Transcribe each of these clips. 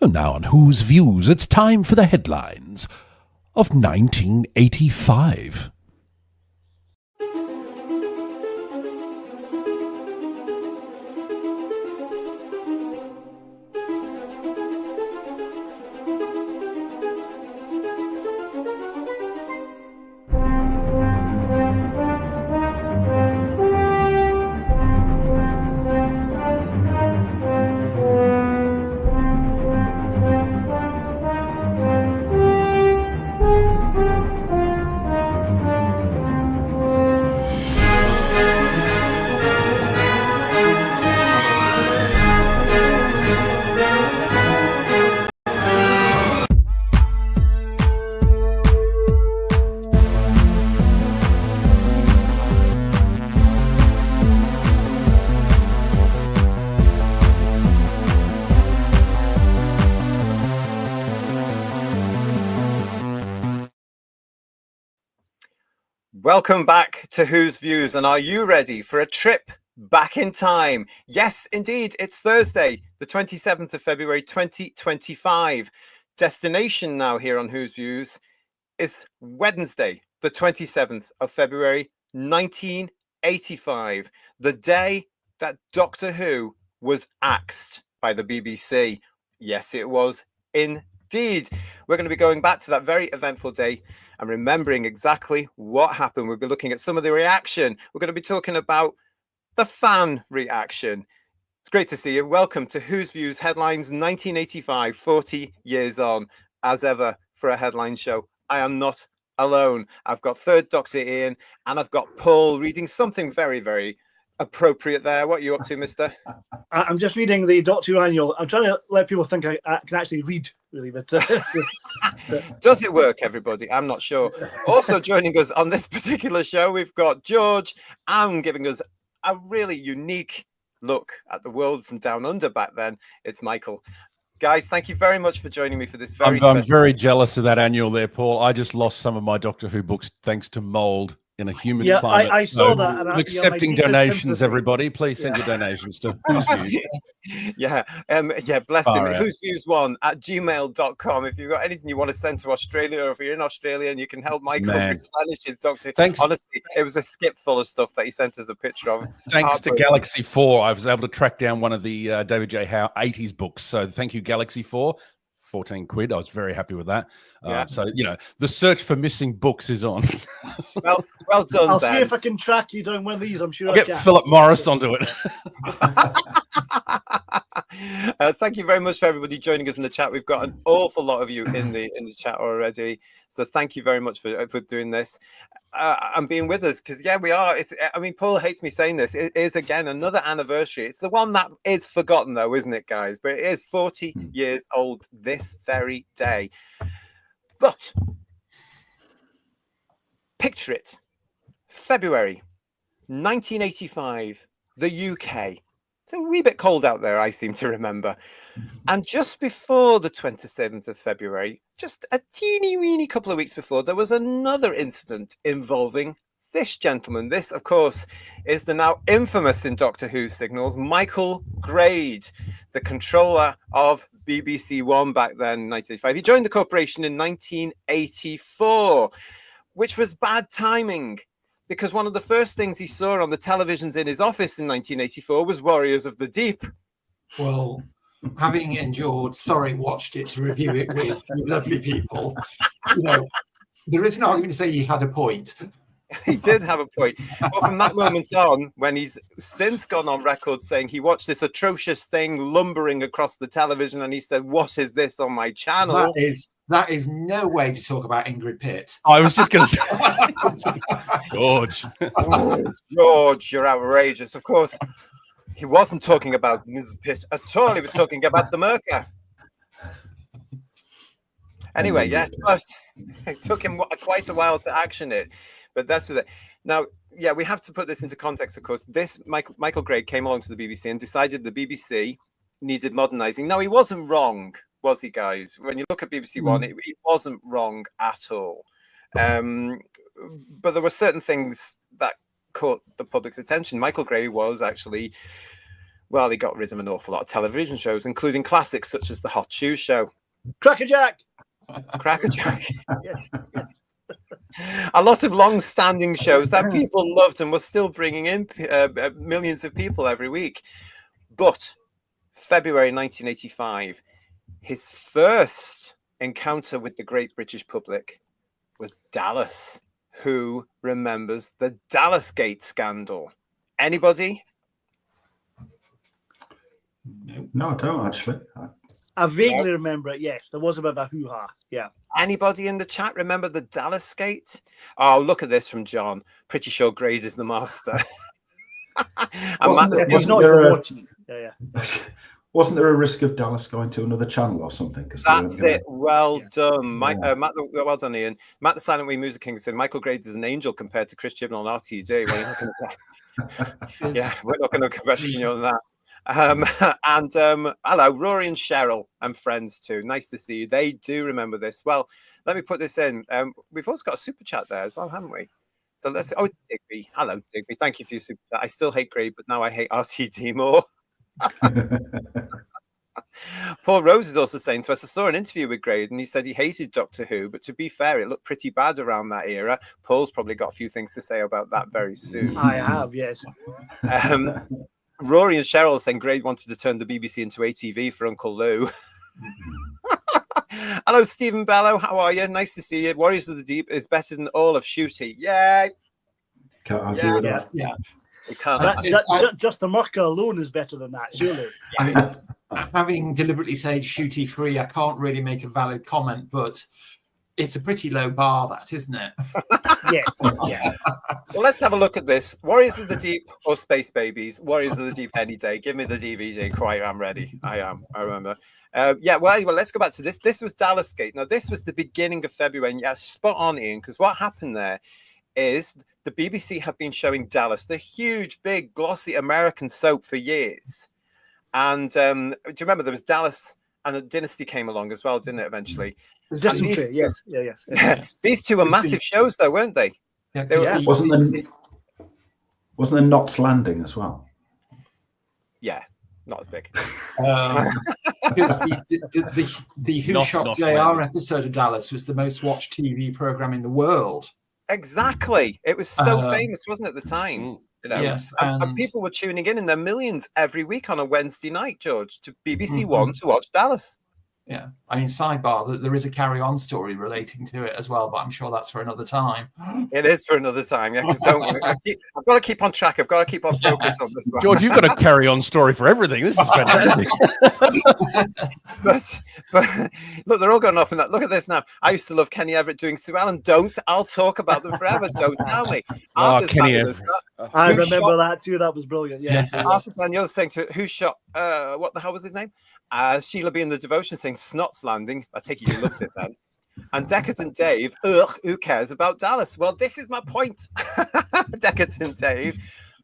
And now on Whose Views, it's time for the headlines of 1985. Welcome back to Whose Views, and are you ready for a trip back in time? Yes, indeed, it's Thursday, the 27th of February, 2025. Destination now here on Whose Views is Wednesday, the 27th of February, 1985, the day that Doctor Who was axed by the BBC. Yes, it was indeed. We're going to be going back to that very eventful day and remembering exactly what happened. We'll be looking at some of the reaction. We're going to be talking about the fan reaction. It's great to see you. Welcome to Whose Views Headlines 1985, 40 years on. As ever, for a headline show, I am not alone. I've got Third Doctor Ian and I've got Paul reading something very, very appropriate there. What are you up to, mister? I'm just reading the Doctor Who annual. I'm trying to let people think I can actually read, really, but does it work, everybody? I'm not sure. Also joining us on this particular show, we've got George and giving us a really unique look at the world from down under back then. It's Michael. Guys, thank you very much for joining me for this very I'm very jealous of that annual there, Paul. I just lost some of my Doctor Who books thanks to mold in a humid climate. I saw that. And I'm accepting donations, everybody. Please send your donations to Whose Views. Yeah, bless him. Whose Views 1 at gmail.com. If you've got anything you want to send to Australia, or if you're in Australia and you can help Michael replenish his Doctor. Thanks. Honestly, it was a skip full of stuff that he sent us a picture of. Thanks to Galaxy 4, I was able to track down one of the David J. Howe 80s books. So thank you, Galaxy 4. 14 quid. I was very happy with that. So, you know, the search for missing books is on. Well done, I'll see if I can track you down one of these. I'm sure I'll get Philip Morris onto it. Thank you very much for everybody joining us in the chat. We've got an awful lot of you in the chat already. So thank you very much for doing this and being with us, because we are. I mean, Paul hates me saying this. It is again another anniversary. It's the one that is forgotten, though, isn't it, guys? But it is 40 years old this very day. But picture it, February 1985, the UK. It's a wee bit cold out there, I seem to remember. And just before the 27th of February, just a teeny weeny couple of weeks before, there was another incident involving this gentleman. This, of course, is the now infamous in Doctor Who signals, Michael Grade, the controller of BBC One back then, 1985. He joined the corporation in 1984, which was bad timing, because one of the first things he saw on the televisions in his office in 1984 was Warriors of the Deep. Well, having watched it to review it with lovely people, you know, there is an argument to say he had a point. He did have a point. But from that moment on, when he's since gone on record saying he watched this atrocious thing lumbering across the television and he said, "What is this on my channel?" That is no way to talk about Ingrid Pitt. I was just going to say, George. Oh, George, you're outrageous. Of course, he wasn't talking about Mrs. Pitt at all. He was talking about the Merca. Anyway, yes, it took him quite a while to action it, but that's with it. Now, we have to put this into context, of course. This Michael Grade came along to the BBC and decided the BBC needed modernizing. Now, he wasn't wrong, was he, guys? When you look at BBC One, it wasn't wrong at all. But there were certain things that caught the public's attention. Michael Grade was actually Well, he got rid of an awful lot of television shows, including classics such as The Hot Shoe Show. Crackerjack. Crackerjack. Yes, yes. A lot of long-standing shows that people loved and were still bringing in millions of people every week. But February 1985, his first encounter with the great British public was Dallas. Who remembers the Dallasgate scandal? Anybody? No, I don't actually. I vaguely remember it. Yes, there was a bit of a hoo-ha. Yeah. Anybody in the chat remember the Dallasgate? Oh, look at this from John. Pretty sure Grade is the master. Wasn't He's not there even a- watching. Yeah, yeah. Wasn't there a risk of Dallas going to another channel or something? That's it. Well done, Yeah. well done, Ian. Matt, the Silent Wee Music King, said Michael Grades is an angel compared to Chris Chibnall on RTD. Well, yeah, we're not going to question you on that. Hello, Rory and Cheryl and friends too. Nice to see you. They do remember this. Well, let me put this in. We've also got a super chat there as well, haven't we? So let's. Oh, it's Digby. Hello, Digby. Thank you for your super chat. I still hate Grade, but now I hate RTD more. Paul Rose is also saying to us, I saw an interview with Grade and he said he hated Doctor Who, but to be fair, it looked pretty bad around that era. Paul's probably got a few things to say about that very soon. I have, yes. Rory and Cheryl saying Grade wanted to turn the BBC into ATV for Uncle Lou. Hello, Stephen Bellow. How are you? Nice to see you. Warriors of the Deep is better than all of Shooty. Yay! Can't argue with that. Yeah. We can't. Just the Murka alone is better than that, surely. I mean, having deliberately said shooty free, I can't really make a valid comment, but it's a pretty low bar, that, isn't it? Yes. Yeah. Well, let's have a look at this. Warriors of the Deep or Space Babies? Warriors of the Deep any day. Give me the DVD. Quite, I'm ready. I am. I remember. Well, let's go back to this. This was Dallasgate. Now, this was the beginning of February. And yeah, spot on, Ian, because what happened there is the BBC have been showing Dallas, the huge, big, glossy American soap for years. And do you remember there was Dallas and the Dynasty came along as well, didn't it, eventually? Yes. Yes. These two were massive shows, though, weren't they? Yeah, They were, Wasn't there Knots Landing as well? yeah, not as big. Because the Who Not Shot JR Landing. episode of Dallas was the most watched TV program in the world. Exactly. It was so famous, wasn't it, at the time? You know? Yes, and people were tuning in their millions every week on a Wednesday night, George, to BBC One to watch Dallas. Yeah, I mean, sidebar, that there is a carry-on story relating to it as well, but I'm sure that's for another time. It is for another time, yeah. Because don't worry, I've got to keep on track. I've got to keep on focused on this one. George, you've got a carry-on story for everything. This is fantastic. but look, they're all going off in that. Look at this now. I used to love Kenny Everett doing Sue Ellen. I'll talk about them forever. Don't tell me. Oh, Kenny Everett. Everett. I remember that too. That was brilliant. Yeah. Arthur Daniels saying to who shot what the hell was his name? Sheila B in the Devotion saying Snots Landing. I take it you loved it then. And Decadent Dave, who cares about Dallas? Well, this is my point. Decadent Dave,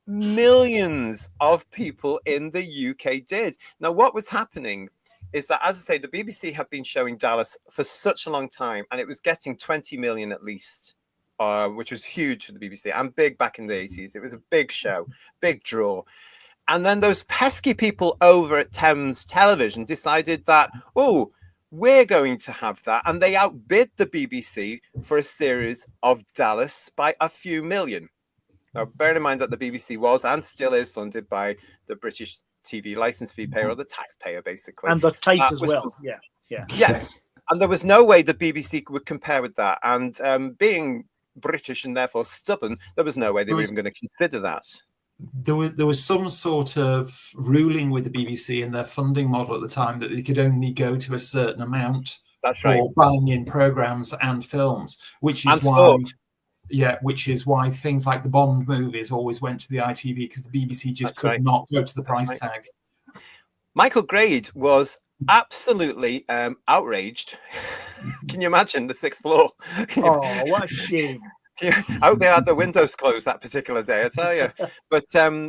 millions of people in the UK did. Now, what was happening is that, as I say, the BBC have been showing Dallas for such a long time, and it was getting 20 million at least, which was huge for the BBC and big back in the 80s. It was a big show, big draw. And then those pesky people over at Thames Television decided that, we're going to have that. And they outbid the BBC for a series of Dallas by a few million. Now, bearing in mind that the BBC was and still is funded by the British TV license fee payer or the taxpayer, basically. And the tight as well. Yeah. Yes. And there was no way the BBC would compare with that. And being British and therefore stubborn, there was no way they were even going to consider that. There was some sort of ruling with the BBC and their funding model at the time that they could only go to a certain amount for buying in programs and films, which is why things like the Bond movies always went to the ITV, because the BBC just could not go to the price tag. Michael Grade was absolutely outraged. Can you imagine the sixth floor? Oh, what a shame. I hope they had the windows closed that particular day, I tell you. But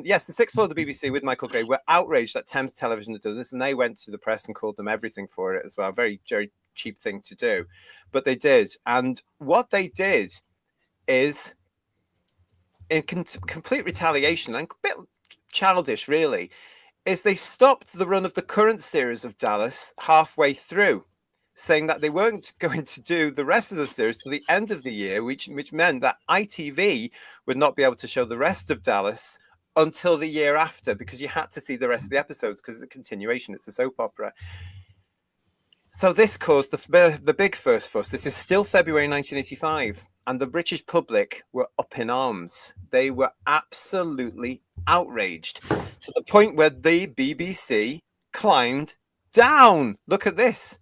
yes, the sixth floor of the BBC with Michael Grade were outraged that Thames Television had done this, and they went to the press and called them everything for it as well. Very, very cheap thing to do. But they did. And what they did is, in complete retaliation and a bit childish, really, is they stopped the run of the current series of Dallas halfway through, saying that they weren't going to do the rest of the series to the end of the year, which meant that ITV would not be able to show the rest of Dallas until the year after, because you had to see the rest of the episodes because it's a continuation. It's a soap opera. So this caused the big first fuss. This is still February 1985, and the British public were up in arms. They were absolutely outraged to the point where the BBC climbed down. Look at this.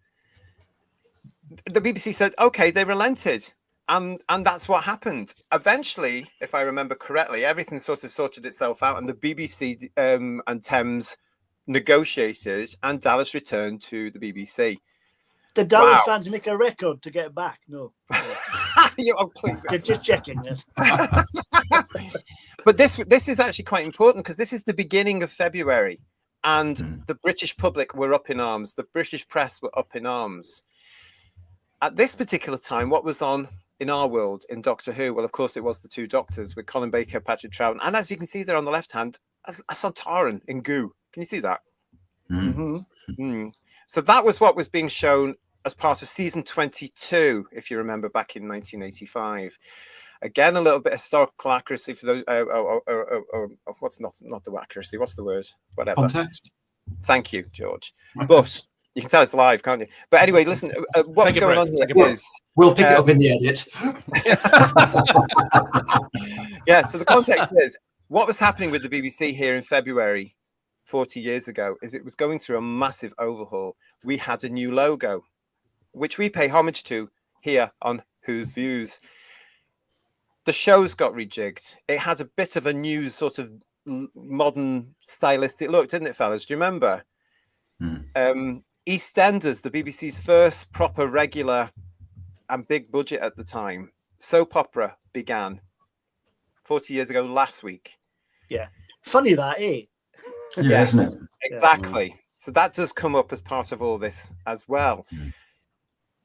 The BBC said, okay, they relented. And that's what happened. Eventually, if I remember correctly, everything sort of sorted itself out, and the BBC and Thames negotiated, and Dallas returned to the BBC. Did Dallas fans make a record to get back? No. Just checking. Yes. But this is actually quite important, because this is the beginning of February, and the British public were up in arms. The British press were up in arms. At this particular time, what was on in our world in Doctor Who? Well, of course, it was the two Doctors with Colin Baker, Patrick Troughton, and as you can see there on the left hand, a Sontaran in goo. Can you see that? So that was what was being shown as part of season 22, if you remember, back in 1985. Again, a little bit of historical accuracy for those. What's not the accuracy? What's the word? Whatever. Context. Thank you, George. But you can tell it's live, can't you? But anyway, listen, what's going on here is... We'll pick it up in the edit. Yeah, so the context is, what was happening with the BBC here in February 40 years ago is it was going through a massive overhaul. We had a new logo, which we pay homage to here on Who's Views. The shows got rejigged. It had a bit of a new sort of modern stylistic look, didn't it, fellas? Do you remember? EastEnders, the BBC's first proper regular and big budget at the time, soap opera began 40 years ago last week. Yeah. Funny that, eh? Yeah, yes, isn't it? exactly. Yeah. So that does come up as part of all this as well.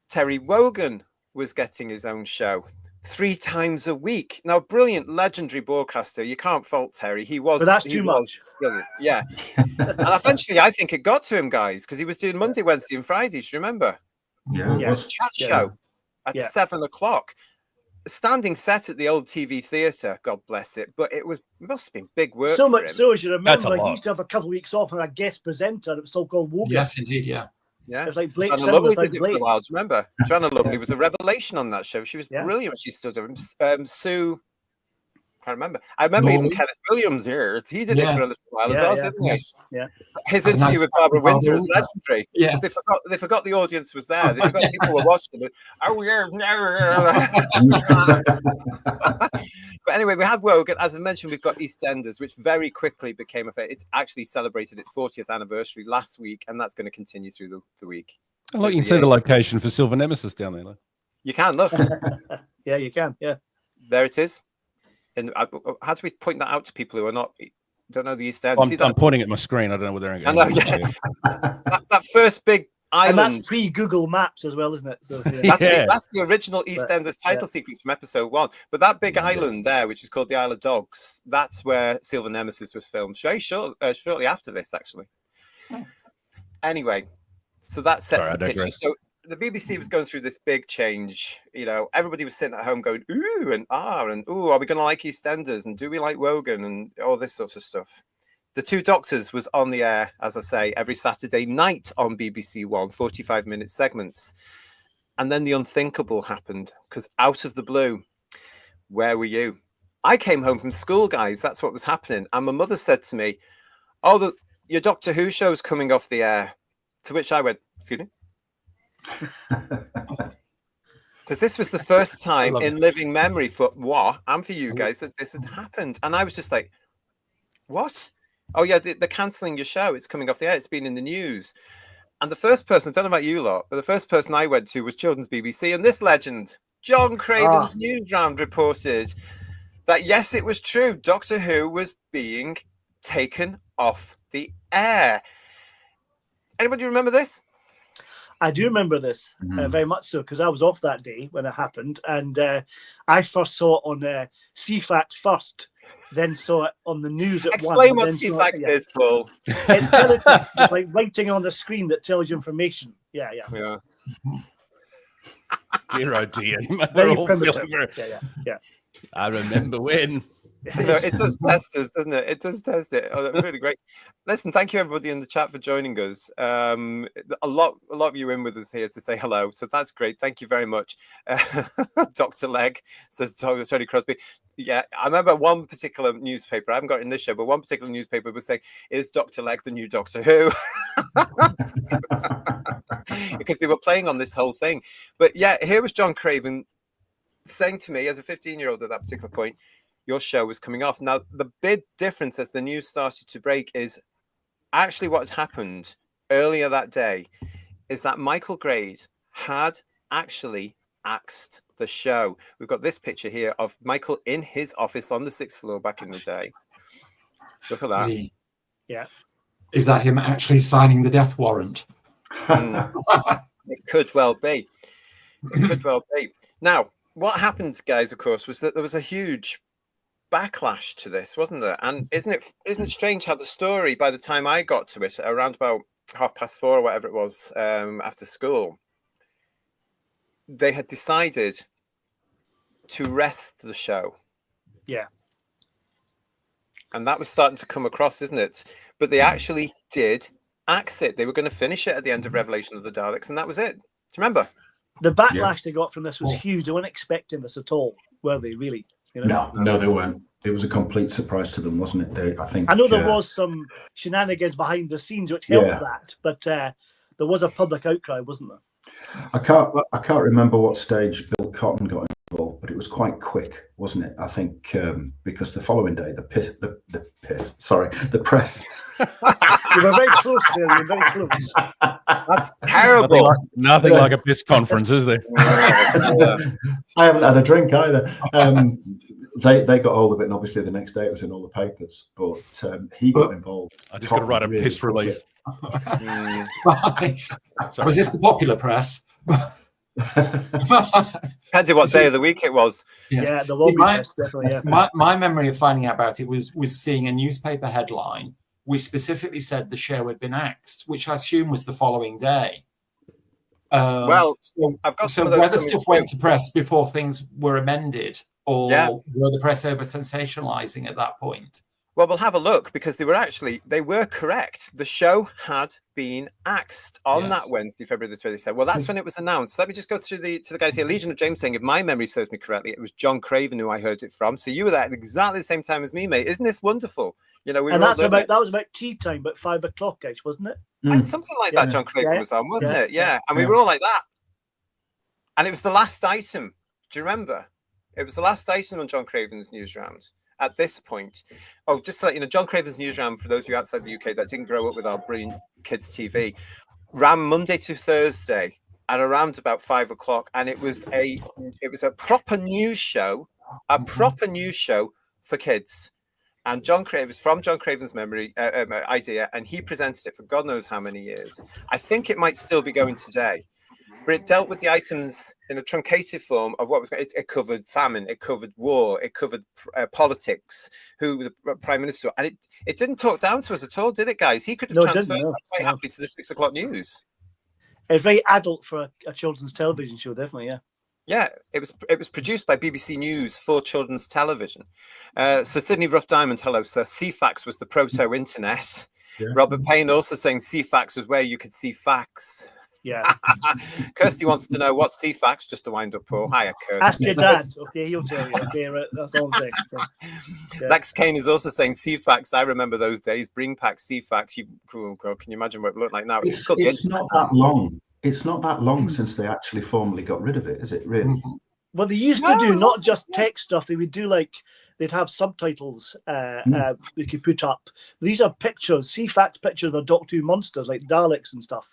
Terry Wogan was getting his own show 3 times a week. Now, brilliant, legendary broadcaster. You can't fault Terry. He was. But that's too much. Brilliant. Yeah. And eventually, I think it got to him, guys, because he was doing Monday, Wednesday, and Fridays. Do you remember? Yeah. It was a chat show at 7 o'clock. Standing set at the old TV theatre, God bless it. But it must have been big work. So much so, as you remember, he used to have a couple of weeks off and a guest presenter. It was still called Wogan. Yes, indeed, yeah. Yeah, it was like Blake. Joanna Lumley did it for a while. Do you remember? Joanna Lumley was a revelation on that show. She was brilliant when she stood there. Sue, I can't remember. I remember even Kenneth Williams here. He did it for a little while as well, didn't he? Yeah. His interview with Barbara Windsor was legendary. Yeah. They forgot the audience was there. They forgot people were watching it. Oh, yeah. But anyway, we had Wogan. As I mentioned, we've got EastEnders, which very quickly became a fair. It's actually celebrated its 40th anniversary last week, and that's going to continue through the week. Look, you can see the location for Silver Nemesis down there. Look. You can, look. Yeah, you can. Yeah. There it is. And how do we point that out to people who don't know the EastEnders? I'm pointing at my screen. I don't know where they're going. I know, yeah. that first big island. And that's pre-Google Maps as well, isn't it? So, that's the original EastEnders title sequence from episode 1. But that big island there, which is called the Isle of Dogs, that's where Silver Nemesis was filmed. Shortly after this, actually. Anyway, so that sets the picture. So the BBC was going through this big change. You know, everybody was sitting at home going, ooh, and ooh, are we going to like EastEnders? And do we like Wogan? And all this sort of stuff. The Two Doctors was on the air, as I say, every Saturday night on BBC One, 45-minute segments. And then the unthinkable happened, because out of the blue, where were you? I came home from school, guys. That's what was happening. And my mother said to me, oh, your Doctor Who show's coming off the air. To which I went, excuse me? Because this was the first time in living memory for what and for you guys that this had happened. And I was just like, what? Oh, yeah, they're cancelling your show. It's coming off the air. It's been in the news. And the first person, I don't know about you lot, but the first person I went to was Children's BBC. And this legend, John Craven's Newsround, reported that, yes, it was true. Doctor Who was being taken off the air. Anybody remember this? I do remember this very much so, because I was off that day when it happened, and I first saw it on CFAX First then saw it on the news at Explain 1. what CFAX is, Paul. It's teletext. It's like writing on the screen that tells you information. Yeah. Dear, oh dear. Very primitive. Yeah. I remember when. It does test us, doesn't it? It does test it. Oh, that's really great. Listen, thank you everybody in the chat for joining us. A lot of you in with us here to say hello, so that's great. Thank you very much. Dr. Legg says Tony Crosby. Yeah, I remember one particular newspaper. I haven't got it in this show, but one particular newspaper was saying, "Is Dr. Legg the new Doctor Who?" Because they were playing on this whole thing. But yeah, here was John Craven saying to me as a 15-year-old at that particular point, your show was coming off. Now, the big difference as the news started to break is actually what had happened earlier that day is that Michael Grade had actually axed the show. We've got this picture here of Michael in his office on the 6th floor back in the day. Look at that. Yeah. Is that him actually signing the death warrant? It could well be. It could well be. Now, what happened, guys, of course, was that there was a huge backlash to this, wasn't there? And isn't it strange how the story, by the time I got to it around about 4:30 or whatever it was, after school, they had decided to rest the show. Yeah. And that was starting to come across, isn't it? But they actually did axe it. They were going to finish it at the end of Revelation of the Daleks, and that was it. Do you remember? The backlash they got from this was huge. They weren't expecting this at all, were they, really? You know? No, they weren't. It was a complete surprise to them, wasn't it? I know there was some shenanigans behind the scenes which helped that, but there was a public outcry, wasn't there? I can't remember what stage Bill Cotton got involved, but it was quite quick, wasn't it? I think because the following day, the press. You were very close there. You were very close. That's terrible. Nothing like a piss conference, is there? I haven't had a drink either. They got hold of it, and obviously the next day it was in all the papers. But he got involved. I just got to write a piss release. Was this the popular press? Depends on what day of the week it was. Yeah, the lobby press, definitely. Yeah. My memory of finding out about it was seeing a newspaper headline which specifically said the show had been axed, which I assume was the following day. I've got so whether stuff went to press before things were amended, or were the press over sensationalizing at that point? Well, we'll have a look, because they were correct. The show had been axed on that Wednesday, February the 27th. Well, that's when it was announced. Let me just go through to the guys here. Legion of James saying, if my memory serves me correctly, it was John Craven who I heard it from. So you were there at exactly the same time as me, mate. Isn't this wonderful? You know, that was about tea time, about 5 o'clock-ish, wasn't it? And something like that. John Craven was on, wasn't it? Yeah. And we were all like that. And it was the last item. Do you remember? It was the last item on John Craven's news round. At this point, just to let you know, John Craven's newsround, for those of you outside the UK that didn't grow up with our brilliant kids TV, ran Monday to Thursday at around about 5 o'clock, and it was a proper news show, for kids. And John Craven was from John Craven's idea, and he presented it for God knows how many years. I think it might still be going today. But it dealt with the items in a truncated form of what was going. It covered famine, it covered war, it covered politics, who the prime minister, and it didn't talk down to us at all, did it, guys? He could have transferred quite happily to the 6 o'clock news. It was very adult for a children's television show, definitely. Yeah. Yeah, it was produced by BBC News for children's television. So Sydney Rough Diamond, hello, sir. CFAX was the proto-internet. Yeah. Robert Payne also saying CFAX was where you could see facts. Yeah. Kirsty wants to know what's CFAX, just to wind up, Paul. Hiya, Kirsty. Ask your dad. Okay, he'll tell you. Okay, right, that's all I'm saying. Yeah. Lex Kane is also saying CFAX. I remember those days. Bring back CFAX. Oh God, can you imagine what it looked like now? It's not that long. It's not that long since they actually formally got rid of it, is it really? Well, they used to do not just text stuff. They would do they'd have subtitles we could put up. These are pictures, CFAX pictures of Doctor Who monsters like Daleks and stuff,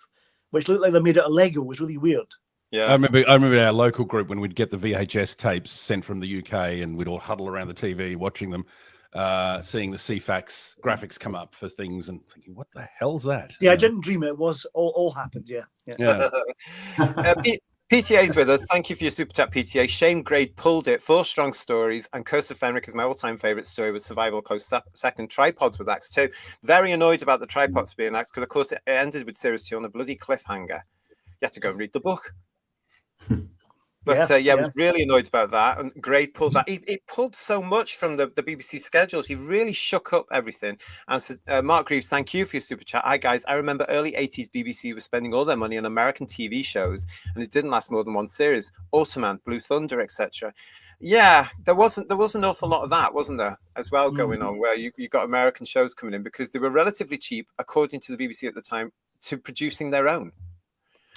which looked like they made it of Lego. It was really weird. Yeah, I remember our local group when we'd get the VHS tapes sent from the UK, and we'd all huddle around the TV watching them, seeing the CFAX graphics come up for things and thinking, what the hell's that? Yeah, I didn't dream it. It was all happened. Yeah. PTA's with us. Thank you for your super chat, PTA. Shame Grade pulled it. 4 strong stories. And Curse of Fenric is my all-time favourite story with survival close second. Tripods with Axe 2. Very annoyed about the tripods being axed because, of course, it ended with Series 2 on a bloody cliffhanger. You have to go and read the book. But I was really annoyed about that. And Grade pulled that. He pulled so much from the BBC schedules. He really shook up everything. And so, Mark Greaves, thank you for your super chat. Hi, guys. I remember early 80s BBC was spending all their money on American TV shows, and it didn't last more than one series. Automan, Blue Thunder, etc. Yeah, there was an awful lot of that, wasn't there, as well, going on, where you got American shows coming in because they were relatively cheap, according to the BBC at the time, to producing their own.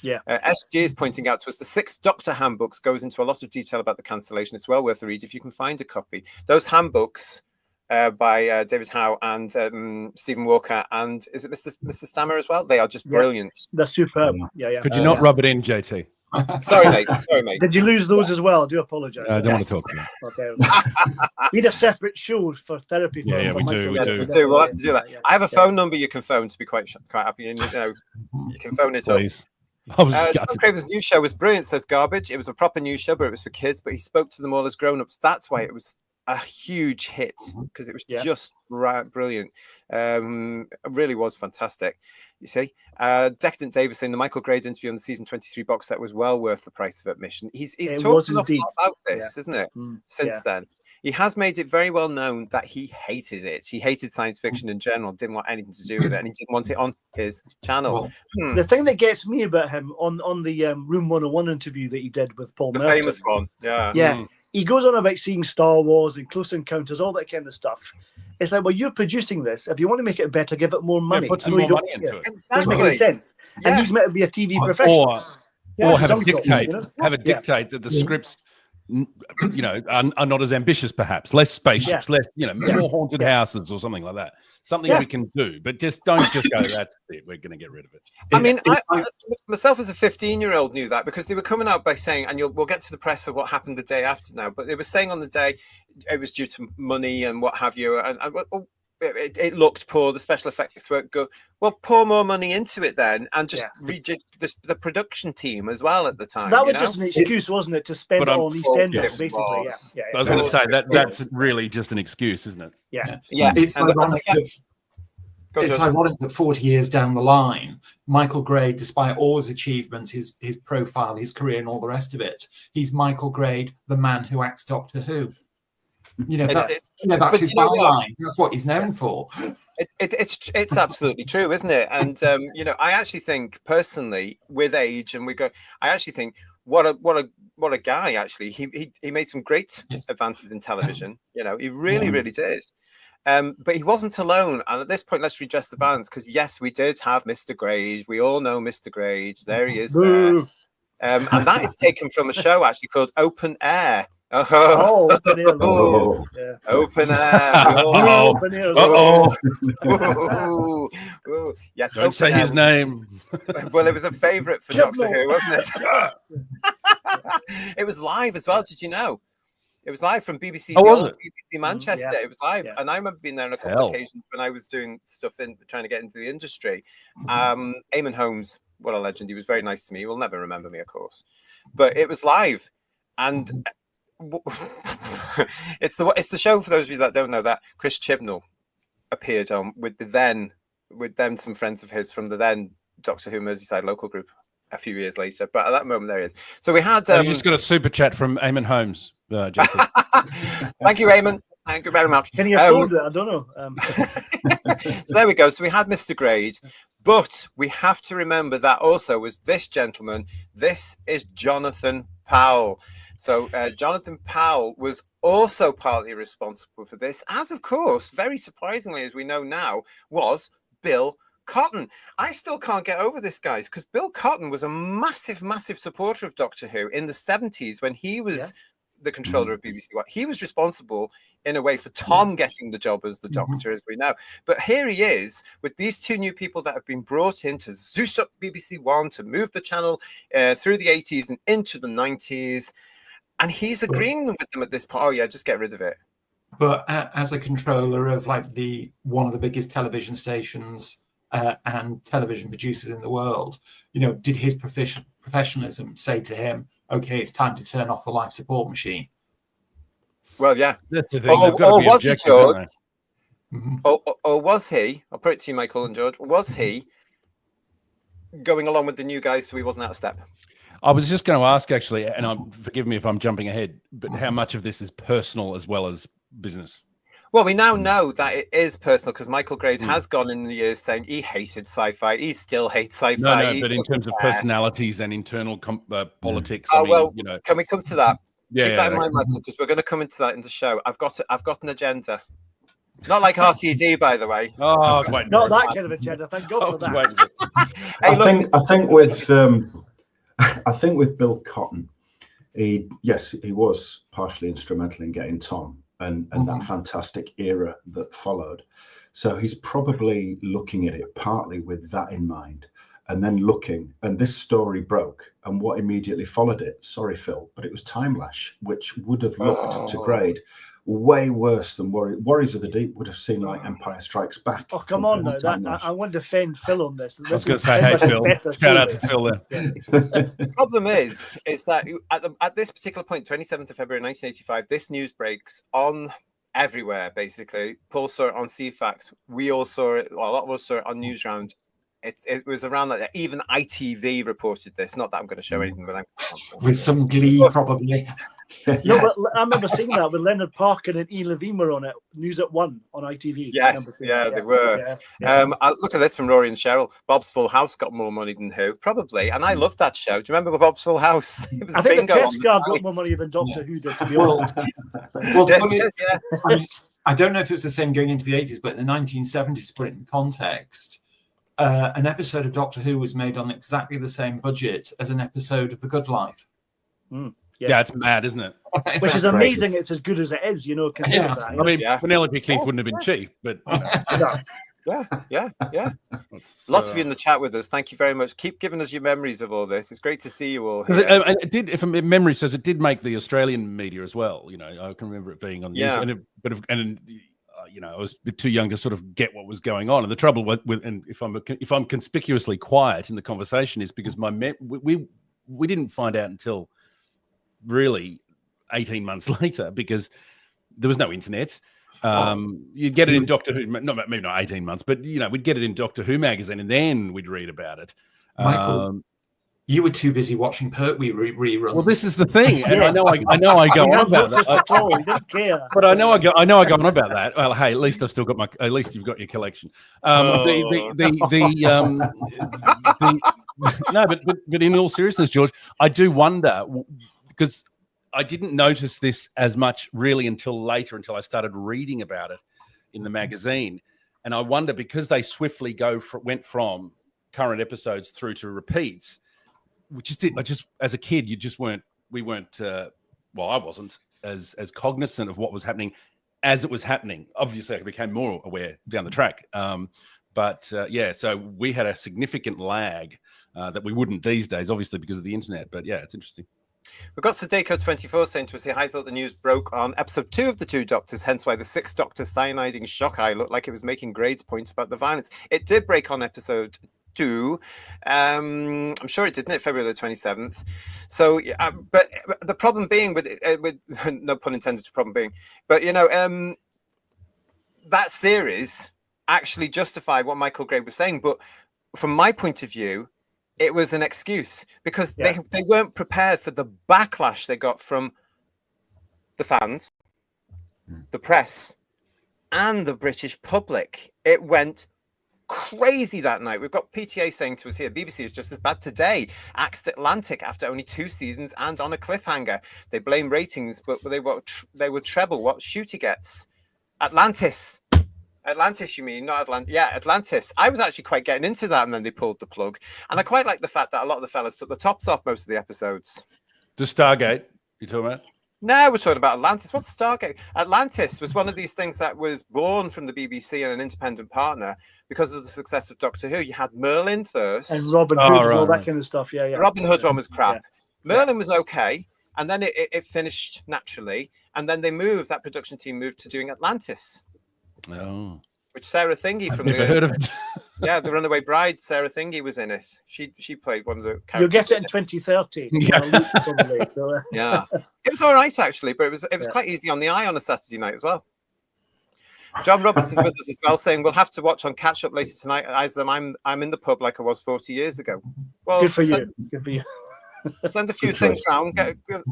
Yeah. SG is pointing out to us the 6 Doctor handbooks goes into a lot of detail about the cancellation. It's well worth a read if you can find a copy. Those handbooks by David Howe and Stephen Walker, and is it Mr. Stammer as well? They are just brilliant. They're superb. Yeah. Could you not rub it in, JT? Sorry, mate. Did you lose those as well? I do apologise. I don't want to talk to you. Okay. We need a separate show for therapy. Yeah, we do. We do. We'll have to do that. I have a phone number you can phone to be quite happy. You can phone it Please. up. John Craven's news show was brilliant, says Garbage. It was a proper news show, but it was for kids, but he spoke to them all as grown-ups. That's why it was a huge hit, because it was just brilliant. It really was fantastic. You see, Decadent Davis saying the Michael Grade interview on the season 23 box set was well worth the price of admission. He's talked a lot about this, isn't it? Since then. He has made it very well known that he hated it. He hated science fiction in general, didn't want anything to do with it, and he didn't want it on his channel. The thing that gets me about him on the Room 101 interview that he did with Paul Merton, famous one, he goes on about seeing Star Wars and Close Encounters, all that kind of stuff. It's like, well, you're producing this. If you want to make it better, give it more money. Put some more money into it. Exactly. Doesn't make any sense. And he's meant to be a TV professional. Or have a dictate. Have a dictate that the scripts, are not as ambitious, perhaps less spaceships, less, more haunted houses or something like that. Something we can do, but don't just go, that's it, we're going to get rid of it. I mean, I myself as a 15-year-old knew that, because they were coming out by saying, and we'll get to the press of what happened the day after now, but they were saying on the day it was due to money and what have you, and it looked poor, the special effects weren't good. Well, pour more money into it then, and just rejig the production team as well at the time. That was just an excuse, wasn't it, to spend it on EastEnders, basically. I was going to say that's really just an excuse, isn't it? Yeah. It's ironic that 40 years down the line, Michael Grade, despite all his achievements, his profile, his career, and all the rest of it, he's Michael Grade, the man who acts Doctor Who. That's his byline. That's what he's known for. It's absolutely true, isn't it? And I actually think personally, with age, and I actually think what a guy. Actually, he made some great advances in television. He really did. But he wasn't alone. And at this point, let's redress the balance, because yes, we did have Mr. Grade. We all know Mr. Grade. There he is. There. And that is taken from a show actually called Open Air. Open Air. Open Air. Open Air. Yes, don't say his name. Well, it was a favourite for Doctor Who, wasn't it? It was live as well. Did you know? It was live from BBC. BBC Manchester. It was live, and I remember being there on a couple of occasions when I was doing stuff trying to get into the industry. Eamon Holmes, what a legend! He was very nice to me. He will never remember me, of course, but it was live, and it's the show, for those of you that don't know, that Chris Chibnall appeared on with some friends of his from the then Doctor Who Merseyside local group a few years later. But at that moment, there he is. So we had. You just got a super chat from Eamon Holmes. Thank you, Eamon. Thank you very much. Can you afford it? I don't know. So there we go. So we had Mr. Grade, but we have to remember that also was this gentleman. This is Jonathan Powell. So Jonathan Powell was also partly responsible for this, as of course, very surprisingly, as we know now, was Bill Cotton. I still can't get over this, guys, because Bill Cotton was a massive, massive supporter of Doctor Who in the 70s when he was the controller of BBC One. He was responsible, in a way, for Tom getting the job as the Doctor, as we know. But here he is with these two new people that have been brought in to Zeus up BBC One, to move the channel through the 80s and into the 90s. And he's agreeing with them at this point. Oh yeah, just get rid of it. But as a controller of one of the biggest television stations and television producers in the world, did his professionalism, say to him, "Okay, it's time to turn off the life support machine." Well, yeah. That's the thing. Or was he, George? Mm-hmm. Or was he? I'll put it to you, Michael and George. Was he going along with the new guys so he wasn't out of step? I was just going to ask, actually, and forgive me if I'm jumping ahead, but how much of this is personal as well as business? Well, we now know that it is personal because Michael Graves has gone in the years saying he hated sci-fi. He still hates sci-fi. No, but in terms of personalities and internal politics. Oh, I mean, well, you know, can we come to that? Yeah, Keep that in mind, Michael, because we're going to come into that in the show. I've got an agenda. Not like RTD, by the way. Oh, not that kind of agenda. Thank God for that. I think with Bill Cotton, he was partially instrumental in getting Tom and that fantastic era that followed. So he's probably looking at it partly with that in mind, and then and this story broke, and what immediately followed it, sorry Phil, but it was Timelash, which would have looked to grade way worse than Warriors of the Deep would have seemed like Empire Strikes Back. Oh, come on now. I want to defend Phil on this. I was going to say, hey, Phil. Shout out to Phil there. The problem is that at this particular point, 27th of February 1985, this news breaks on everywhere, basically. Paul saw it on CFAX. We all saw it. Well, a lot of us saw it on Newsround. It was around like that. Even ITV reported this. Not that I'm going to show anything with some glee, probably. No, but I remember seeing that with Leonard Parkin and E. Levine were on it. News at 1 on ITV. Yes, they were. Look at this from Rory and Cheryl. Bob's Full House got more money than who? Probably. And I loved that show. Do you remember Bob's Full House? It was I think the test card got more money than Doctor Who did, to be honest. I don't know if it was the same going into the 80s, but in the 1970s, to put it in context, an episode of Doctor Who was made on exactly the same budget as an episode of The Good Life. Yeah, it's mad, isn't it? Which is amazing. It's as good as it is, consider that. I mean, Penelope Keith wouldn't have been cheap, but Yeah. Lots of you in the chat with us. Thank you very much. Keep giving us your memories of all this. It's great to see you all here. And it did, if memory says, it did make the Australian media as well. I can remember it being on the news, I was a bit too young to sort of get what was going on. And the trouble with and if I'm conspicuously quiet in the conversation is because we didn't find out until really 18 months later, because there was no internet. You'd get it in Doctor Who, maybe not 18 months, but we'd get it in Doctor Who magazine, and then we'd read about it. Michael, you were too busy watching Pertwee reruns. Well, this is the thing, and I know I go on about that. Didn't care. But I know I go on about that. Well, hey, at least I've still got at least you've got your collection. No, but in all seriousness, George, I do wonder, because I didn't notice this as much really until later, until I started reading about it in the magazine. And I wonder, because they swiftly went from current episodes through to repeats, as a kid, we weren't, I wasn't as cognizant of what was happening as it was happening. Obviously, I became more aware down the track. So we had a significant lag that we wouldn't these days, obviously, because of the internet. But yeah, it's interesting. We've got Sadeko24 saying to us here, I thought the news broke on episode 2 of the Two Doctors, hence why the 6th Doctor cyaniding shock eye looked like it was making grades points about the violence. It did break on episode 2. I'm sure it did, didn't it? February the 27th. So, but the problem being with no pun intended to problem being, but that series actually justified what Michael Gray was saying. But from my point of view, it was an excuse, because they weren't prepared for the backlash they got from the fans, the press, and the British public. It went crazy that night. We've got PTA saying to us here, BBC is just as bad today. Axed Atlantic after only 2 seasons and on a cliffhanger. They blame ratings, but they would treble what Shooty gets. Atlantis, you mean, not Atlantis? Yeah, Atlantis. I was actually quite getting into that, and then they pulled the plug. And I quite like the fact that a lot of the fellas took the tops off most of the episodes. The Stargate, you talking about? No, we're talking about Atlantis. What's Stargate? Atlantis was one of these things that was born from the BBC and an independent partner because of the success of Doctor Who. You had Merlin first. And Robin Hood and all that kind of stuff, yeah. Robin Hood one was crap. Merlin was okay, and then it finished naturally, and then that production team moved to doing Atlantis. Oh, which Sarah Thingy from never heard of it. Yeah, the Runaway Bride, Sarah Thingy was in it. She played one of the characters. You'll get it in 2030. Probably, so. Yeah, it was all right actually, but it was quite easy on the eye on a Saturday night as well. John Roberts is with us as well, saying we'll have to watch on catch up later tonight. As I'm in the pub like I was 40 years ago. Well, good for you. Good for you. Send a few things round,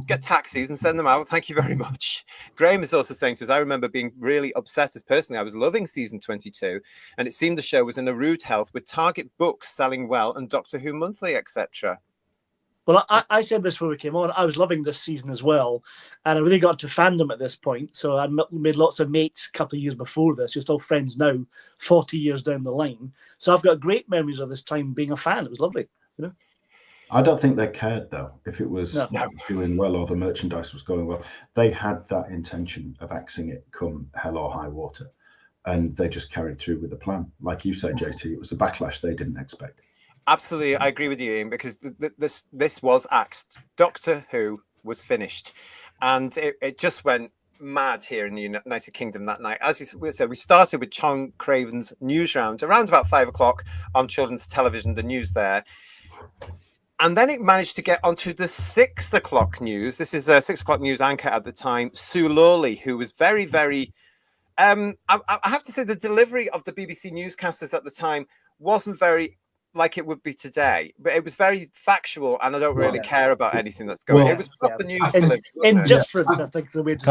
get taxis and send them out. Thank you very much. Graham is also saying to us, I remember being really upset as personally. I was loving season 22 and it seemed the show was in a rude health with Target books selling well and Doctor Who Monthly, etc. Well, I said this when we came on. I was loving this season as well. And I really got to fandom at this point. So I made lots of mates a couple of years before this. You're still friends now, 40 years down the line. So I've got great memories of this time being a fan. It was lovely, you know. I don't think they cared though if it was doing well or the merchandise was going well. They had that intention of axing it come hell or high water, and they just carried through with the plan. Like you said, JT, it was a backlash they didn't expect. Absolutely, I agree with you, Ian, because this was axed. Doctor Who was finished, and it just went mad here in the United Kingdom that night. As we said, we started with John Craven's news round around about 5 o'clock on children's television, the news there. And then it managed to get onto the 6 o'clock news. This is a 6 o'clock news anchor at the time, Sue Lawley, who was very, very... I have to say the delivery of the BBC newscasters at the time wasn't very like it would be today, but it was very factual, and I don't really care about anything that's going on. It was proper news delivery. Indifferent, I think, the way to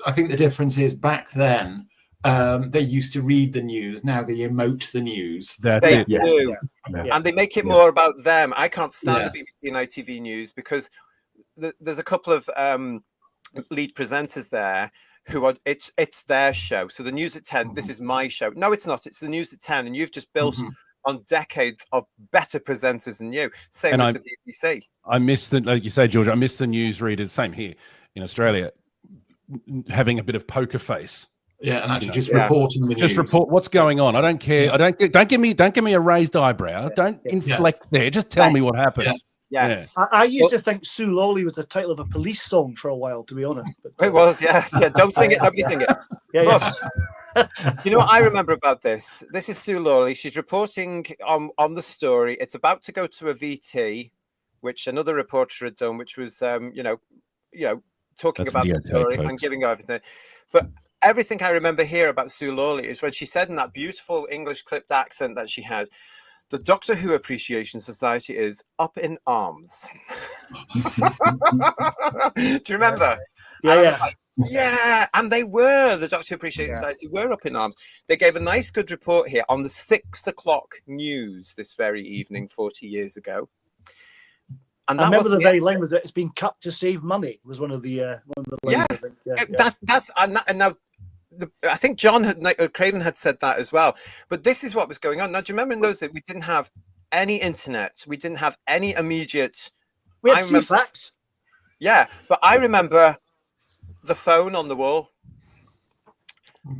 I think the difference is back then, they used to read the news. Now they emote the news. They do. And they make it more about them. I can't stand the BBC and ITV news because there's a couple of lead presenters there who are it's their show. So the news at 10, this is my show. No, it's not. It's the news at 10, and you've just built on decades of better presenters than you. Same with the BBC. I miss the, like you say, George, I miss the news readers. Same here in Australia, having a bit of poker face. Yeah, and actually just reporting the news. Just report what's going on. I don't care. Yes. Don't give me a raised eyebrow. Don't inflect there. Just tell me what happened. Yes. I used to think Sue Lawley was the title of a police song for a while, to be honest. But, it was, yes. Yeah, don't sing it. Nobody sing it. You know what I remember about this? This is Sue Lawley. She's reporting on the story. It's about to go to a VT, which another reporter had done, which was, talking about the story and giving everything. But everything I remember here about Sue Lawley is when she said in that beautiful English clipped accent that she had, the Doctor Who Appreciation Society is up in arms. Do you remember? Yeah. And they were. The Doctor Who Appreciation Society were up in arms. They gave a nice, good report here on the 6 o'clock news this very evening, 40 years ago. And I remember the very line was that it's been cut to save money. Was one of the lines. And now. I think John Craven had said that as well. But this is what was going on. Now, do you remember in those days we didn't have any internet? We didn't have any immediate... We had fax. Yeah, but I remember the phone on the wall.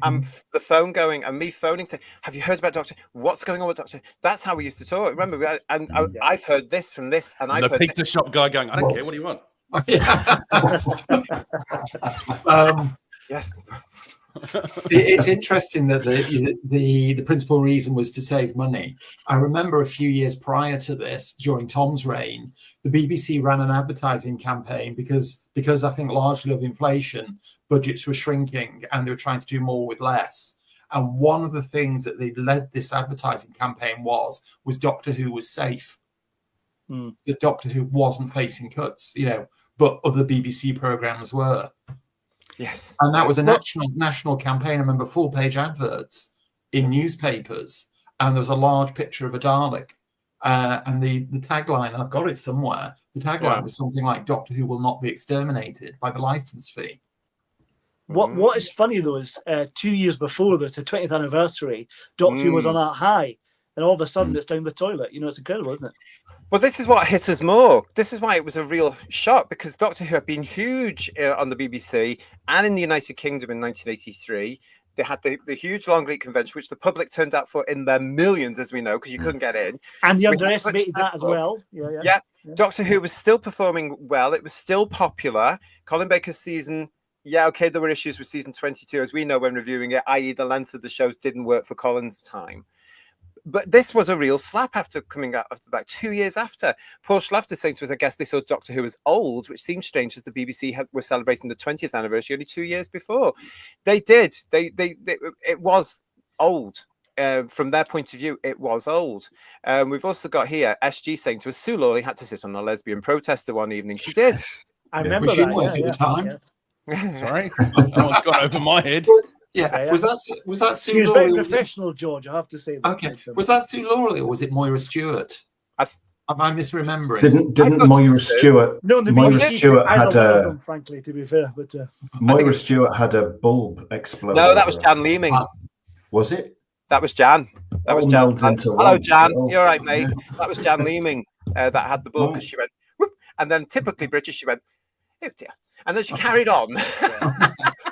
And the phone going and me phoning saying, have you heard about Doctor? What's going on with Doctor? That's how we used to talk. Remember, I've heard this from this. And I've heard the pizza shop guy going, I don't care. What do you want? Yes. It's interesting that the principal reason was to save money. I remember a few years prior to this, during Tom's reign, the BBC ran an advertising campaign because I think largely of inflation, budgets were shrinking and they were trying to do more with less. And one of the things that they led this advertising campaign was Doctor Who was safe. The Doctor Who wasn't facing cuts, but other BBC programs were. Yes, and that was a national campaign. I remember full-page adverts in newspapers, and there was a large picture of a Dalek. And the tagline, I've got it somewhere. The tagline was something like "Doctor Who will not be exterminated by the license fee." What is funny though is 2 years before this, the 20th anniversary, Doctor Who was on that high, and all of a sudden it's down the toilet. It's incredible, isn't it? Well, this is what hit us more. This is why it was a real shock, because Doctor Who had been huge on the BBC and in the United Kingdom in 1983. They had the huge Longleat convention, which the public turned out for in their millions, as we know, because you couldn't get in. And they underestimated that as well. Yeah. Doctor Who was still performing well. It was still popular. Colin Baker's season Yeah, okay, there were issues with season 22, as we know when reviewing it, i.e. the length of the shows didn't work for Colin's time. But this was a real slap after coming out after about 2 years after. Paul Schlafter saying to us, I guess they saw Doctor Who as old, which seems strange as the BBC were celebrating the 20th anniversary only 2 years before. They did. It was old. From their point of view, it was old. We've also got here SG saying to us, Sue Lawley had to sit on a lesbian protester one evening. She did. I remember that. At the time. Sorry, someone's gone over my head. Yeah. Was that Sue She was Lawley? very professional, George. I have to say. Okay. Was that Sue Lawley or was it Moira Stewart? Am I misremembering? Didn't Moira Stewart? No, the Moira BBC Stewart had a. Them, frankly, to be fair, but Moira Stewart had a bulb explode. No, that was Jan Leeming. Was it? That was Jan. That was Jan. Hello, Jan. You're right, mate. Yeah. That was Jan Leeming that had the bulb because she went, whoop, and then typically British, she went, oh dear, and then she carried on.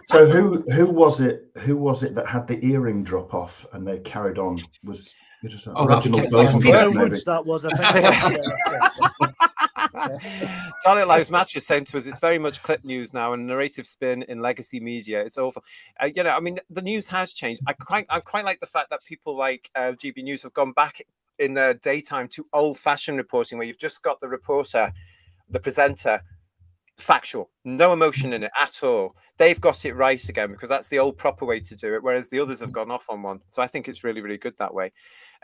So who was it? Who was it that had the earring drop off and they carried on? Was it just Reginald Bosenberg, maybe? That was, I think. Dolly Lives Matter is saying to us, it's very much clip news now and narrative spin in legacy media. It's awful. I mean, the news has changed. I quite like the fact that people like GB News have gone back in the daytime to old-fashioned reporting, where you've just got the reporter, the presenter, factual, no emotion in it at all. They've got it right again because that's the old proper way to do it, whereas the others have gone off on one. So I think it's really, really good that way.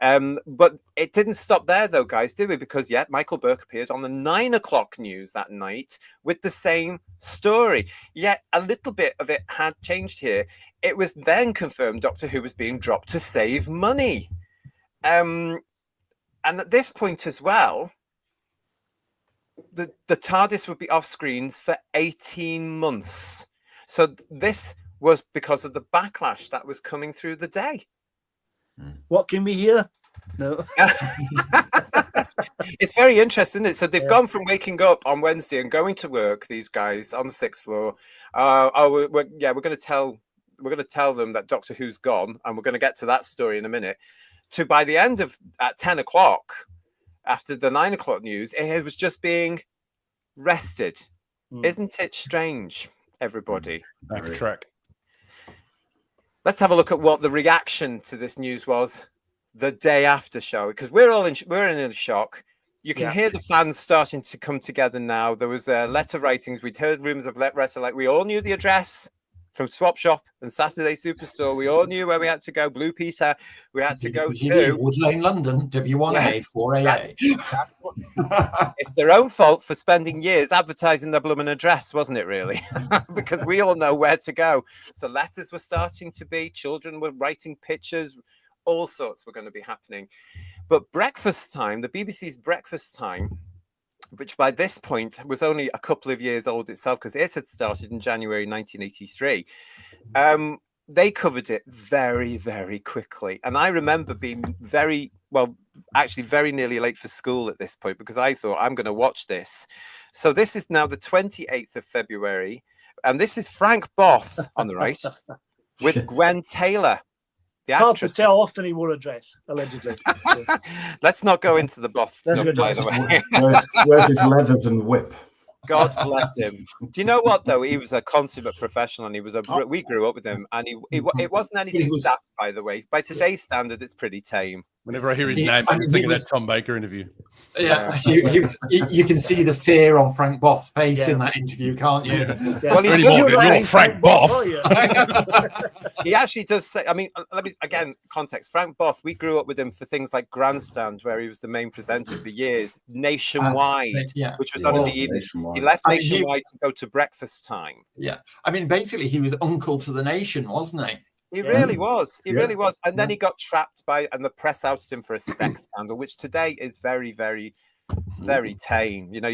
But it didn't stop there though, guys, did we? Because Michael Burke appeared on the 9 o'clock news that night with the same story. Yet a little bit of it had changed here. It was then confirmed Doctor Who was being dropped to save money. And at this point as well, the TARDIS would be off screens for 18 months. So this was because of the backlash that was coming through the day. What can we hear? No. It's very interesting, isn't it? So they've gone from waking up on Wednesday and going to work, these guys on the 6th floor. We're going to tell them that Doctor Who's gone, and we're going to get to that story in a minute. To by the end of at 10 o'clock, after the 9 o'clock news, it was just being rested. Isn't it strange, everybody? Back track. Let's have a look at what the reaction to this news was the day after show, because we're in shock. You can hear the fans starting to come together now. There was letter writings. We'd heard rumors of letter, like we all knew the address from Swap Shop and Saturday Superstore. We all knew where we had to go. Blue Peter, we had to go to Wood Lane, London, W1A, 4AA. It's their own fault for spending years advertising their blooming address, wasn't it, really? Because we all know where to go. So letters were starting to be, children were writing pictures, all sorts were going to be happening. But breakfast time, the BBC's breakfast time, which by this point was only a couple of years old itself because it had started in January 1983. They covered it very, very quickly. And I remember being very nearly late for school at this point because I thought, I'm going to watch this. So this is now the 28th of February. And this is Frank Both on the right with Gwen Taylor. Hard to tell often he wore a dress, allegedly. Let's not go into the Both stuff, by the way. Where's his leathers and whip? God bless him. Do you know what, though? He was a consummate professional, and he was we grew up with him, and it wasn't anything daft, by the way. By today's standard, it's pretty tame. Whenever I hear his name, I'm thinking that Tom Baker interview. Yeah, you can see the fear on Frank Both's face in that interview, can't you? Yeah. Well, he does say Frank Both. He actually does say. I mean, let me again context. Frank Both. We grew up with him for things like Grandstand, where he was the main presenter for years. Nationwide, which was on in the evening. He left Nationwide to go to Breakfast Time. Yeah, I mean, basically, he was uncle to the nation, wasn't he? He really was. He really was. And then he got trapped and the press outed him for a sex scandal, which today is very, very, very tame. You know,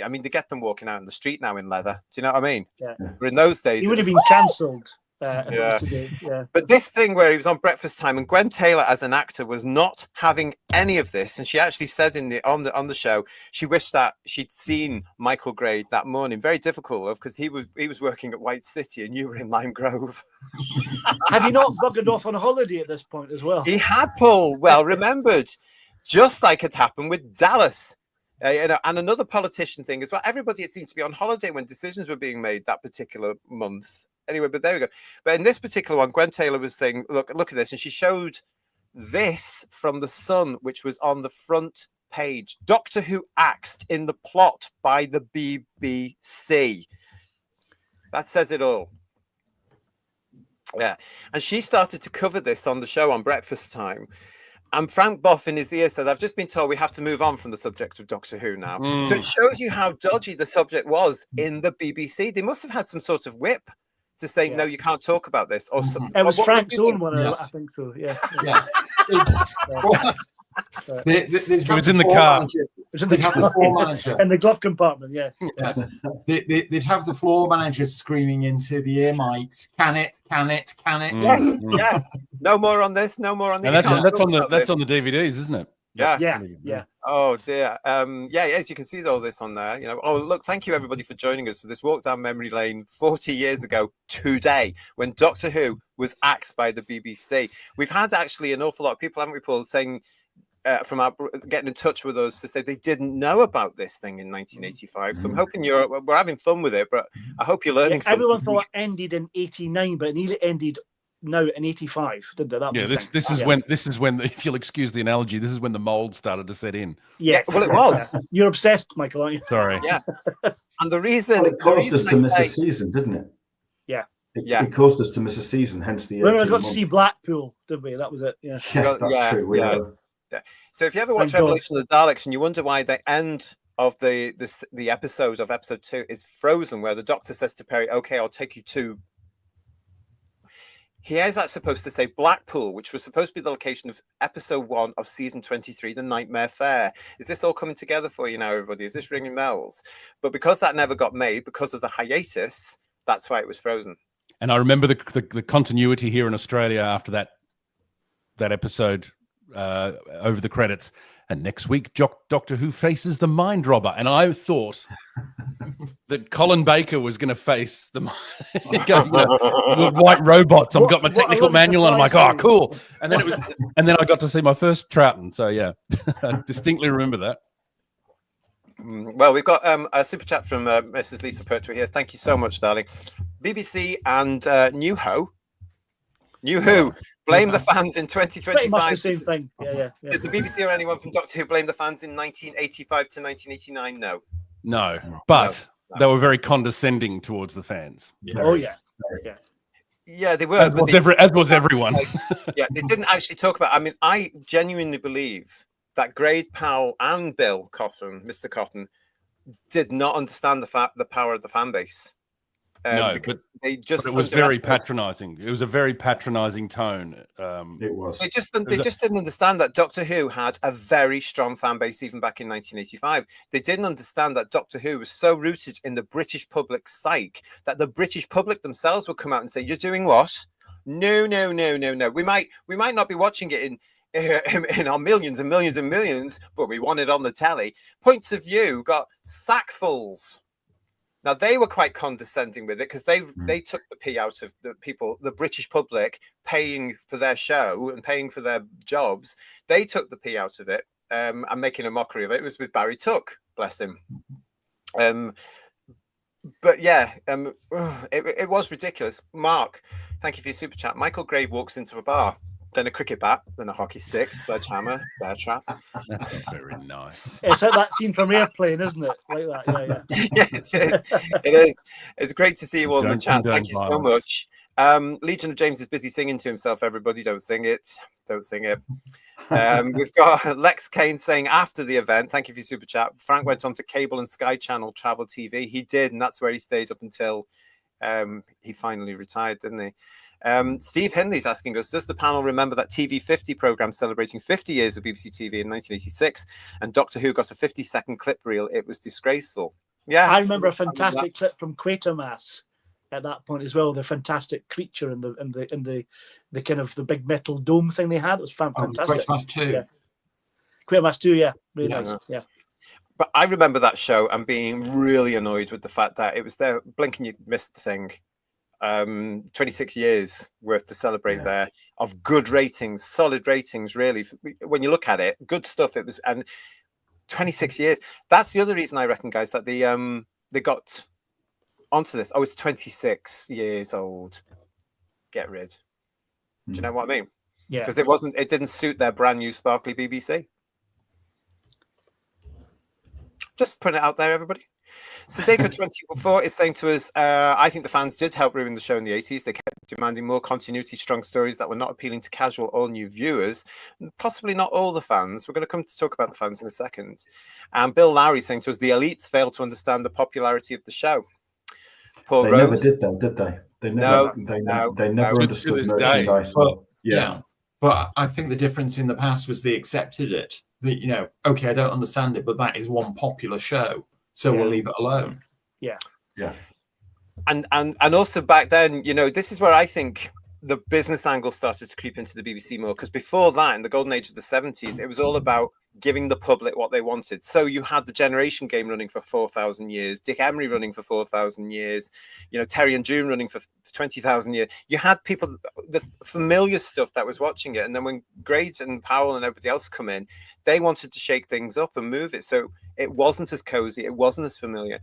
I mean, they get them walking out in the street now in leather. Do you know what I mean? Yeah. But in those days, he would have been cancelled. But this thing where he was on Breakfast Time and Gwen Taylor as an actor was not having any of this, and she actually said on the show she wished that she'd seen Michael Grade that morning. Very difficult, because he was working at White City and you were in Lime Grove. Had he not buggered off on holiday at this point as well? He had, Paul. Well remembered, just like had happened with Dallas. And another politician thing as well. Everybody seemed to be on holiday when decisions were being made that particular month. Anyway, but there we go. But in this particular one, Gwen Taylor was saying, look at this. And she showed this from The Sun, which was on the front page. Doctor Who axed in the plot by the BBC. That says it all. Yeah. And she started to cover this on the show on breakfast time. And Frank Boff in his ear said, I've just been told we have to move on from the subject of Doctor Who now. So it shows you how dodgy the subject was in the BBC. They must have had some sort of whip to say, no, you can't talk about this. Or it was Frank's own one, I think so. Yeah. It was in the car. They'd have the floor manager in the glove compartment. Yeah. Yes. They'd have the floor manager screaming into the ear mics, "Can it? Can it? Can it?" Yes. Yeah. No more on this. No more on this. And that's on the DVDs, isn't it? Yeah. Oh dear. As you can see all this on there. Oh look, thank you everybody for joining us for this walk down memory lane 40 years ago today, when Doctor Who was axed by the BBC. We've had actually an awful lot of people, haven't we, Paul, saying getting in touch with us to say they didn't know about this thing in 1985. So I'm hoping we're having fun with it, but I hope you're learning something. Everyone thought it ended in 89, but it nearly ended now in 85, didn't it? This is when, if you'll excuse the analogy, this is when the mold started to set in. Yes. Yeah, well, it was. You're obsessed, Michael, aren't you? Sorry. Yeah. And the reason it caused us to miss a season, didn't it? Yeah. It caused us to miss a season, hence the. We got to see Blackpool, didn't we? That was it. Yeah. Yes, that's true. Yeah. So if you ever watch Revolution of the Daleks and you wonder why the end of the episode of episode 2 is frozen, where the Doctor says to Perry, "Okay, I'll take you to." He is that supposed to say Blackpool, which was supposed to be the location of episode 1 of season 23, The Nightmare Fair. Is this all coming together for you now, everybody? Is this ringing bells? But because that never got made, because of the hiatus, that's why it was frozen. And I remember the continuity here in Australia after that episode over the credits. And next week, Doctor Who faces the Mind Robber. And I thought that Colin Baker was going to face the white robots. I've got my technical manual, and I'm like, oh, cool. And then I got to see my first Troughton. So yeah, I distinctly remember that. Well, we've got a super chat from Mrs. Lisa Pertwee here. Thank you so much, darling. BBC and New Who blame the fans in 2025. Pretty much the same thing. Yeah. Did the BBC or anyone from Doctor Who blame the fans in 1985 to 1989? No, but they were very condescending towards the fans. Yeah. Oh yeah. Yeah, they were. As was everyone. They didn't actually talk about. I mean, I genuinely believe that Grade Powell and Bill Cotton, Mr. Cotton, did not understand the power of the fan base. Because it was very patronizing. It was a very patronizing tone. It was. They just didn't understand that Doctor Who had a very strong fan base even back in 1985. They didn't understand that Doctor Who was so rooted in the British public psyche that the British public themselves would come out and say, "You're doing what? No. We might not be watching it in our millions and millions and millions, but we want it on the telly." Points of view got sackfuls. Now, they were quite condescending with it because they took the pee out of the British public paying for their show and paying for their jobs. They took the pee out of it and making a mockery of it. It was with Barry Tuck, bless him. But yeah, it was ridiculous. Mark, thank you for your super chat. Michael Gray walks into a bar, then a cricket bat, then a hockey stick, sledgehammer, bear trap. That's not very nice. It's like that scene from Airplane, isn't it? Like that, yeah. Yes, it is. It's great to see you all in the chat. Thank you so much. Legion of James is busy singing to himself, everybody. Don't sing it. Don't sing it. We've got Lex Kane saying after the event, thank you for your super chat. Frank went on to cable and Sky Channel Travel TV. He did, and that's where he stayed up until he finally retired, didn't he? Steve Hindley's asking us, does the panel remember that TV50 program celebrating 50 years of BBC TV in 1986 and Doctor Who got a 50-second clip reel? It was disgraceful. Yeah, I remember a fantastic clip from Quatermass at that point as well. The fantastic creature in the kind of the big metal dome thing they had. It was fantastic. Quatermass 2. Yeah. Quatermass 2, yeah. Really nice. Yeah. But I remember that show and being really annoyed with the fact that it was there. Blink and you missed the thing. 26 years worth to celebrate there of good ratings, solid ratings, really. When you look at it, good stuff. It was, and 26 years. That's the other reason I reckon, guys, that they got onto this. Oh, it's 26 years old. Get rid. Do you know what I mean? Yeah. Because it didn't suit their brand new sparkly BBC. Just putting it out there, everybody. Sadeko24 is saying to us, I think the fans did help ruin the show in the 80s. They kept demanding more continuity, strong stories that were not appealing to casual or new viewers. Possibly not all the fans. We're going to come to talk about the fans in a second. And Bill Lowry saying to us, the elites failed to understand the popularity of the show. Paul they Rose, never did, though, did they? They never, they never understood merchandise. But I think the difference in the past was they accepted it. That, you know, okay, I don't understand it, but that is one popular show, so we'll leave it alone. Yeah. And also back then, you know, this is where I think the business angle started to creep into the BBC more, because before that, in the golden age of the 70s, it was all about giving the public what they wanted. So you had the Generation game running for 4,000 years, Dick Emery running for 4,000 years, you know, Terry and June running for 20,000 years. You had people, the familiar stuff that was watching it. And then when Grade and Powell and everybody else come in, they wanted to shake things up and move it. So it wasn't as cozy. It wasn't as familiar.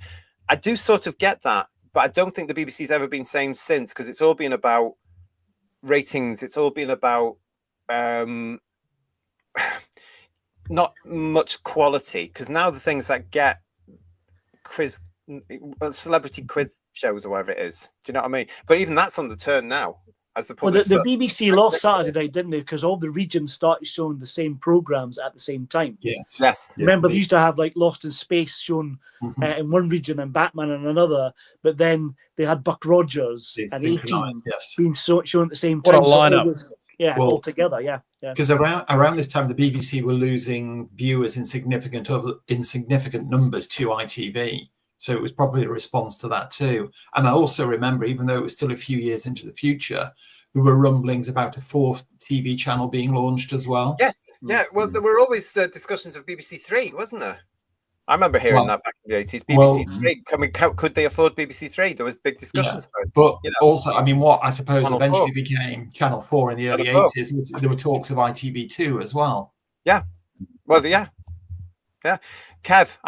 I do sort of get that, but I don't think the BBC's ever been same since, because it's all been about ratings. It's all been about not much quality, because now the things that get celebrity quiz shows or whatever it is, do you know what I mean? But even that's on the turn now. As the BBC lost Saturday night, didn't they? Because all the regions started showing the same programs at the same time. Yes. Remember, they used to have like Lost in Space shown in one region and Batman in another, but then they had Buck Rogers and 18 being shown at the same time. What a lineup! All together. Because around this time, the BBC were losing viewers in significant numbers to ITV. So it was probably a response to that too. And I also remember, even though it was still a few years into the future, there were rumblings about a fourth TV channel being launched as well. Yes, yeah. Well, there were always discussions of BBC Three, wasn't there? I remember hearing that back in the 80s. BBC Three, could they afford BBC Three? There was big discussions about it. But also, I mean, what I suppose Channel eventually 4 became Channel 4 in the early 80s, there were talks of ITV2 as well. Yeah. Well, yeah. Kev,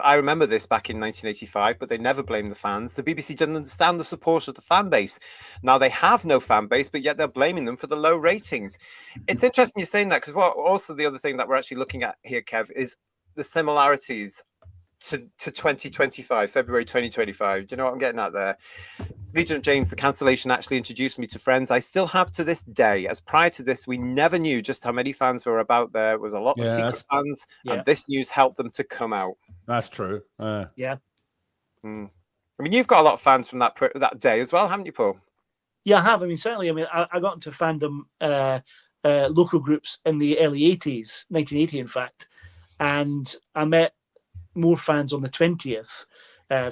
I remember this back in 1985, but they never blamed the fans. The BBC didn't understand the support of the fan base. Now they have no fan base, but yet they're blaming them for the low ratings. It's interesting you're saying that, because also the other thing that we're actually looking at here, Kev, is the similarities to 2025, February 2025. Do you know what I'm getting at there? Legion of James, the cancellation actually introduced me to friends I still have to this day, as prior to this, we never knew just how many fans were about. There was a lot of secret fans, and this news helped them to come out. That's true. I mean, you've got a lot of fans from that day as well, haven't you, Paul? Yeah, I have. I mean, certainly. I mean, I got into fandom local groups in the early 80s, 1980, in fact. And I met more fans on the 20th,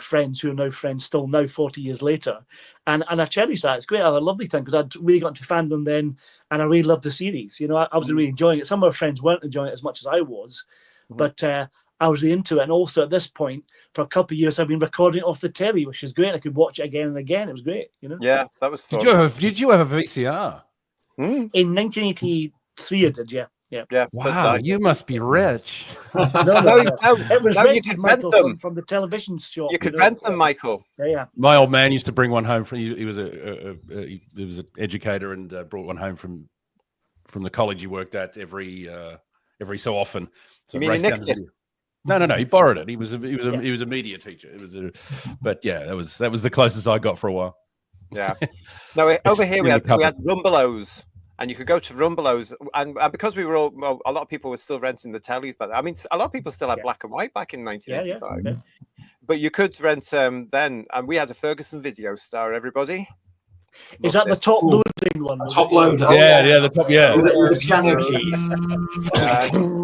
friends who are now friends still now 40 years later. And I cherish that. It's great. I had a lovely time, because I'd really got into fandom then, and I really loved the series. You know, I was really enjoying it. Some of our friends weren't enjoying it as much as I was, but I was really into it. And also at this point, for a couple of years, I've been recording it off the telly, which is great. I could watch it again and again. It was great, you know? Yeah, that was fun. Did you have a VCR? In 1983, I did, yeah. Wow, you must be rich. No, it was you could rent them from the television shop. You could rent them, Michael. Yeah. My old man used to bring one home from. He was an educator and brought one home from the college he worked at every so often. So you mean he nicked it? No. He borrowed it. He was a media teacher. But yeah, that was the closest I got for a while. Yeah. No, over here we had Rumbelows. And you could go to Rumbelows, and because we were a lot of people were still renting the tellies, but I mean, a lot of people still had black and white back in 1985. Yeah. But you could rent then, and we had a Ferguson Video Star. Everybody, is that the top loading one? Top loader. Yeah, the top. Yeah, with the piano keys.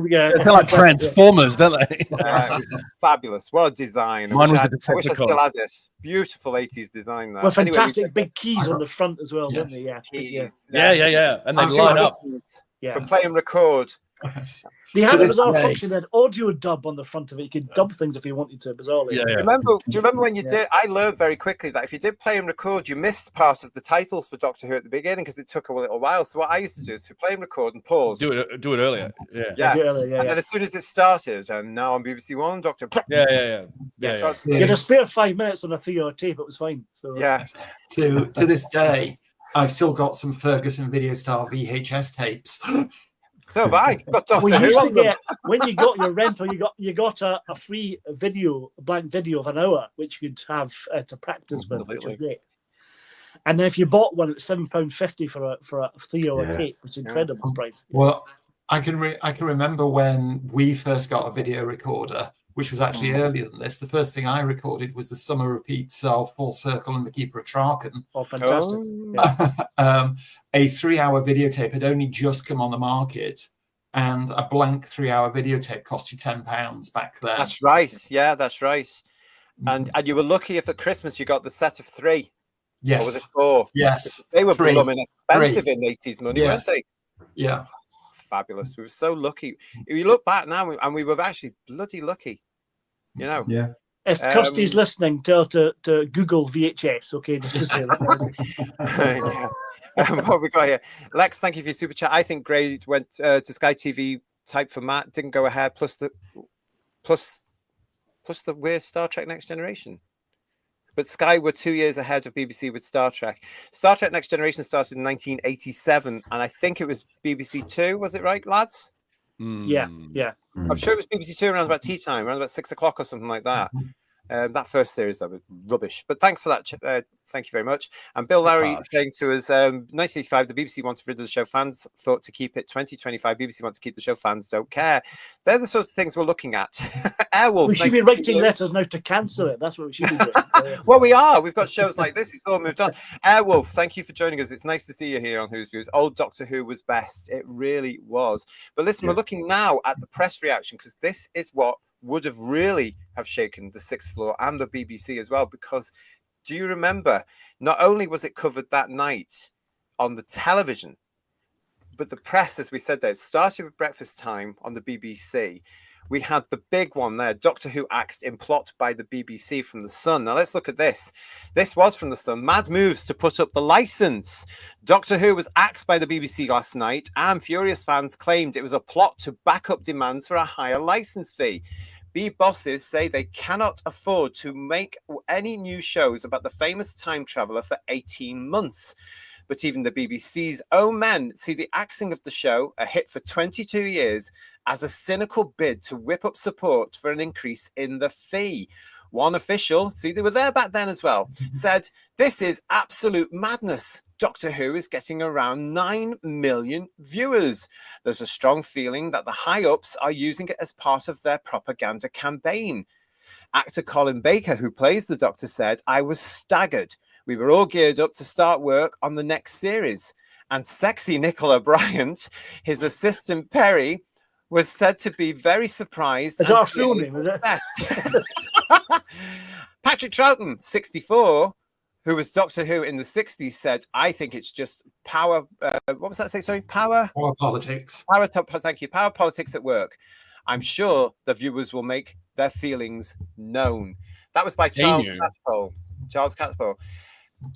They're like Transformers, don't they? It was fabulous. What a design! Mine was I wish I still had it. Beautiful 80s design there. Well, fantastic big keys on the front as well, didn't they? Yeah. Yeah. And they line up. For play and record. They had a bizarre function, they had audio dub on the front of it. You could dub things if you wanted to, bizarrely. Do you remember when you did? I learned very quickly that if you did play and record, you missed part of the titles for Doctor Who at the beginning because it took a little while. So what I used to do is to play and record and pause. Do it earlier. Yeah. And then as soon as it started, and now on BBC One, Doctor. Yeah. You had a spare 5 minutes on a 3-hour tape. It was fine. So to this day, I've still got some Ferguson Video Star VHS tapes. So have I. Got Doctor Who on them. When you got your rental, you got a free video, a blank video of an hour, which you could have to practice with, which was great. And then if you bought one, it was £7.50 for a 3-hour tape, which is incredible price. Well, I can remember when we first got a video recorder, which was actually earlier than this. The first thing I recorded was the summer repeats of Full Circle and The Keeper of Traken. Oh, fantastic. A 3-hour videotape had only just come on the market, and a blank 3-hour videotape cost you £10 back then. That's right. Yeah, that's right. And you were lucky if at Christmas you got the set of 3. Yes. Or was it 4? Yes. They were blooming expensive in 80s money, weren't they? Yeah. Fabulous. We were so lucky. If you look back now, and we were actually bloody lucky. You know. Yeah. If Kirsty's listening, tell her to Google VHS, okay, just to say that. What we got here? Lex, thank you for your super chat. I think Grade went to Sky TV type for Matt, didn't go ahead, plus the weird Star Trek Next Generation. But Sky were 2 years ahead of BBC with Star Trek. Star Trek Next Generation started in 1987, and I think it was BBC 2, was it right, lads? Yeah. I'm sure it was BBC 2 around about tea time, around about 6 o'clock or something like that. That first series, that was rubbish. But thanks for that. Thank you very much. And Bill Lowry saying to us, 1985, the BBC wanted rid of the show. Fans thought to keep it. 2025, BBC want to keep the show. Fans don't care. They're the sorts of things we're looking at. Airwolf. We should be writing letters now to cancel it. That's what we should be doing. Well, we are. We've got shows like this. It's all moved on. Airwolf, thank you for joining us. It's nice to see you here on Who's Views. Old Doctor Who was best. It really was. But listen, we're looking now at the press reaction, because this is what would have really have shaken the Sixth Floor and the BBC as well, because do you remember, not only was it covered that night on the television, but the press, as we said there, it started with breakfast time on the BBC. We had the big one there, Doctor Who axed in plot by the BBC from The Sun. Now let's look at this. This was from The Sun. Mad moves to put up the license. Doctor Who was axed by the BBC last night, and furious fans claimed it was a plot to back up demands for a higher license fee. B bosses say they cannot afford to make any new shows about the famous time traveller for 18 months. But even the BBC's own men see the axing of the show, a hit for 22 years, as a cynical bid to whip up support for an increase in the fee. One official, see, they were there back then as well, said, "This is absolute madness. Doctor Who is getting around 9 million viewers. There's a strong feeling that the high-ups are using it as part of their propaganda campaign." Actor Colin Baker, who plays the Doctor, said, "I was staggered. We were all geared up to start work on the next series." And sexy Nicola Bryant, his assistant Perry, was said to be very surprised. Is that our full name, is it? Patrick Troughton, 64, who was Doctor Who in the 60s, said, "I think it's just power." What was that say? Sorry, power politics. Thank you. Power politics at work. "I'm sure the viewers will make their feelings known." That was by Charles Catterpole. Charles Catterpole.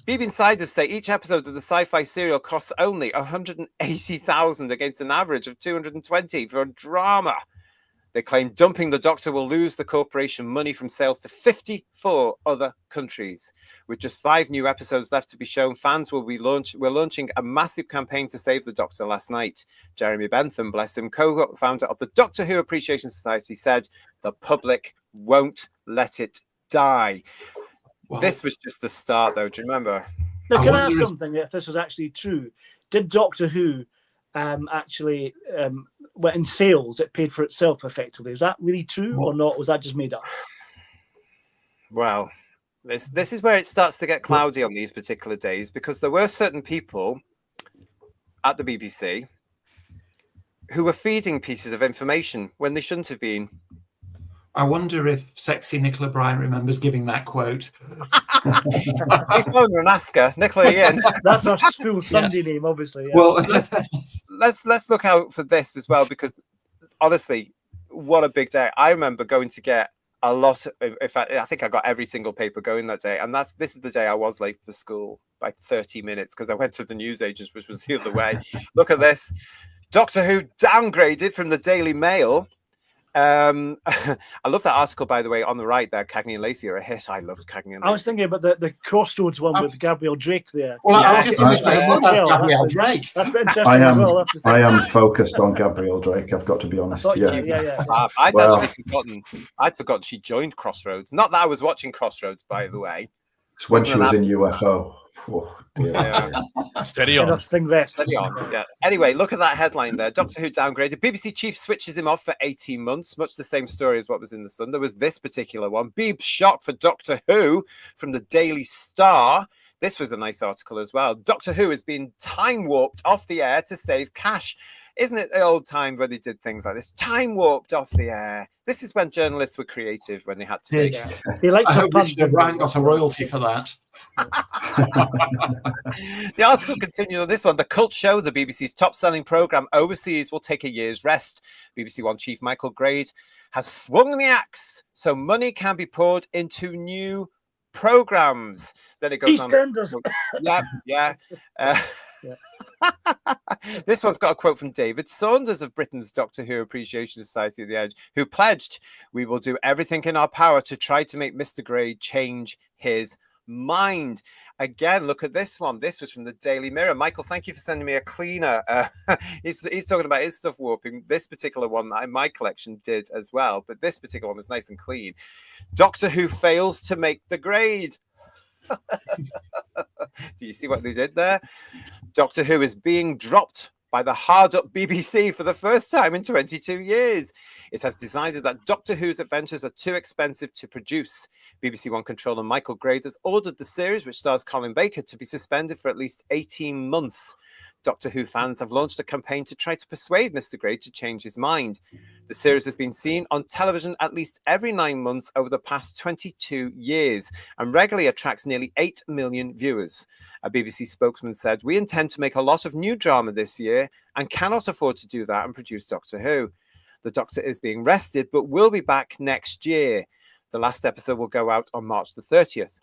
BBC Insiders say each episode of the sci-fi serial costs only 180,000 against an average of 220 for a drama. They claim dumping the Doctor will lose the corporation money from sales to 54 other countries. With just 5 new episodes left to be shown, fans will be launching a massive campaign to save the Doctor last night. Jeremy Bentham, bless him, co-founder of the Doctor Who Appreciation Society, said, "The public won't let it die." Well, this was just the start, though. Do you remember? Now, can I ask something? If this was actually true, did Doctor Who actually went in sales? It paid for itself effectively. Is that really true or not? Was that just made up? Well, this is where it starts to get cloudy on these particular days, because there were certain people at the BBC who were feeding pieces of information when they shouldn't have been. I wonder if sexy Nicola Bryant remembers giving that quote. He's phone and ask her. Nicola, Ian. That's our full Sunday name, obviously. Yeah. Well, let's look out for this as well, because honestly, what a big day. I remember going to get a lot of, in fact, I think I got every single paper going that day. And this is the day I was late for school by 30 minutes because I went to the newsagents, which was the other way. Look at this. Doctor Who downgraded from the Daily Mail. I love that article, by the way, on the right there. Cagney and Lacey are a hit. I loved Cagney and Lacey. I was thinking about the Crossroads one with Gabriel Drake there. Well, I was just that's Gabriel Drake. That's been interesting as well. I am focused on Gabriel Drake. I've got to be honest. I'd actually forgotten. I'd forgotten she joined Crossroads. Not that I was watching Crossroads, by the way. It's when she was in UFO. Oh, dear. Steady on. Steady on. Yeah. Anyway, look at that headline there. Doctor Who downgraded. BBC chief switches him off for 18 months. Much the same story as what was in the Sun. There was this particular one. Beeb's shock for Doctor Who from the Daily Star. This was a nice article as well. Doctor Who has been time warped off the air to save cash. Isn't it the old time when they did things like this? Time warped off the air. This is when journalists were creative, when they had to be. They like I hope Richard O'Brien got a royalty for that. The article continued on this one. The cult show, the BBC's top-selling programme overseas, will take a year's rest. BBC One chief Michael Grade has swung the axe so money can be poured into new programmes. Then it goes on. Yeah. This one's got a quote from David Saunders of Britain's Doctor Who Appreciation Society at the Edge, who pledged, "We will do everything in our power to try to make Mr. Grade change his mind." Again, look at this one. This was from the Daily Mirror. Michael, thank you for sending me a cleaner. He's talking about his stuff warping. This particular one that in my collection did as well, but this particular one was nice and clean. Doctor Who fails to make the grade. Do you see what they did there? Doctor Who is being dropped by the hard-up BBC for the first time in 22 years. It has decided that Doctor Who's adventures are too expensive to produce. BBC One controller Michael Grade has ordered the series, which stars Colin Baker, to be suspended for at least 18 months. Doctor Who fans have launched a campaign to try to persuade Mr. Grade to change his mind. The series has been seen on television at least every 9 months over the past 22 years and regularly attracts nearly 8 million viewers. A BBC spokesman said, "We intend to make a lot of new drama this year and cannot afford to do that and produce Doctor Who. The Doctor is being rested but will be back next year. The last episode will go out on March the 30th.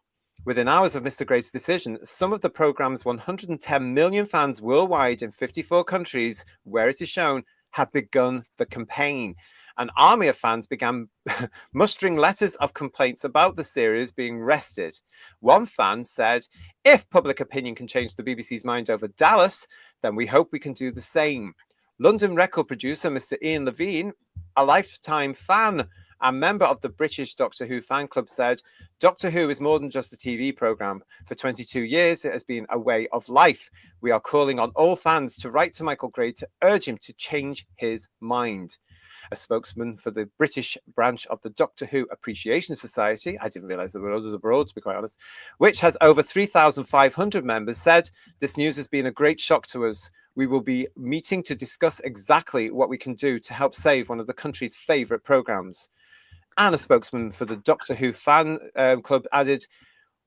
Within hours of Mr. Grade's decision, some of the programme's 110 million fans worldwide in 54 countries where it is shown have begun the campaign. An army of fans began mustering letters of complaints about the series being rested. One fan said, "If public opinion can change the BBC's mind over Dallas, then we hope we can do the same." London record producer Mr. Ian Levine, a lifetime fan and member of the British Doctor Who fan club, said, "Doctor Who is more than just a TV programme. For 22 years, it has been a way of life. We are calling on all fans to write to Michael Grade to urge him to change his mind." A spokesman for the British branch of the Doctor Who Appreciation Society, I didn't realise there were others abroad, to be quite honest, which has over 3,500 members, said, "This news has been a great shock to us. We will be meeting to discuss exactly what we can do to help save one of the country's favourite programmes." And a spokesman for the Doctor Who fan club added,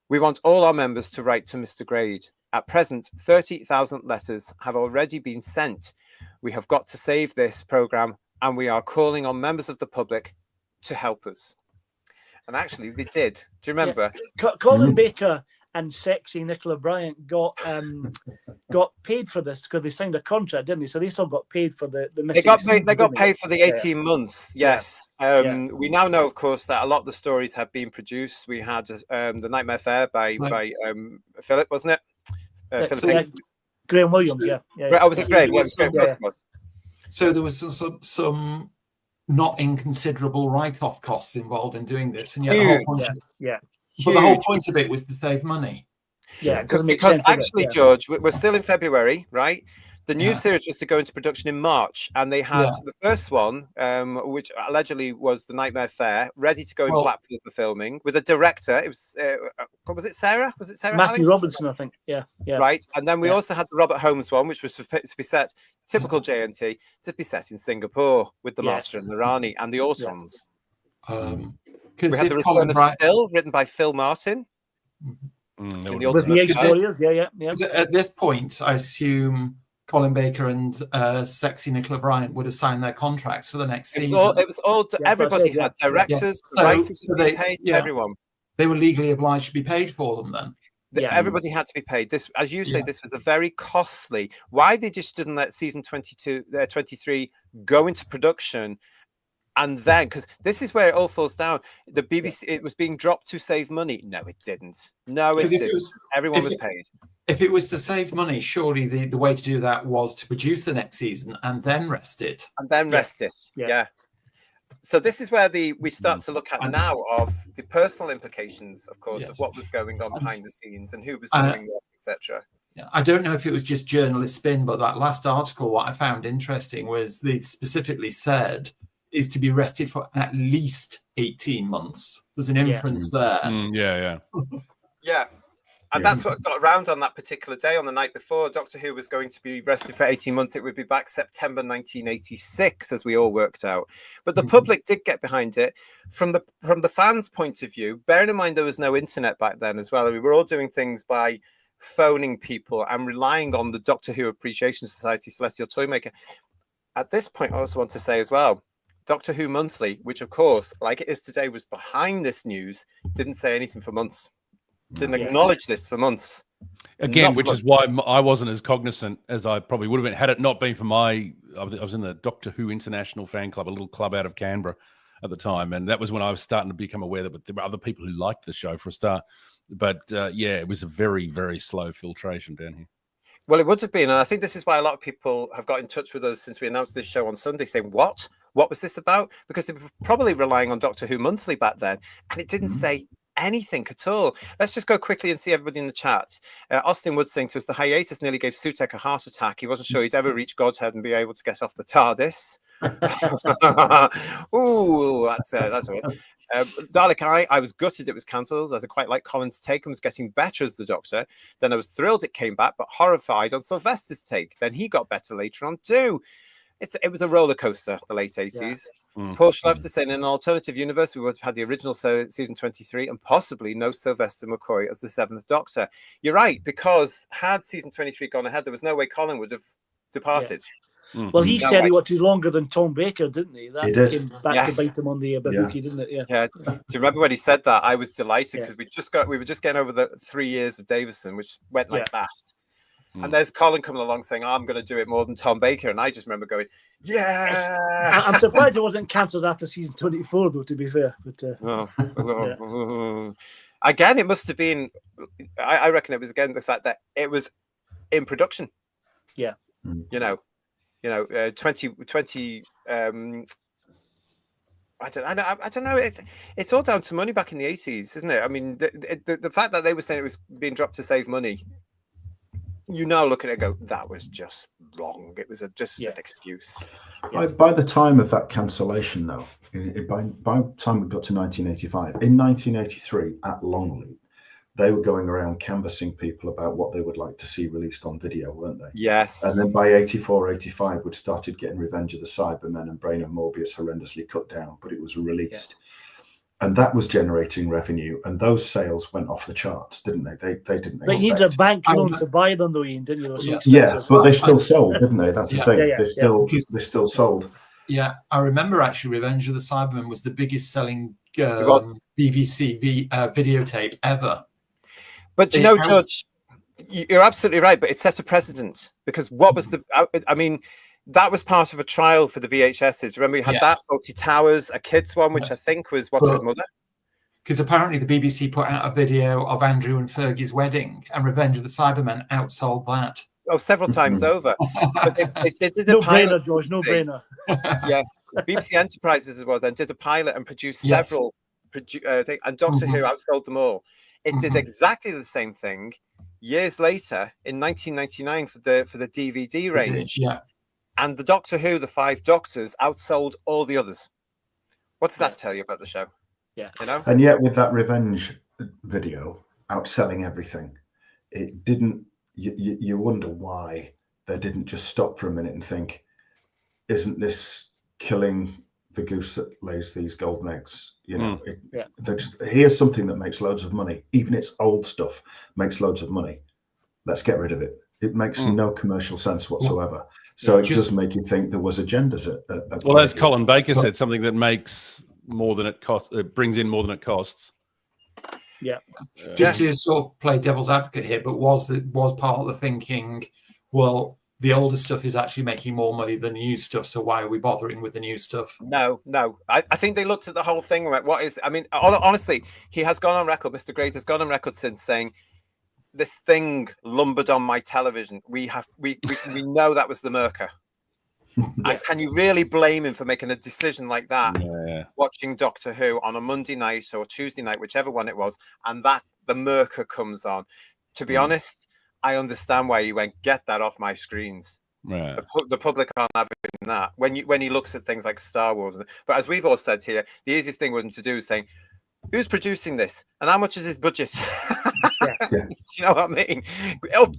"We want all our members to write to Mr. Grade. At present, 30,000 letters have already been sent. We have got to save this programme, and we are calling on members of the public to help us." And actually, they did. Do you remember? Yeah. Colin Baker and sexy Nicola Bryant got paid for this because they signed a contract, didn't they? So they still got paid for the missing. They got paid for the 18 months. Yes. We now know, of course, that a lot of the stories have been produced. We had the Nightmare Fair by Philip, wasn't it? Graham Williams. Yeah. Oh, was it Graham? So there was some not inconsiderable write-off costs involved in doing this, and yet the whole point. But the whole point of it was to save money. Yeah, because actually, George, we're still in February, right? The new series was to go into production in March, and they had the first one, which allegedly was the Nightmare Fair, ready to go in Blackpool for filming with a director. It was it Sarah? Was it Sarah? Matthew Robinson, I think. Yeah. Right, and then we also had the Robert Holmes one, which was to be set, typical JNT, to be set in Singapore with the Master and the Rani and the Autons. We had the Return of Still, written by Phil Martin. With the Ace Warriors, yeah. At this point, I assume Colin Baker and sexy Nicola Bryant would have signed their contracts for the next season. It was all everybody had directors, writers to be paid, everyone. They were legally obliged to be paid for them then. Everybody had to be paid. This, as you say, this was a very costly. Why they just didn't let season 23 go into production, and then because this is where it all falls down. The BBC, it was being dropped to save money. No, it didn't. No, it didn't. Everyone was paid. If it was to save money, surely the way to do that was to produce the next season and then rest it. Yeah. So this is where we start to look at now of the personal implications, of course, of what was going on behind the scenes and who was doing what, etc. Yeah, I don't know if it was just journalist spin, but that last article, what I found interesting was they specifically said is to be rested for at least 18 months. There's an inference there. Yeah. And that's what got around on that particular day, on the night before. Doctor Who was going to be rested for 18 months. It would be back September 1986, as we all worked out. But the public did get behind it. From the fans' point of view, bearing in mind there was no internet back then as well. We were all doing things by phoning people and relying on the Doctor Who Appreciation Society Celestial Toymaker. At this point, I also want to say as well, Doctor Who Monthly, which of course, like it is today, was behind this news, didn't say anything for months. Didn't acknowledge this for months. Again, which is why I wasn't as cognizant as I probably would have been had it not been for I was in the Doctor Who International fan club, a little club out of Canberra at the time. And that was when I was starting to become aware that there were other people who liked the show for a start. But it was a very, very slow filtration down here. Well, it would have been. And I think this is why a lot of people have got in touch with us since we announced this show on Sunday saying, what was this about? Because they were probably relying on Doctor Who Monthly back then. And it didn't say anything at all. Let's just go quickly and see everybody in the chat. Austin Wood saying to us, the hiatus nearly gave Sutek a heart attack. He wasn't sure he'd ever reach Godhead and be able to get off the TARDIS. Ooh, that's all right. Dalek I was gutted it was cancelled, as I quite like Colin's take and was getting better as the Doctor. Then I was thrilled it came back, but horrified on Sylvester's take. Then he got better later on too. It was a roller coaster, the late 80s. Paul Schlefter saying in an alternative universe, we would have had the original season 23 and possibly no Sylvester McCoy as the 7th Doctor. You're right, because had season 23 gone ahead, there was no way Colin would have departed. Well, he said he wanted longer than Tom Baker, didn't he? That came back to bite him on the Babuki, didn't it? Yeah. Do you remember when he said that? I was delighted because we were just getting over the 3 years of Davison, which went like that. And there's Colin coming along saying, I'm going to do it more than Tom Baker. And I just remember going, yeah. I'm surprised it wasn't cancelled after season 24, though, to be fair. But again, it must have been, I reckon it was, again, the fact that it was in production. Yeah. 20 I don't know. It's all down to money back in the 80s, isn't it? I mean, the fact that they were saying it was being dropped to save money, you now look at it and go, that was just wrong. It was just an excuse. By the time of that cancellation, though, by the time we got to 1985, in 1983 at Longleat, they were going around canvassing people about what they would like to see released on video, weren't they? Yes. And then by 84, 85, we'd started getting Revenge of the Cybermen and Brain of Morbius horrendously cut down, but it was released. And that was generating revenue, and those sales went off the charts, didn't they? They didn't. They needed a bank loan to buy them, though, Ian, didn't you? But they still sold, didn't they? That's the thing. They still sold. Yeah, I remember actually, Revenge of the Cybermen was the biggest selling BBC videotape ever. But you know, George, you're absolutely right. But it set a precedent because what was I mean, that was part of a trial for the VHSs. Remember, you had that Faulty Towers, a kids one, which I think was What's With Mother. Because apparently the BBC put out a video of Andrew and Fergie's wedding, and Revenge of the Cybermen outsold that. Oh, several times over. But they did a no pilot. Brainer, George, no brainer. Yeah, BBC Enterprises as well. Then did a pilot and produced several. And Doctor Who outsold them all. It did exactly the same thing years later in 1999 for the DVD range. And the Doctor Who, the 5 Doctors, outsold all the others. What does that tell you about the show? Yeah, you know. And yet, with that Revenge video outselling everything, it didn't. You wonder why they didn't just stop for a minute and think, "Isn't this killing the goose that lays these golden eggs?" You know, here's something that makes loads of money. Even its old stuff makes loads of money. Let's get rid of it. It makes no commercial sense whatsoever. So it does make you think there was agendas at well, as Colin Baker said, something that makes more than it costs, it brings in more than it costs. Yeah. Just to sort of play devil's advocate here, but was part of the thinking, well, the older stuff is actually making more money than the new stuff, so why are we bothering with the new stuff? No. I think they looked at the whole thing. What is? I mean, honestly, he has gone on record. Mr. Great has gone on record since saying, "This thing lumbered on my television. We know that was the Merca." And can you really blame him for making a decision like that? Yeah. Watching Doctor Who on a Monday night or Tuesday night, whichever one it was, and that the Merca comes on. To be honest, I understand why he went, get that off my screens. Yeah. The public aren't having that. When he looks at things like Star Wars, but as we've all said here, the easiest thing wouldn't to do is saying, who's producing this and how much is his budget? Yeah. You know what I mean?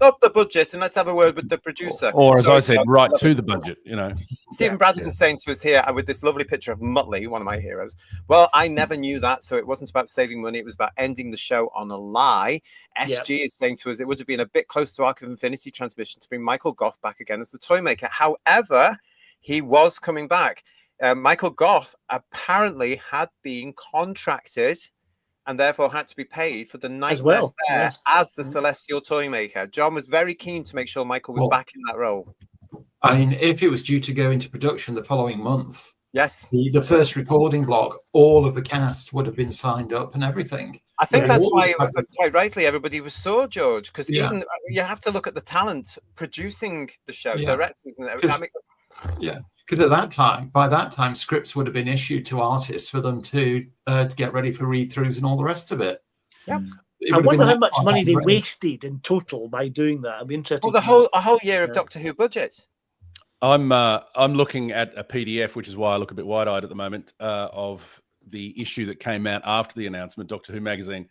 Up the budget and let's have a word with the producer. Or as I said, right to the budget, you know. Stephen Braddock is saying to us here with this lovely picture of Muttley, one of my heroes. Well, I never knew that, so it wasn't about saving money. It was about ending the show on a lie. SG is saying to us, it would have been a bit close to Arc of Infinity transmission to bring Michael Goth back again as the toy maker. However, he was coming back. Michael Goth apparently had been contracted and therefore had to be paid for the Nightmare Fair as the Celestial Toy Maker. John was very keen to make sure Michael was back in that role. I mean, if it was due to go into production the following month, yes, the first recording block, all of the cast would have been signed up and everything. I think that's why, quite rightly, everybody was sore, George, because even you have to look at the talent producing the show, directors and everything. Because by that time, scripts would have been issued to artists for them to get ready for read-throughs and all the rest of it. Yep. I wonder how much money they wasted in total by doing that. I'd be interested. Well, a whole year of Doctor Who budget. I'm looking at a PDF, which is why I look a bit wide-eyed at the moment, of the issue that came out after the announcement, Doctor Who magazine.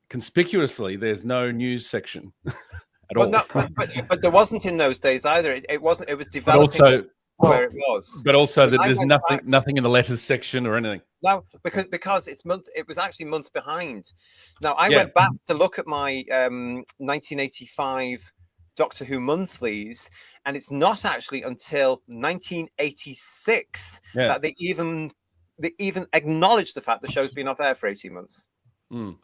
Conspicuously, there's no news section at all. But there wasn't in those days either. It wasn't. It was developing. Where it was, but also that there's nothing in the letters section or anything. No, because it was actually months behind. Now I went back to look at my 1985 Doctor Who monthlies, and it's not actually until 1986 that they even acknowledged the fact the show's been off air for 18 months. I'm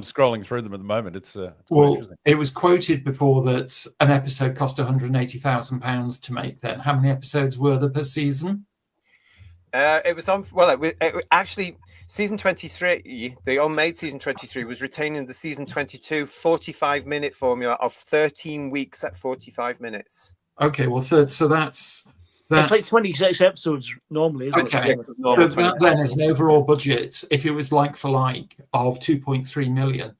scrolling through them at the moment. It's well, it was quoted before that an episode cost £180,000 to make. Then, how many episodes were there per season? It was on. Well, actually, season 23, the unmade season 23, was retaining the season 22 45-minute formula of 13 weeks at 45 minutes. Okay, well, so that's like 26 episodes normally, isn't it? That then is an overall budget, if it was like for like, of 2.3 million.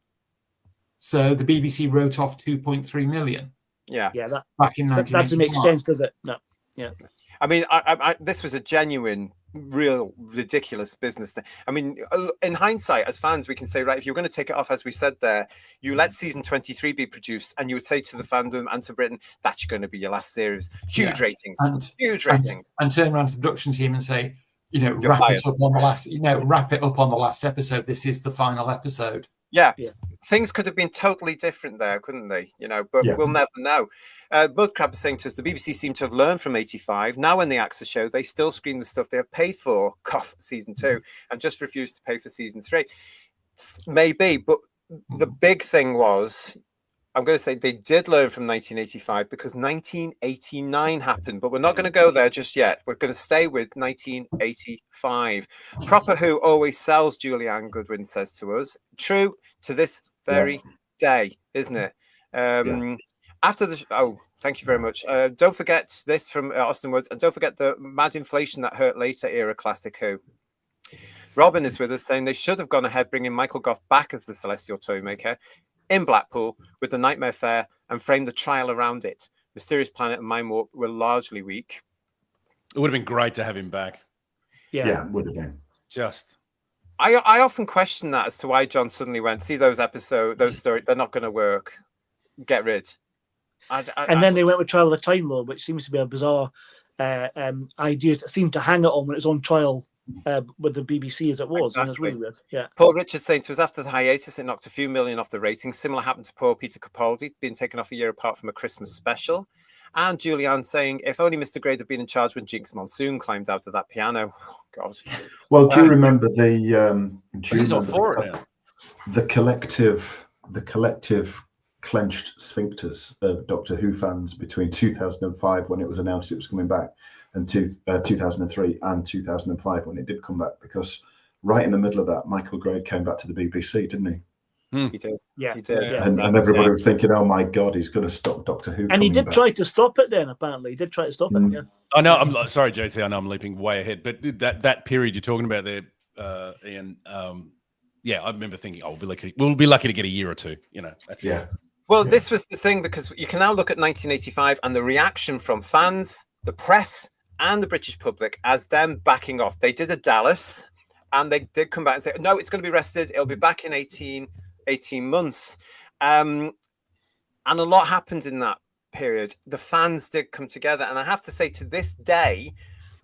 So the BBC wrote off 2.3 million. Yeah. That back in 1985. That doesn't make sense, does it? No. Yeah. I mean, this was a genuine, real, ridiculous business thing. I mean, in hindsight, as fans, we can say, right, if you're going to take it off, as we said there, you let season 23 be produced, and you would say to the fandom and to Britain, that's going to be your last series. Huge ratings. Huge ratings. And turn around to the production team and say, wrap it up on the last episode. This is the final episode. Yeah. Things could have been totally different there, couldn't they? But we'll never know. Mudcrab is saying to us, the BBC seem to have learned from 85. Now when they axe the show, they still screen the stuff they have paid for, season 2, and just refuse to pay for season 3. Maybe, but the big thing was, I'm going to say they did learn from 1985 because 1989 happened, but we're not going to go there just yet. We're going to stay with 1985. Proper Who always sells, Julianne Goodwin says to us. True to this very day, isn't it? After the thank you very much. Don't forget this from Austin Woods, and don't forget the mad inflation that hurt later era classic Who. Robin is with us saying they should have gone ahead bringing Michael Gough back as the Celestial Toy Maker in Blackpool with the Nightmare Fair and frame the trial around it. Mysterious Planet and Mind Warp were largely weak. It would have been great to have him back. Yeah, it would have been. I often question that as to why John suddenly went, see those episodes, those stories, they're not going to work. Get rid. And then they went with Trial of the Time Lord, which seems to be a bizarre idea, theme to hang it on when it's on trial with the BBC as it was. Exactly. And it's really weird. Yeah. Paul Richards saying to us, after the hiatus, it knocked a few million off the ratings. Similar happened to poor Peter Capaldi, being taken off a year apart from a Christmas special. And Julianne saying, if only Mr. Grade had been in charge when Jinx Monsoon climbed out of that piano. Oh, God. Well, do you remember the collective clenched sphincters of Doctor Who fans between 2005 when it was announced it was coming back and 2003 and 2005 when it did come back, because right in the middle of that, Michael Grade came back to the BBC, didn't he? He did. Yeah, he did. Yeah. And everybody was thinking, "Oh my God, he's going to stop Doctor Who." And he did back. try to stop it. Then apparently, he did try to stop it. Yeah. I know. I'm sorry, JT. I know I'm leaping way ahead, but that period you're talking about there, Ian. Yeah, I remember thinking, "Oh, we'll be lucky to get a year or two." You know. Well, this was the thing, because you can now look at 1985 and the reaction from fans, the press, and the British public as them backing off. They did a Dallas, and they did come back and say, "No, it's going to be rested. It'll be back in 18 months." And a lot happened in that period. The fans did come together, and I have to say, to this day,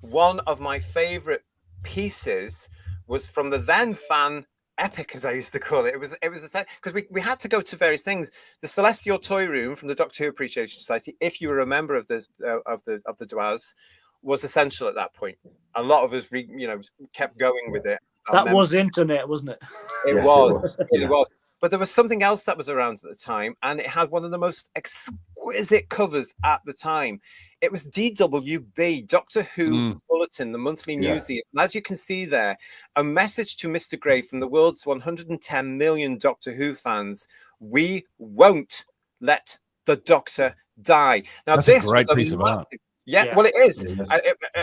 one of my favorite pieces was from the then fan epic, as I used to call it. It was because we had to go to various things. The Celestial Toy Room from the Doctor Who Appreciation Society, if you were a member of the DWAS, was essential at that point. A lot of us kept going with it. That was internet, wasn't it? It really was. But there was something else that was around at the time, and it had one of the most exquisite covers at the time. It was DWB, Doctor Who Bulletin, the monthly newsletter. And as you can see there, a message to Mr. Gray from the world's 110 million Doctor Who fans: we won't let the Doctor die. Now, that's a great piece of art. Yeah, well, it is.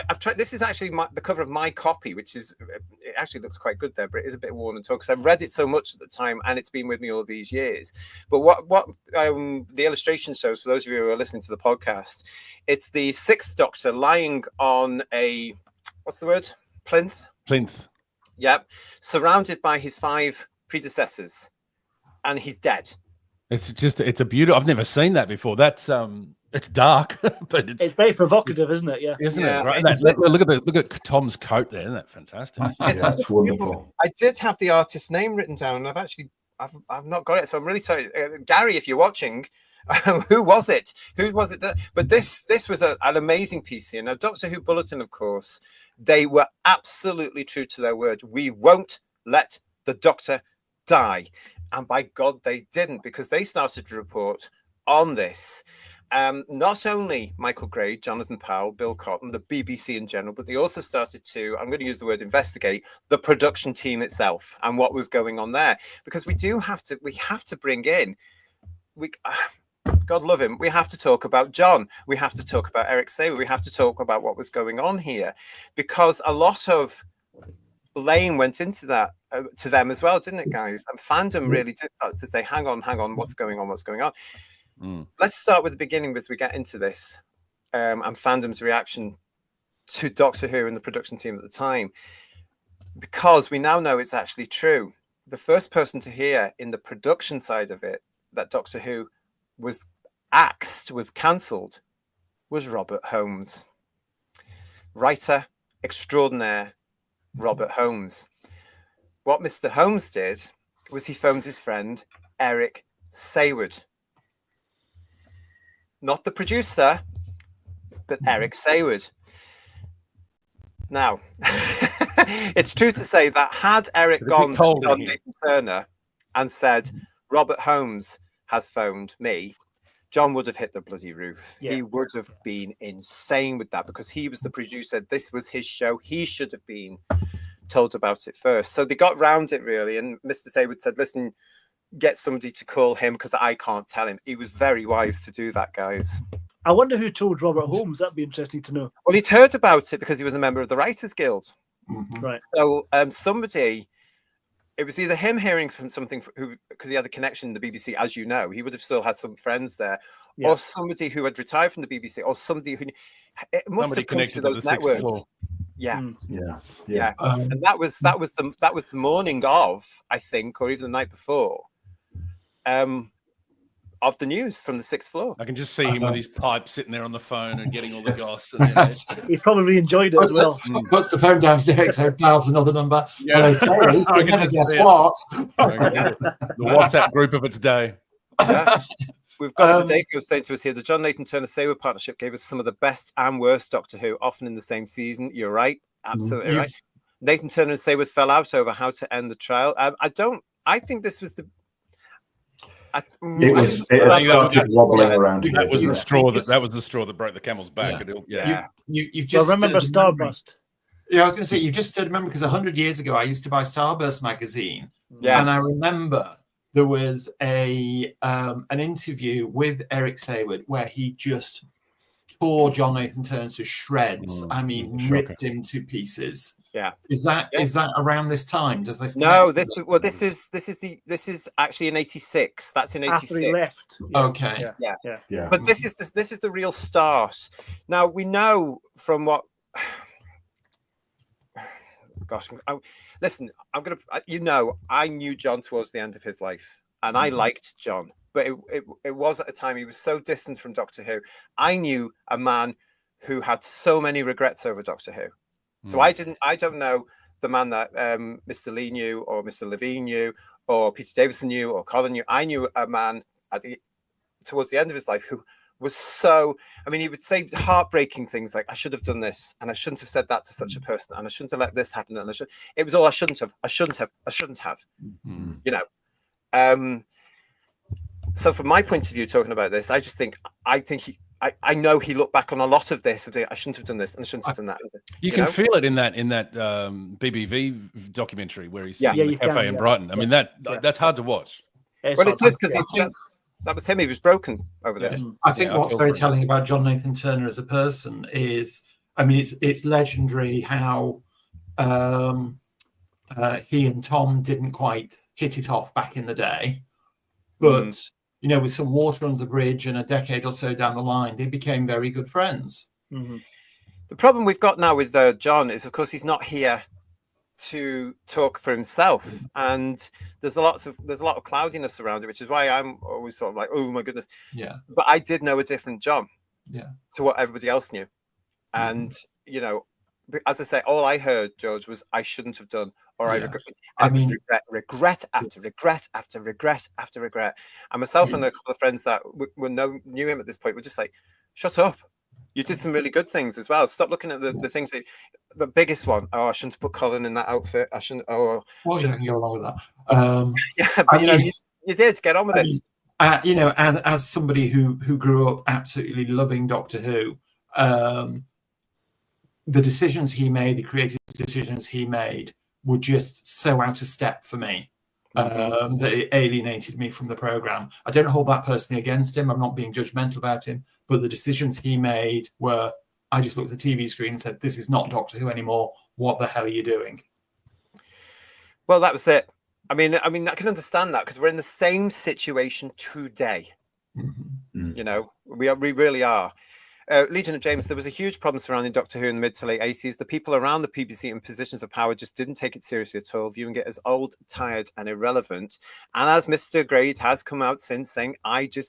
I've tried. This is actually the cover of my copy, which is, it actually looks quite good there, but it is a bit worn and torn because I've read it so much at the time, and it's been with me all these years. But what the illustration shows, for those of you who are listening to the podcast, it's the Sixth Doctor lying on a, what's the word? Plinth. Yep, surrounded by his 5 predecessors, and he's dead. It's a beautiful. I've never seen that before. That's it's dark, but it's very provocative, isn't it? Yeah, isn't it? Right? Look at Tom's coat there. Isn't that fantastic? That's wonderful. I did have the artist's name written down, and I've not got it, so I'm really sorry, Gary, if you're watching. Who was it? But this was an amazing piece here. Now, Doctor Who Bulletin, of course, they were absolutely true to their word. We won't let the Doctor die. And by God, they didn't, because they started to report on this. Not only Michael Gray, Jonathan Powell, Bill Cotton, the BBC in general, but they also started to, I'm going to use the word investigate, the production team itself and what was going on there. Because we have to bring in, God love him, we have to talk about John. We have to talk about Eric Saber. We have to talk about what was going on here, because a lot of blame went into that to them as well, didn't it, guys? And fandom really did start to say, hang on, what's going on? Let's start with the beginning as we get into this, and fandom's reaction to Doctor Who and the production team at the time, because we now know it's actually true. The first person to hear in the production side of it that Doctor Who was axed, was cancelled, was Robert Holmes. Writer extraordinaire Robert Holmes. What Mr. Holmes did was he phoned his friend Eric Sayward. Not the producer, but Eric Sayward. Now, it's true to say that had Eric gone to John Nathan Turner and said, Robert Holmes has phoned me, John would have hit the bloody roof. Yeah. He would have been insane with that, because he was the producer. This was his show. He should have been told about it first. So they got round it, really. And Mr. Sayward said, listen, get somebody to call him, because I can't tell him. He was very wise to do that, guys. I wonder who told Robert Holmes. That'd be interesting to know. Well, he'd heard about it because he was a member of the Writers Guild. Right. So somebody, it was either him hearing from something, because he had a connection in the BBC, as you know, he would have still had some friends there, or somebody who had retired from the BBC, or somebody who it must have connected to those networks. Yeah. And that was the morning of, I think, or even the night before, of the news from the 6th floor. I can just see him with his pipe sitting there on the phone and getting all the goss. And, you know. He probably enjoyed it as well. Puts the phone down to Derek, so dials another number. Yeah. Hello, sorry, you never guess what. The WhatsApp group of its day. Yeah. We've got Sadeko saying to us here, the John Nathan Turner Saywood partnership gave us some of the best and worst Doctor Who, often in the same season. You're right. Absolutely right. Nathan Turner and Saywood fell out over how to end the trial. I think this was the... It started wobbling around. That was the straw that broke the camel's back. You've just remember Starburst. Yeah, I was going to say, you just stood remember because 100 years ago I used to buy Starburst magazine, and I remember there was an interview with Eric Saywood where he just tore John Nathan Turner to shreds. I mean, ripped him to pieces. Yeah. Is that around this time? Does this? No, this is actually in '86. That's in '86. After he left. Okay. Yeah. But this is the real start. Now we know from what. Gosh, listen. I knew John towards the end of his life, and I liked John, but it was at a time he was so distant from Doctor Who. I knew a man who had so many regrets over Doctor Who. So I don't know the man that Mr. Lee knew, or Mr. Levine knew, or Peter Davison knew, or Colin knew. I knew a man towards the end of his life who was so, I mean, he would say heartbreaking things like, I should have done this, and I shouldn't have said that to such a person, and I shouldn't have let this happen, and it was all I shouldn't have. You know. So from my point of view, talking about this, I know he looked back on a lot of this. I shouldn't have done this, and I shouldn't have done that. You can feel it in that BBV documentary where he's in the cafe in Brighton. I mean, that's hard to watch. Well, it is because that was him. He was broken over this. I think what's very telling about John Nathan Turner as a person is, I mean, it's legendary how he and Tom didn't quite hit it off back in the day, but. You know, with some water under the bridge and a decade or so down the line, they became very good friends. The problem we've got now with John is, of course, he's not here to talk for himself, and there's a lot of cloudiness around it, which is why I'm always sort of like, oh my goodness. Yeah. But I did know a different John. Yeah. To what everybody else knew, and you know, as I say, all I heard, George, was I shouldn't have done. Or I regret. I mean, regret after regret after regret after regret. And myself and a couple of friends that knew him at this point were just like, "Shut up! You did some really good things as well. Stop looking at the things that." The biggest one. Oh, I shouldn't have put Colin in that outfit. I shouldn't. Oh, well, you can go along with that. Yeah, but you did get on with this. You know, and as somebody who grew up absolutely loving Doctor Who, the decisions he made, the creative decisions he made, were just so out of step for me that it alienated me from the program. I don't hold that personally against him. I'm not being judgmental about him, but the decisions he made were, I just looked at the TV screen and said, this is not Doctor Who anymore. What the hell are you doing? Well, that was it. I mean, I can understand that because we're in the same situation today. You know, we really are. Legion of James, there was a huge problem surrounding Doctor Who in the mid to late 80s. The people around the PBC in positions of power just didn't take it seriously at all, viewing it as old, tired, and irrelevant. And as Mr. Grade has come out since saying,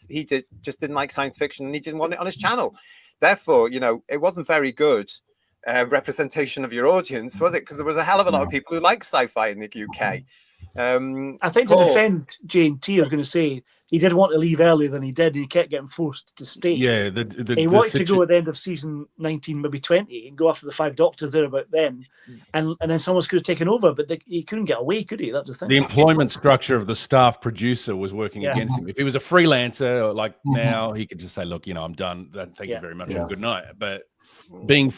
he didn't like science fiction and he didn't want it on his channel. Therefore, you know, it wasn't very good representation of your audience, was it? Because there was a hell of a lot of people who like sci-fi in the UK. I think to defend Jane T, I was going to say he didn't want to leave earlier than he did, and he kept getting forced to stay. Yeah, he wanted to go at the end of season 19, maybe 20, and go after the 5 Doctors there about then, and then someone could have taken over, but he couldn't get away, could he? That's the thing. The employment structure of the staff producer was working against him. If he was a freelancer, like now, he could just say, "Look, you know, I'm done. Thank you very much, and good night." But being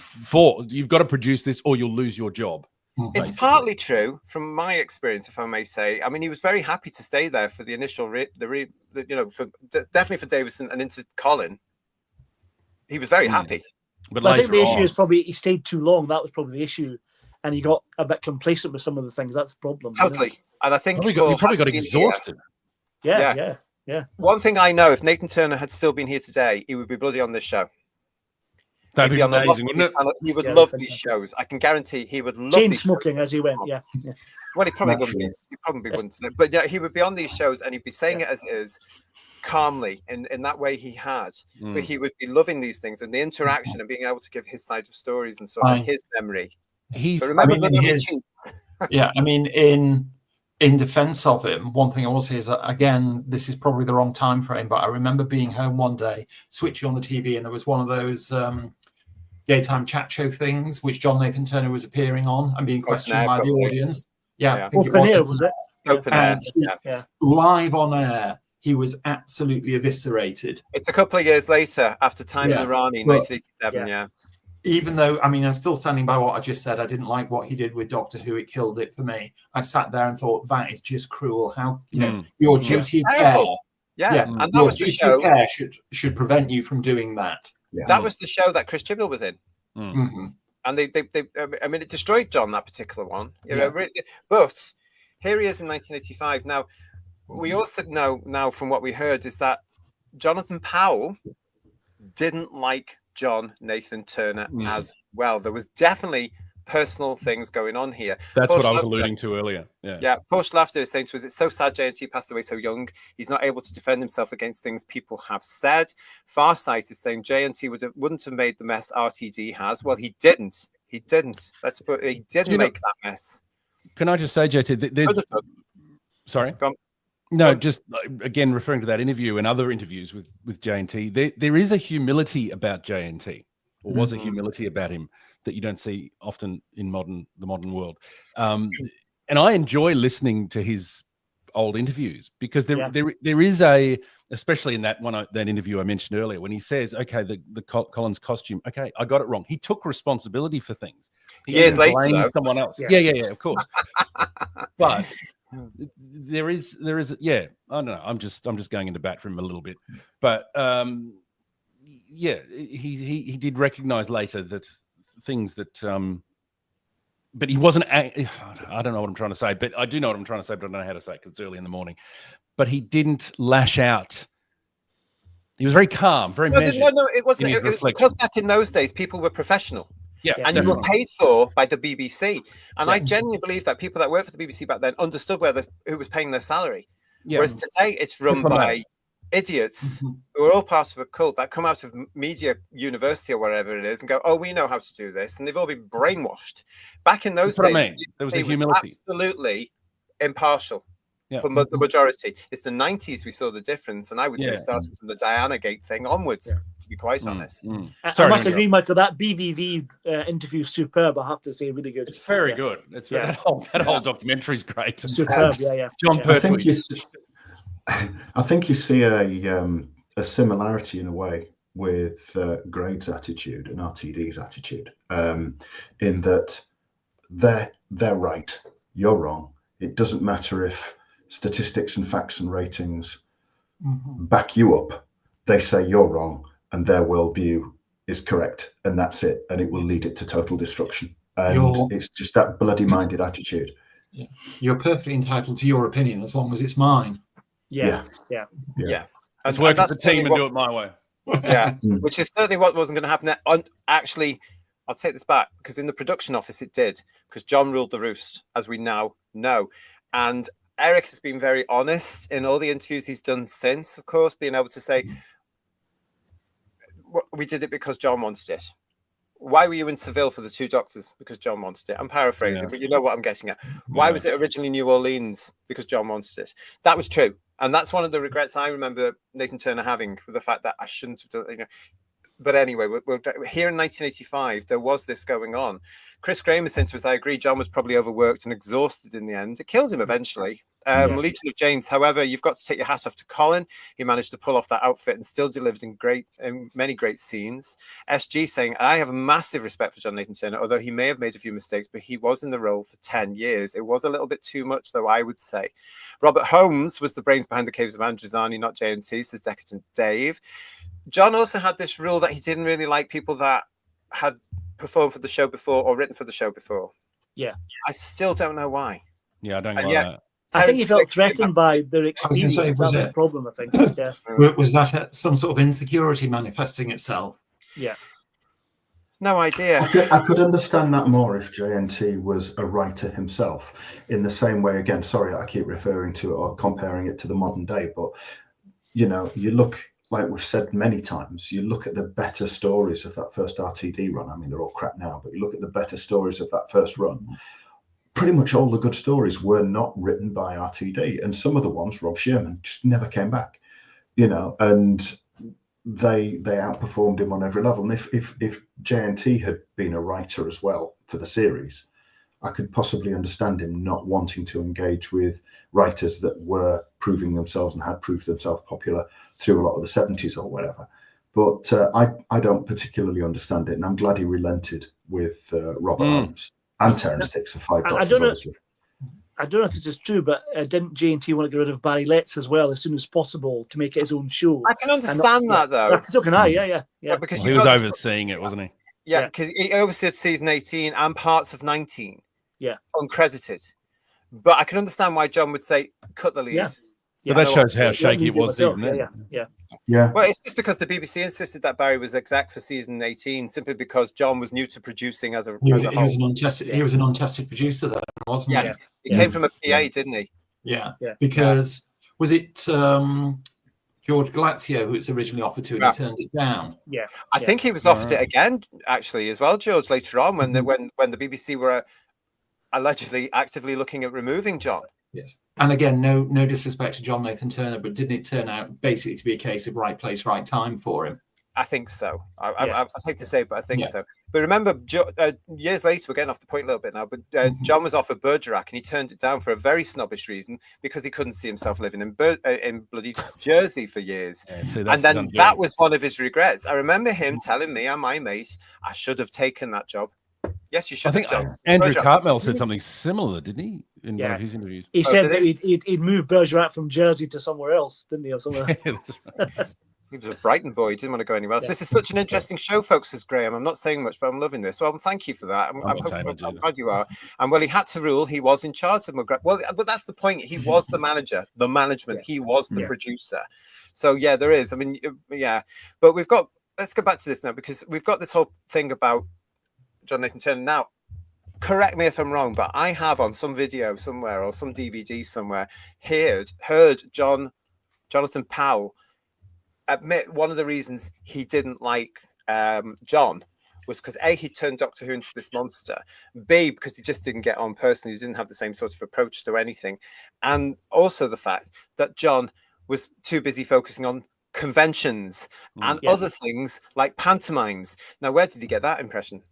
you've got to produce this, or you'll lose your job. It's partly true from my experience, if I may say. I mean, he was very happy to stay there for the initial, definitely for Davison and into Colin. He was very happy. But I think the issue is probably he stayed too long. That was probably the issue, and he got a bit complacent with some of the things. That's the problem. Totally, and I think he probably got exhausted. Yeah. One thing I know: if Nathan Turner had still been here today, he would be bloody on this show. That'd be amazing, wouldn't it? He would love these shows. I can guarantee he would love chain these smoking shows. As he went. Yeah. Well, he probably wouldn't. He probably wouldn't. But yeah, he would be on these shows and he'd be saying it as it is, calmly in that way he had, but he would be loving these things and the interaction and being able to give his side of stories and so on, his memory. He's, remember, I mean, yeah, I mean, in defense of him, one thing I will say is that, again, this is probably the wrong time frame, but I remember being home one day, switching on the TV, and there was one of those daytime chat show things which John Nathan Turner was appearing on and being questioned by the audience. Yeah, Open Air, was it? Open Air. Yeah. Live on air, he was absolutely eviscerated. It's a couple of years later, after Time in the Rani, 1987. Yeah. Even though, I mean, I'm still standing by what I just said. I didn't like what he did with Doctor Who. It killed it for me. I sat there and thought, that is just cruel. How, you know, your duty of care. And that was the show. Care should prevent you from doing that. That was the show that Chris Chibnall was in. And they I mean, it destroyed John, that particular one. You know, but here he is in 1985. Now, we also know now from what we heard is that Jonathan Powell didn't like John Nathan Turner as well. There was definitely personal things going on here. That's what I was alluding to earlier. Paul Schlafter is saying to us, it's so sad JNT passed away so young. He's not able to defend himself against things people have said. Farsight is saying JNT wouldn't have made the mess RTD has. Well, he didn't. He didn't. He didn't make that mess. Can I just say, JT, sorry? No, just again referring to that interview and other interviews with JNT, there is a humility about JNT, or was a humility about him that you don't see often in the modern world. And I enjoy listening to his old interviews because there is especially in that interview I mentioned earlier, when he says, okay, the Collins costume, okay, I got it wrong. He took responsibility for things. Years later, someone else. Yeah, of course. But there is I don't know, I'm just going into bat for him a little bit, but he did recognize later that things that but he wasn't I don't know what I'm trying to say, but I do know what I'm trying to say, but I don't know how to say it because it's early in the morning. But he didn't lash out. He was very calm, very measured. No, it wasn't. It was because back in those days people were professional. And you were paid for by the BBC. And I genuinely believe that people that worked for the BBC back then understood who was paying their salary. Whereas today it's run by idiots who are all part of a cult that come out of media university or wherever it is and go, oh, we know how to do this. And they've all been brainwashed. Back in those days, there was the humility. Absolutely impartial. For the majority. It's the 90s we saw the difference, and I would say starting from the Diana Gate thing onwards, to be quite honest. I must agree, Michael, that BVV interview is superb, I have to say, really good. It's very good. It's that whole documentary is great. Superb, John Pertwee. I think you see a similarity in a way with Grade's attitude and RTD's attitude, in that they're right, you're wrong. It doesn't matter if statistics and facts and ratings back you up. They say you're wrong and their worldview is correct, and that's it, and it will lead it to total destruction. And it's just that bloody-minded attitude. You're perfectly entitled to your opinion as long as it's mine. Let's work as a team and do it my way. Which is certainly what wasn't going to happen there. Actually, I'll take this back, because in the production office it did, because John ruled the roost, as we now know. And Eric has been very honest in all the interviews he's done since, of course, being able to say, we did it because John wanted it. Why were you in Seville for the two doctors? Because John wanted it. I'm paraphrasing, but you know what I'm getting at. Why was it originally New Orleans? Because John wanted it. That was true. And that's one of the regrets I remember Nathan Turner having, with the fact that I shouldn't have done it. But anyway, we're here in 1985, there was this going on. Chris Graham has said to us, I agree, John was probably overworked and exhausted in the end. It killed him eventually. Legion of James, however, you've got to take your hat off to Colin. He managed to pull off that outfit and still delivered in many great scenes. SG saying, I have a massive respect for John Nathan Turner, although he may have made a few mistakes, but he was in the role for 10 years. It was a little bit too much, though, I would say. Robert Holmes was the brains behind the Caves of Androzani, not JNT, says Decadent Dave. John also had this rule that he didn't really like people that had performed for the show before or written for the show before. I still don't know why. I don't know that. I think he felt threatened by their experience. That's the problem, I think. Was that some sort of insecurity manifesting itself? No idea. I could understand that more if JNT was a writer himself, in the same way, again, sorry, I keep referring to it or comparing it to the modern day, but you know, you look, like we've said many times, you look at the better stories of that first RTD run. I mean, they're all crap now, but you look at the better stories of that first run. Pretty much all the good stories were not written by RTD, and some of the ones, Rob Sherman, just never came back. You know, and they outperformed him on every level. And if JNT had been a writer as well for the series, I could possibly understand him not wanting to engage with writers that were proving themselves and had proved themselves popular through a lot of the 70s or whatever. But I don't particularly understand it, and I'm glad he relented with Robert Holmes and Terence Dix for 5 Doctors, obviously. I don't know if this is true, but didn't J&T want to get rid of Barry Letts as well as soon as possible to make it his own show? I can understand that, though. So can I, yeah. Because he was overseeing it, wasn't he? Yeah, because he oversaw season 18 and parts of 19. Yeah. Uncredited. But I can understand why John would say, cut the lead. Yeah. But that shows how shaky it was even then. Yeah. Well, it's just because the BBC insisted that Barry was exec for season 18, simply because John was new to producing as a whole. He was an untested producer then, wasn't he? Yes. He came from a PA, didn't he? Yeah. Because was it George Galazio who was originally offered to, and he turned it down? Yeah. I think he was offered it again, actually, as well, George, later on when the BBC were allegedly actively looking at removing John. Yes. And again, no disrespect to John Nathan Turner, but didn't it turn out basically to be a case of right place, right time for him? I think so. I hate to say, but I think so. But remember, years later, we're getting off the point a little bit now, but John was offered Bergerac, and he turned it down for a very snobbish reason, because he couldn't see himself living in bloody Jersey for years. And then that was one of his regrets. I remember him telling me and my mate, I should have taken that job. Yes, you should. I think Andrew Cartmel said something similar, didn't he? In one of his interviews. He said that he'd moved Bergerac from Jersey to somewhere else, didn't he? Or somewhere. He was a Brighton boy. He didn't want to go anywhere else. Yeah. This is such an interesting show, folks, says Graham. I'm not saying much, but I'm loving this. Well, thank you for that. I'm glad you are. And well, he had to rule. He was in charge of McGrath. Well, but that's the point. He was the manager, the management. He was the producer. So, yeah, there is. I mean, yeah. But let's go back to this now, because we've got this whole thing about John Nathan Turner. Now, correct me if I'm wrong, but I have on some video somewhere or some DVD somewhere heard Jonathan Powell admit one of the reasons he didn't like John was because A, he turned Doctor Who into this monster, B, because he just didn't get on personally, he didn't have the same sort of approach to anything, and also the fact that John was too busy focusing on conventions and other things like pantomimes. Now, where did he get that impression?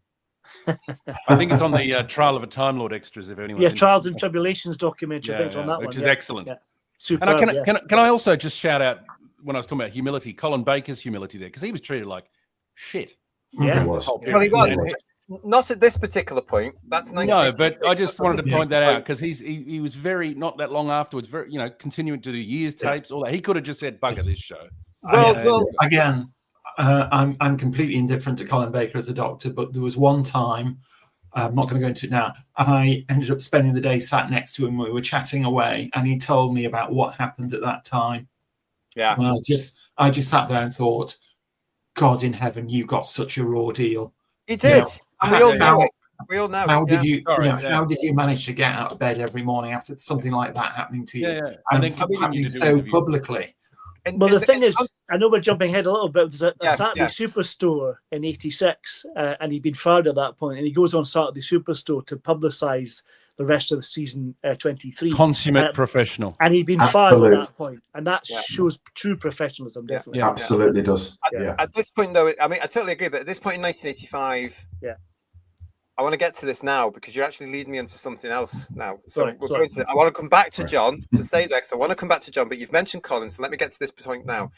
I think it's on the Trial of a Time Lord extras, if anyone. Yeah, Trials and Tribulations documentary. I think it's on that which one. Is excellent. Yeah. Superb, and can I also just shout out, when I was talking about humility, Colin Baker's humility there, because he was treated like shit. Yeah, he was. Well, he was. Not at this particular point. That's nice. No, but I just wanted to point that out, because he was very, not that long afterwards, very, continuing to do years tapes, all that. He could have just said, bugger this show. Well, again, I'm completely indifferent to Colin Baker as a doctor, but there was one time, I'm not going to go into it now, I ended up spending the day sat next to him. We were chatting away, and he told me about what happened at that time. Yeah. And I just sat there and thought, God in heaven, you got such a raw deal. He did. And we all know it. We all know. How did how did you manage to get out of bed every morning after something like that happening to you? And happening so publicly? Well, the thing is, I know we're jumping ahead a little bit. There's a Saturday Superstore in '86, and he'd been fired at that point, and he goes on Saturday Superstore to publicise the rest of the season 23. Consummate professional. And he'd been fired at that point, and that shows true professionalism, definitely. Yeah, absolutely does. At this point, though, I mean, I totally agree, but at this point in 1985, I want to get to this now, because you're actually leading me into something else now. So I want to come back to John, to stay there, because I want to come back to John, but you've mentioned Colin, so let me get to this point now.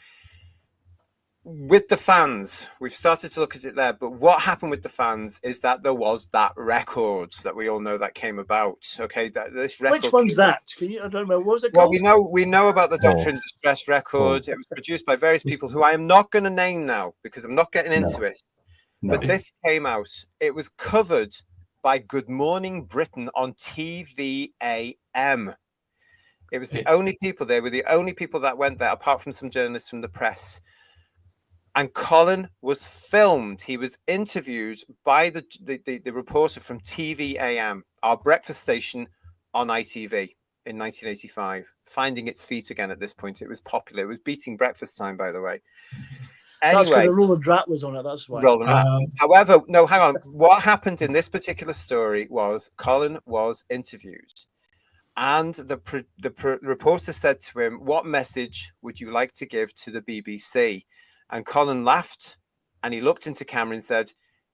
With the fans, we've started to look at it there, but what happened with the fans is that there was that record that we all know that came about. Okay, this record. Which one's that? Can you? I don't know. What was it called? Well, we know about the Doctor in Distress record. It was produced by various people who I am not going to name now, because I'm not getting into it. No. But this came out. It was covered by Good Morning Britain on TVAM. It was the only people there. Were the only people that went there, apart from some journalists from the press. And Colin was filmed. He was interviewed by the reporter from TVAM, our breakfast station on ITV in 1985, finding its feet again at this point. It was popular. It was beating Breakfast Time, by the way. That's because Anyway, Roland Rat was on it. That's why. Roland Rat. However, no, hang on. What happened in this particular story was Colin was interviewed, and the reporter said to him, "What message would you like to give to the BBC?" And Colin laughed, and he looked into camera and said,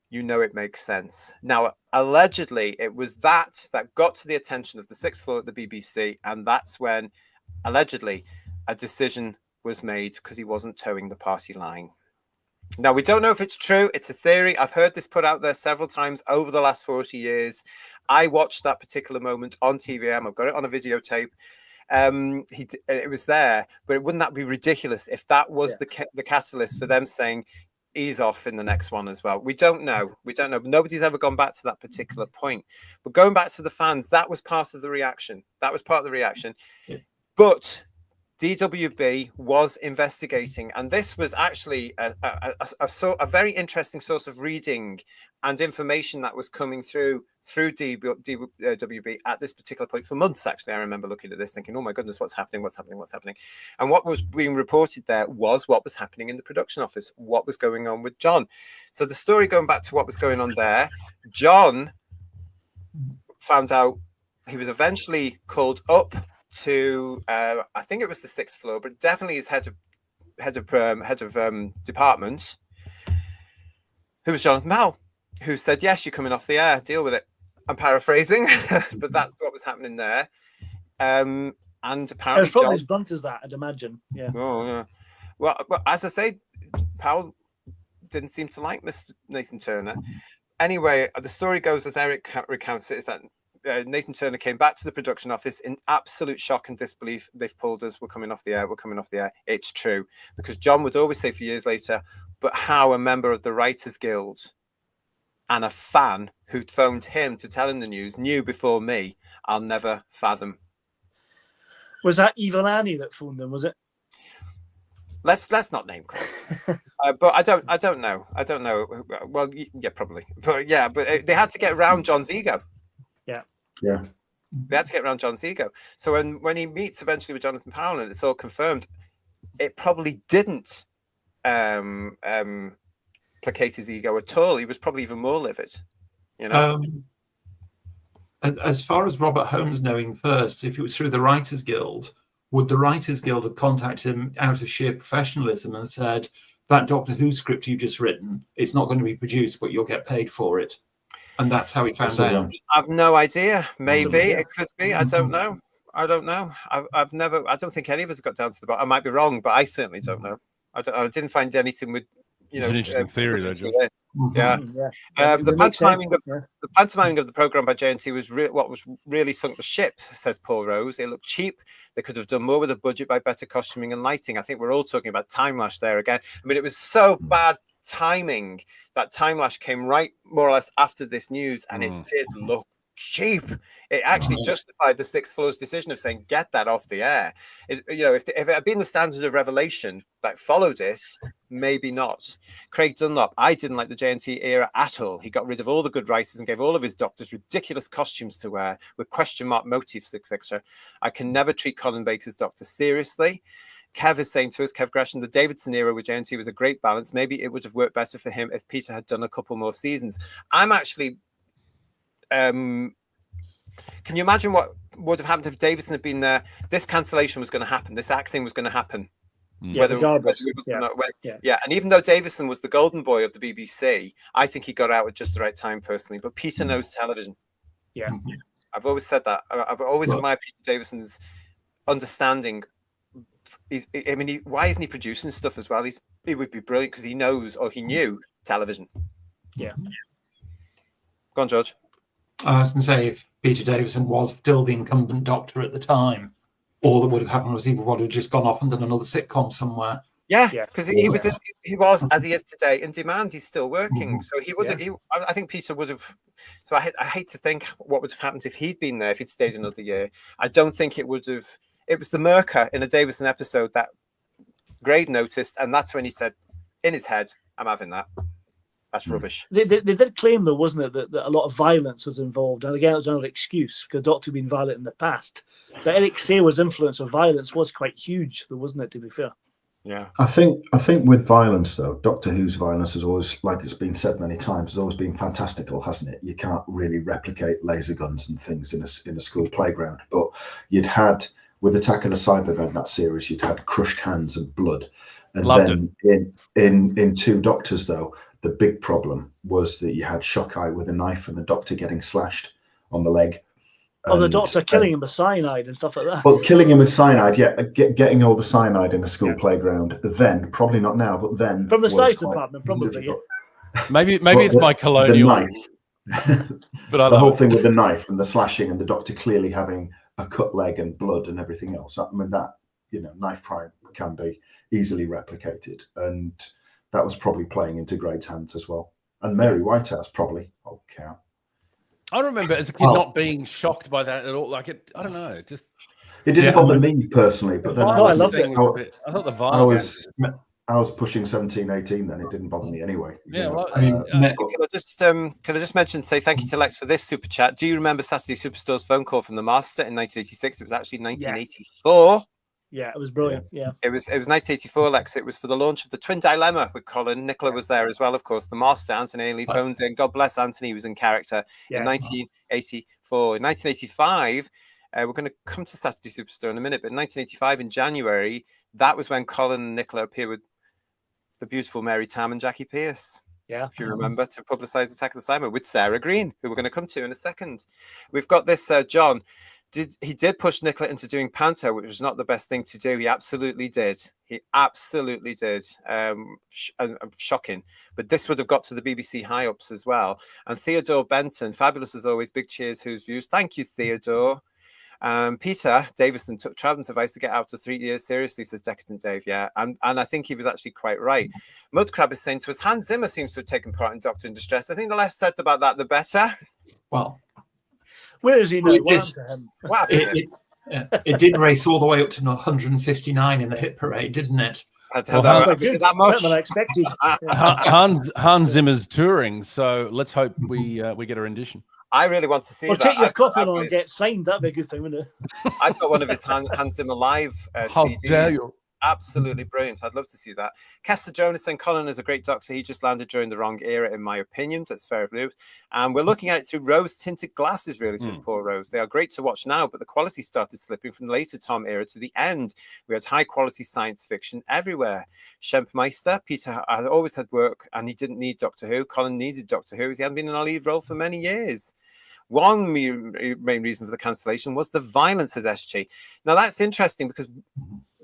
"You know, it makes sense." Now, allegedly, it was that got to the attention of the sixth floor at the BBC, and that's when, allegedly, a decision was made because he wasn't towing the party line. Now, we don't know if it's true. It's a theory. I've heard this put out there several times over the last 40 years. I watched that particular moment on TVM. I've got it on a videotape. It was there, but wouldn't that be ridiculous if that was the catalyst for them saying, ease off in the next one as well? We don't know. We don't know. Nobody's ever gone back to that particular point. But going back to the fans, that was part of the reaction. That was part of the reaction. Yeah. But DWB was investigating, and this was actually a very interesting source of reading and information that was coming through DWB at this particular point for months. Actually, I remember looking at this thinking, oh my goodness, what's happening? And what was being reported there was what was happening in the production office, what was going on with John. So the story, going back to what was going on there, John found out he was eventually called up to I think it was the sixth floor, but definitely his head of department, who was Jonathan Powell, who said, yes, you're coming off the air, deal with it. I'm paraphrasing, but that's what was happening there. And apparently, it's probably as blunt as that, I'd imagine. Yeah. Oh yeah. Well, as I say, Powell didn't seem to like Mr. Nathan Turner. Anyway, the story goes, as Eric recounts it, is that Nathan Turner came back to the production office in absolute shock and disbelief. They've pulled us. We're coming off the air. We're coming off the air. It's true. Because John would always say for years later, but how a member of the Writers Guild and a fan who'd phoned him to tell him the news knew before me, I'll never fathom. Was that Evil Annie that phoned them, was it? Let's not name call. But I don't know. Well, yeah, probably. But yeah, but they had to get around John's ego. Yeah. They had to get around John's ego. So when he meets eventually with Jonathan Powell and it's all confirmed, it probably didn't placate his ego at all. He was probably even more livid, you know. As far as Robert Holmes knowing first, if it was through the Writers Guild, would the Writers Guild have contacted him out of sheer professionalism and said, that Doctor Who script you've just written, it's not going to be produced, but you'll get paid for it? And that's how he found out. I've no idea. Maybe it could be. I don't know. I don't think any of us got down to the bottom. I might be wrong, but I certainly don't know. I didn't find anything with, you know. It's an interesting theory, though, John. Yeah. The pantomiming of the program by JNT was what was really sunk the ship, says Paul Rose. It looked cheap. They could have done more with the budget by better costuming and lighting. I think we're all talking about time lash there again. I mean, it was so bad timing. That time lash came right more or less after this news, and it did look cheap. It actually justified the sixth floor's decision of saying, get that off the air. If it had been the standard of Revelation that followed it, maybe not. Craig Dunlop, I didn't like the JNT era at all. He got rid of all the good writers and gave all of his doctors ridiculous costumes to wear with question mark motifs, etc. I can never treat Colin Baker's Doctor seriously. Kev is saying to us, Kev Gresham, the Davidson era with JNT was a great balance. Maybe it would have worked better for him if Peter had done a couple more seasons. I'm actually... can you imagine what would have happened if Davison had been there? This cancellation was going to happen. This axing was going to happen. Yeah, Yeah, and even though Davison was the golden boy of the BBC, I think he got out at just the right time personally. But Peter knows television. Yeah. I've always said that. I've always admired Peter Davison's understanding. Why isn't he producing stuff as well? He would be brilliant because he knows, or he knew, television. Yeah. Go on, George. I was going to say, if Peter Davison was still the incumbent Doctor at the time, all that would have happened was he would have just gone off and done another sitcom somewhere. Yeah, because he was, as he is today, in demand. He's still working, so he would. Yeah. I think Peter would have. So I hate to think what would have happened if he'd been there, if he'd stayed another year. I don't think it would have. It was the Merker in a Davison episode that Grade noticed, and that's when he said, in his head, "I'm having that." That's rubbish. They did claim, though, wasn't it, that a lot of violence was involved. And again, it was another excuse because the Doctor had been violent in the past. But Eric Sawer's influence of violence was quite huge, though, wasn't it, to be fair? Yeah. I think with violence, though, Doctor Who's violence has always, like it's been said many times, has always been fantastical, hasn't it? You can't really replicate laser guns and things in a school playground. But you'd had, with Attack of the Cybermen, that series, you'd had crushed hands and blood. And Loved then in Two Doctors, though, the big problem was that you had Shockeye with a knife and the Doctor getting slashed on the leg. Oh, the Doctor killing him with cyanide and stuff like that. Well, killing him with cyanide, yeah, getting all the cyanide in a school playground. Then, probably not now, but then from the science department, probably. Maybe it's my colonial. The knife. But the whole thing with the knife and the slashing and the Doctor clearly having a cut leg and blood and everything else. I mean, that, knife crime can be easily replicated, and that was probably playing into Grade's hands as well. And Mary Whitehouse probably. Oh, cow. I remember as a kid not being shocked by that at all. Like it, I don't know. It didn't bother me personally, but then I loved it. I thought the violence. I was pushing 17, 18 then. It didn't bother me anyway. Yeah, well, can I just say thank you to Lex for this super chat. Do you remember Saturday Superstore's phone call from the Master in 1986? It was actually 1984. Yeah, it was brilliant. Yeah. It was 1984, Lex. It was for the launch of the Twin Dilemma with Colin. Nicola was there as well, of course. The Master, Anthony Ainley, phones in. God bless Anthony, he was in character in 1984. In 1985, we're going to come to Saturday Superstore in a minute, but in 1985, in January, that was when Colin and Nicola appeared with the beautiful Mary Tam and Jackie Pierce. Yeah. If you remember, to publicise Attack of the Cybermen with Sarah Green, who we're going to come to in a second. We've got this, John. He did push Nicola into doing Panto, which was not the best thing to do. He absolutely did. He absolutely did. Shocking. But this would have got to the BBC high-ups as well. And Theodore Benton, fabulous as always, big cheers, Who's Views. Thank you, Theodore. Peter Davison took Troughton's advice to get out of 3 years seriously, says Decadent Dave. Yeah, and I think he was actually quite right. Mudcrab is saying to us, Hans Zimmer seems to have taken part in Doctor in Distress. I think the less said about that, the better. Well, where is he now? It did race all the way up to 159 in the hit parade, didn't it? That much than I expected. Hans Zimmer's touring, so let's hope we get a rendition. I really want to see that. Take your copy and get signed. That'd be a good thing, wouldn't it? I've got one of his Hans Zimmer live How CDs. dare you? Absolutely brilliant. I'd love to see that. Kester Jonas and Colin is a great Doctor. He just landed during the wrong era, in my opinion. That's fair blue. And we're looking at it through rose-tinted glasses, really, says poor Rose. They are great to watch now, but the quality started slipping from the later Tom era to the end. We had high-quality science fiction everywhere. Schempmeister, Peter had always had work, and he didn't need Doctor Who. Colin needed Doctor Who. He hadn't been in a lead role for many years. One main reason for the cancellation was the violence at SG. Now, that's interesting because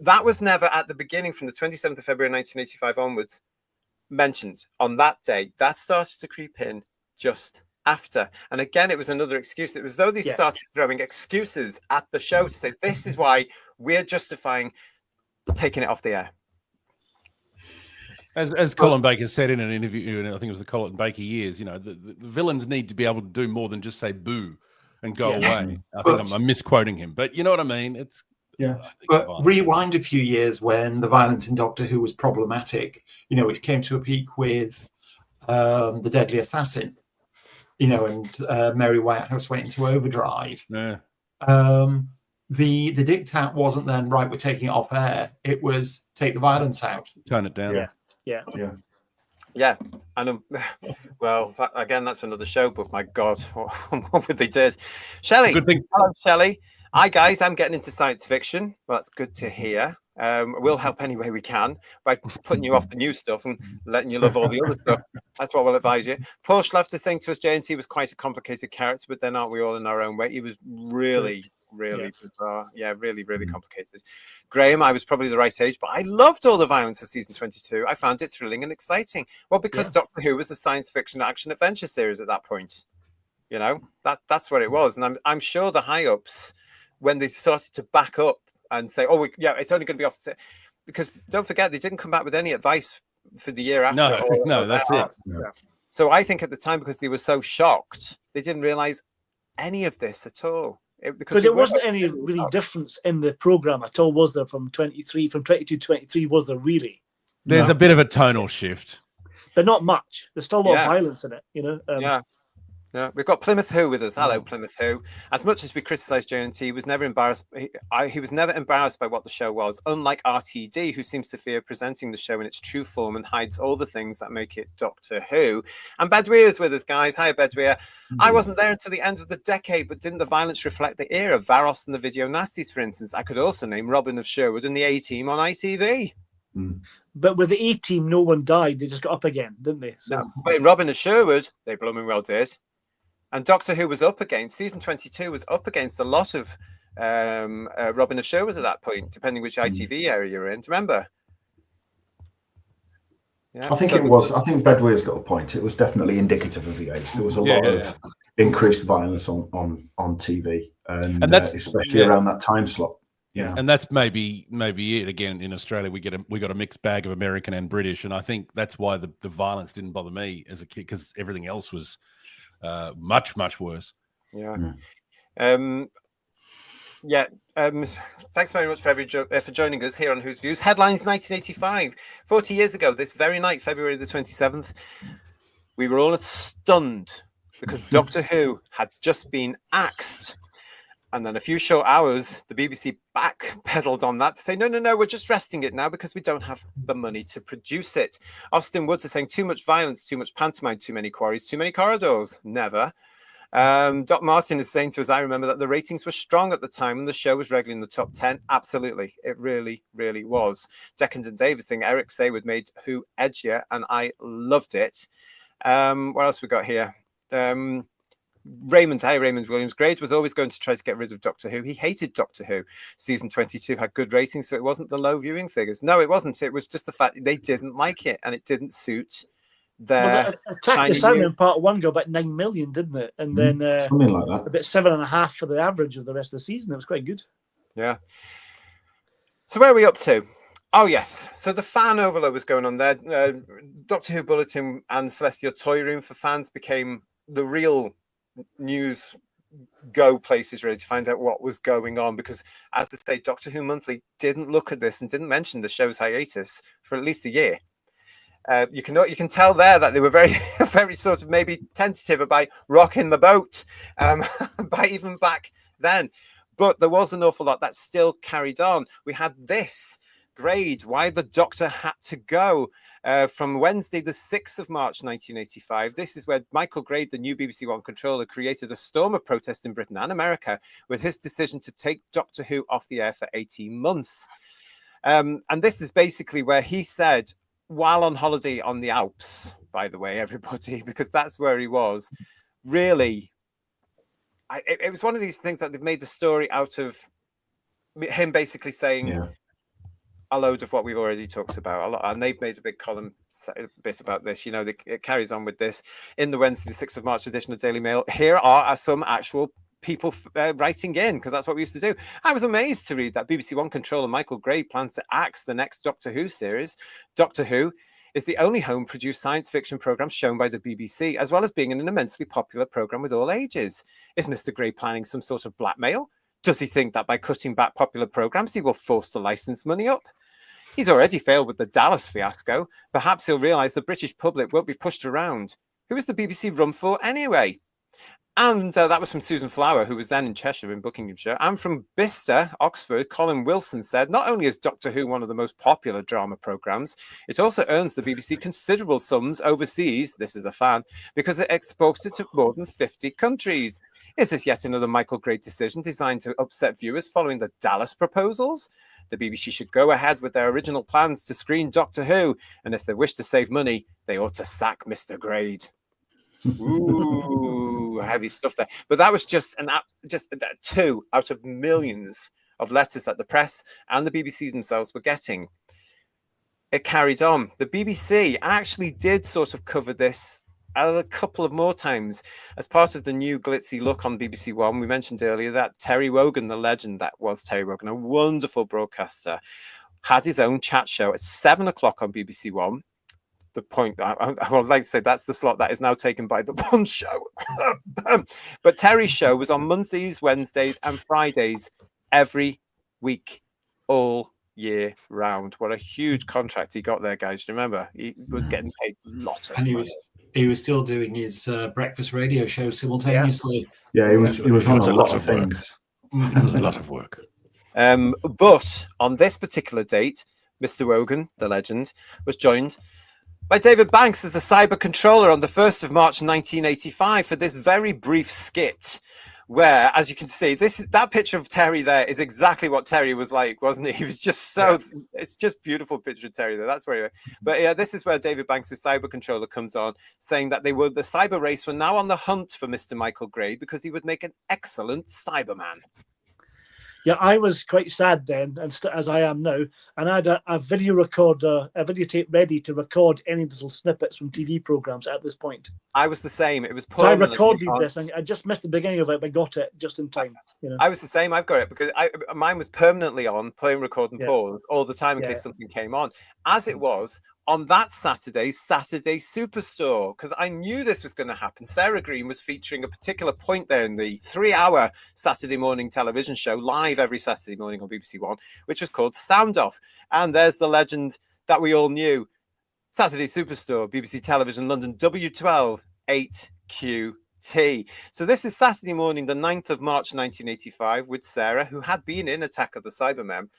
that was never at the beginning, from the 27th of February 1985 onwards, mentioned on that day. That started to creep in just after. And again, it was another excuse. It was though they started throwing excuses at the show to say, this is why we're justifying taking it off the air. As Colin Baker said in an interview, I think it was the Colin Baker years, the villains need to be able to do more than just say boo and go away. I think I'm misquoting him, but you know what I mean? It's but rewind a few years when the violence in Doctor Who was problematic, which came to a peak with The Deadly Assassin, and Mary Whitehouse went into overdrive. Yeah. The diktat wasn't then, right, we're taking it off air. It was take the violence out. Turn it down. Yeah. And well, again, that's another show, but my God, what would they do? Shelley. Hello, Shelley. Hi, guys. I'm getting into science fiction. Well, that's good to hear. We'll help any way we can by putting you off the new stuff and letting you love all the other stuff. That's what we'll advise you. Paul Schlafter saying to us, J&T was quite a complicated character, but then aren't we all in our own way? He was really bizarre. Yeah, really complicated. Graham, I was probably the right age, but I loved all the violence of season 22. I found it thrilling and exciting. Well, because Doctor Who was a science fiction action adventure series at that point. That's what it was. And I'm sure the high-ups, when they started to back up and say, it's only going to be off, because don't forget, they didn't come back with any advice for the year after. No, that's it. Yeah. So I think at the time, because they were so shocked, they didn't realize any of this at all. Because there wasn't any really difference in the program at all, was there? From 22 to 23, was there really? There's a bit of a tonal shift. but not much. There's still a lot of violence in it, you know. Yeah, we've got Plymouth Who with us. Hello, Plymouth Who. As much as we criticised JNT, he was never embarrassed. He was never embarrassed by what the show was. Unlike RTD, who seems to fear presenting the show in its true form and hides all the things that make it Doctor Who. And Bedweir's with us, guys. Hi, Bedweir. I wasn't there until the end of the decade, but didn't the violence reflect the era? Varos and the Video Nasties, for instance. I could also name Robin of Sherwood and the A-Team on ITV. But with the A-Team, no one died. They just got up again, didn't they? So. No, but in Robin of Sherwood, they blooming well did. And Doctor Who was up against, season 22 was up against a lot of Robin of Sherwood at that point, depending which ITV area you're in. Do you remember? Yeah, I think it was. I think Bedweir's got a point. It was definitely indicative of the age. There was a lot of increased violence on TV, and that's especially around that time slot. Yeah, and that's maybe it. Again, in Australia, we got a mixed bag of American and British, and I think that's why the violence didn't bother me as a kid, because everything else was much worse. Thanks very much for joining us here on Who's Views. Headlines 1985, 40 years ago this very night, February the 27th, we were all stunned because Doctor Who had just been axed, and then a few short hours the BBC backpedaled on that to say no, we're just resting it now because we don't have the money to produce it. Austin Woods is saying too much violence, too much pantomime, too many quarries, too many corridors. Never. Doc Martin is saying to us, I remember that the ratings were strong at the time and the show was regularly in the top 10. Absolutely. It really was. Deccan Davis saying Eric Saywood made Who edgier and I loved it. What else we got here? Raymond Williams. Grade was always going to try to get rid of Doctor Who. He hated Doctor Who. Season 22 had good ratings, so it wasn't the low viewing figures. No, it wasn't. It was just the fact they didn't like it and it didn't suit their Attack the Sun in part 1 got about 9 million, didn't it? And then something like that. About 7.5 for the average of the rest of the season. It was quite good. Yeah. So where are we up to? Oh, yes. So the fan overload was going on there. Doctor Who Bulletin and Celestial Toy Room for fans became the real news go places really to find out what was going on, because as I say, Doctor Who Monthly didn't look at this and didn't mention the show's hiatus for at least a year. You can tell there that they were very sort of maybe tentative about rocking the boat by even back then, but there was an awful lot that still carried on. We had this Grade, Why the Doctor Had to Go, from Wednesday, the 6th of March, 1985. This is where Michael Grade, the new BBC One controller, created a storm of protest in Britain and America with his decision to take Doctor Who off the air for 18 months. And this is basically where he said, while on holiday on the Alps, by the way, everybody, because that's where he was, really, it was one of these things that they've made the story out of him basically saying, a load of what we've already talked about a lot, and they've made a big column bit about this. You know, it carries on with this in the Wednesday, 6th of March edition of Daily Mail. Here are some actual people writing in, because that's what we used to do. I was amazed to read that BBC One controller Michael Grade plans to axe the next Doctor Who series. Doctor Who is the only home-produced science fiction program shown by the BBC, as well as being an immensely popular program with all ages. Is Mr. Grade planning some sort of blackmail? Does he think that by cutting back popular programs, he will force the license money up? He's already failed with the Dallas fiasco. Perhaps he'll realise the British public won't be pushed around. Who is the BBC run for anyway? And that was from Susan Flower, who was then in Cheshire in Buckinghamshire. And from Bicester, Oxford, Colin Wilson said, not only is Doctor Who one of the most popular drama programmes, it also earns the BBC considerable sums overseas, this is a fan, because it exports it to more than 50 countries. Is this yet another Michael Grade decision designed to upset viewers following the Dallas proposals? The BBC should go ahead with their original plans to screen Doctor Who, and if they wish to save money, they ought to sack Mr. Grade. Ooh, heavy stuff there. But that was just two out of millions of letters that the press and the BBC themselves were getting. It carried on. The BBC actually did sort of cover this a couple of more times as part of the new glitzy look on BBC One. We mentioned earlier that Terry Wogan, the legend that was Terry Wogan, a wonderful broadcaster, had his own chat show at 7 o'clock on BBC One. The point I would like to say that's the slot that is now taken by the One Show. But Terry's show was on Mondays, Wednesdays, and Fridays every week, all year round. What a huge contract he got there, guys. Remember, he was getting paid a lot of money. He was still doing his breakfast radio show simultaneously. Yeah, he was on a lot of things. It was a lot of work. But on this particular date, Mr. Wogan, the legend, was joined by David Banks as the cyber controller on the 1st of March 1985 for this very brief skit where, as you can see, that picture of Terry there is exactly what Terry was like, wasn't he? He was just it's just beautiful picture of Terry there. That's where but yeah, this is where David Banks, the cyber controller, comes on, saying that the cyber race were now on the hunt for Mr. Michael Gray because he would make an excellent Cyberman. Yeah, I was quite sad then, and as I am now, and I had a video recorder, a videotape ready to record any little snippets from TV programs at this point. I was the same. It was so I recorded this, and I just missed the beginning of it, but I got it just in time. You know? I was the same. I've got it because mine was permanently on, playing, record, and pause all the time in case something came on. As it was on that Saturday Superstore, because I knew this was going to happen. Sarah Green was featuring a particular point there in the 3-hour Saturday morning television show, live every Saturday morning on BBC One, which was called Sound Off. And there's the legend that we all knew. Saturday Superstore, BBC Television, London, W12 8QT. So this is Saturday morning, the 9th of March, 1985, with Sarah, who had been in Attack of the Cybermen.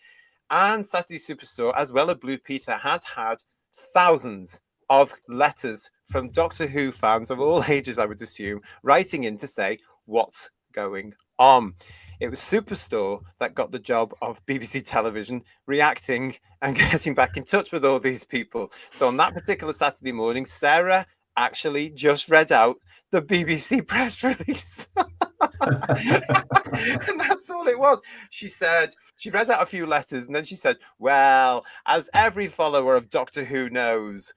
And Saturday Superstore, as well as Blue Peter, had thousands of letters from Doctor Who fans of all ages, I would assume, writing in to say what's going on. It was Superstore that got the job of BBC Television reacting and getting back in touch with all these people. So on that particular Saturday morning, Sarah actually just read out the BBC press release. And that's all it was. She said, she read out a few letters and then she said, well, as every follower of Doctor Who knows,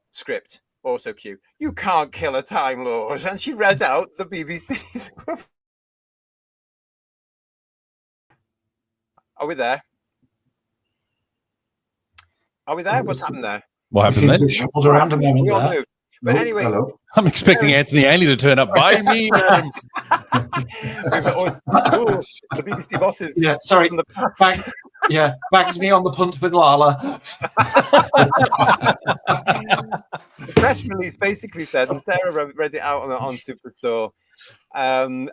script, auto cue, you can't kill a Time Lord. And she read out the BBC's. Are we there? Are we there? What's happened there? What happened there? Shuffled around a moment there. But anyway, hello. I'm expecting Anthony Anley to turn up by me. The BBC bosses. Yeah, sorry. Bags me on the punt with Lala. The press release basically said, and Sarah read it out on Superstore. It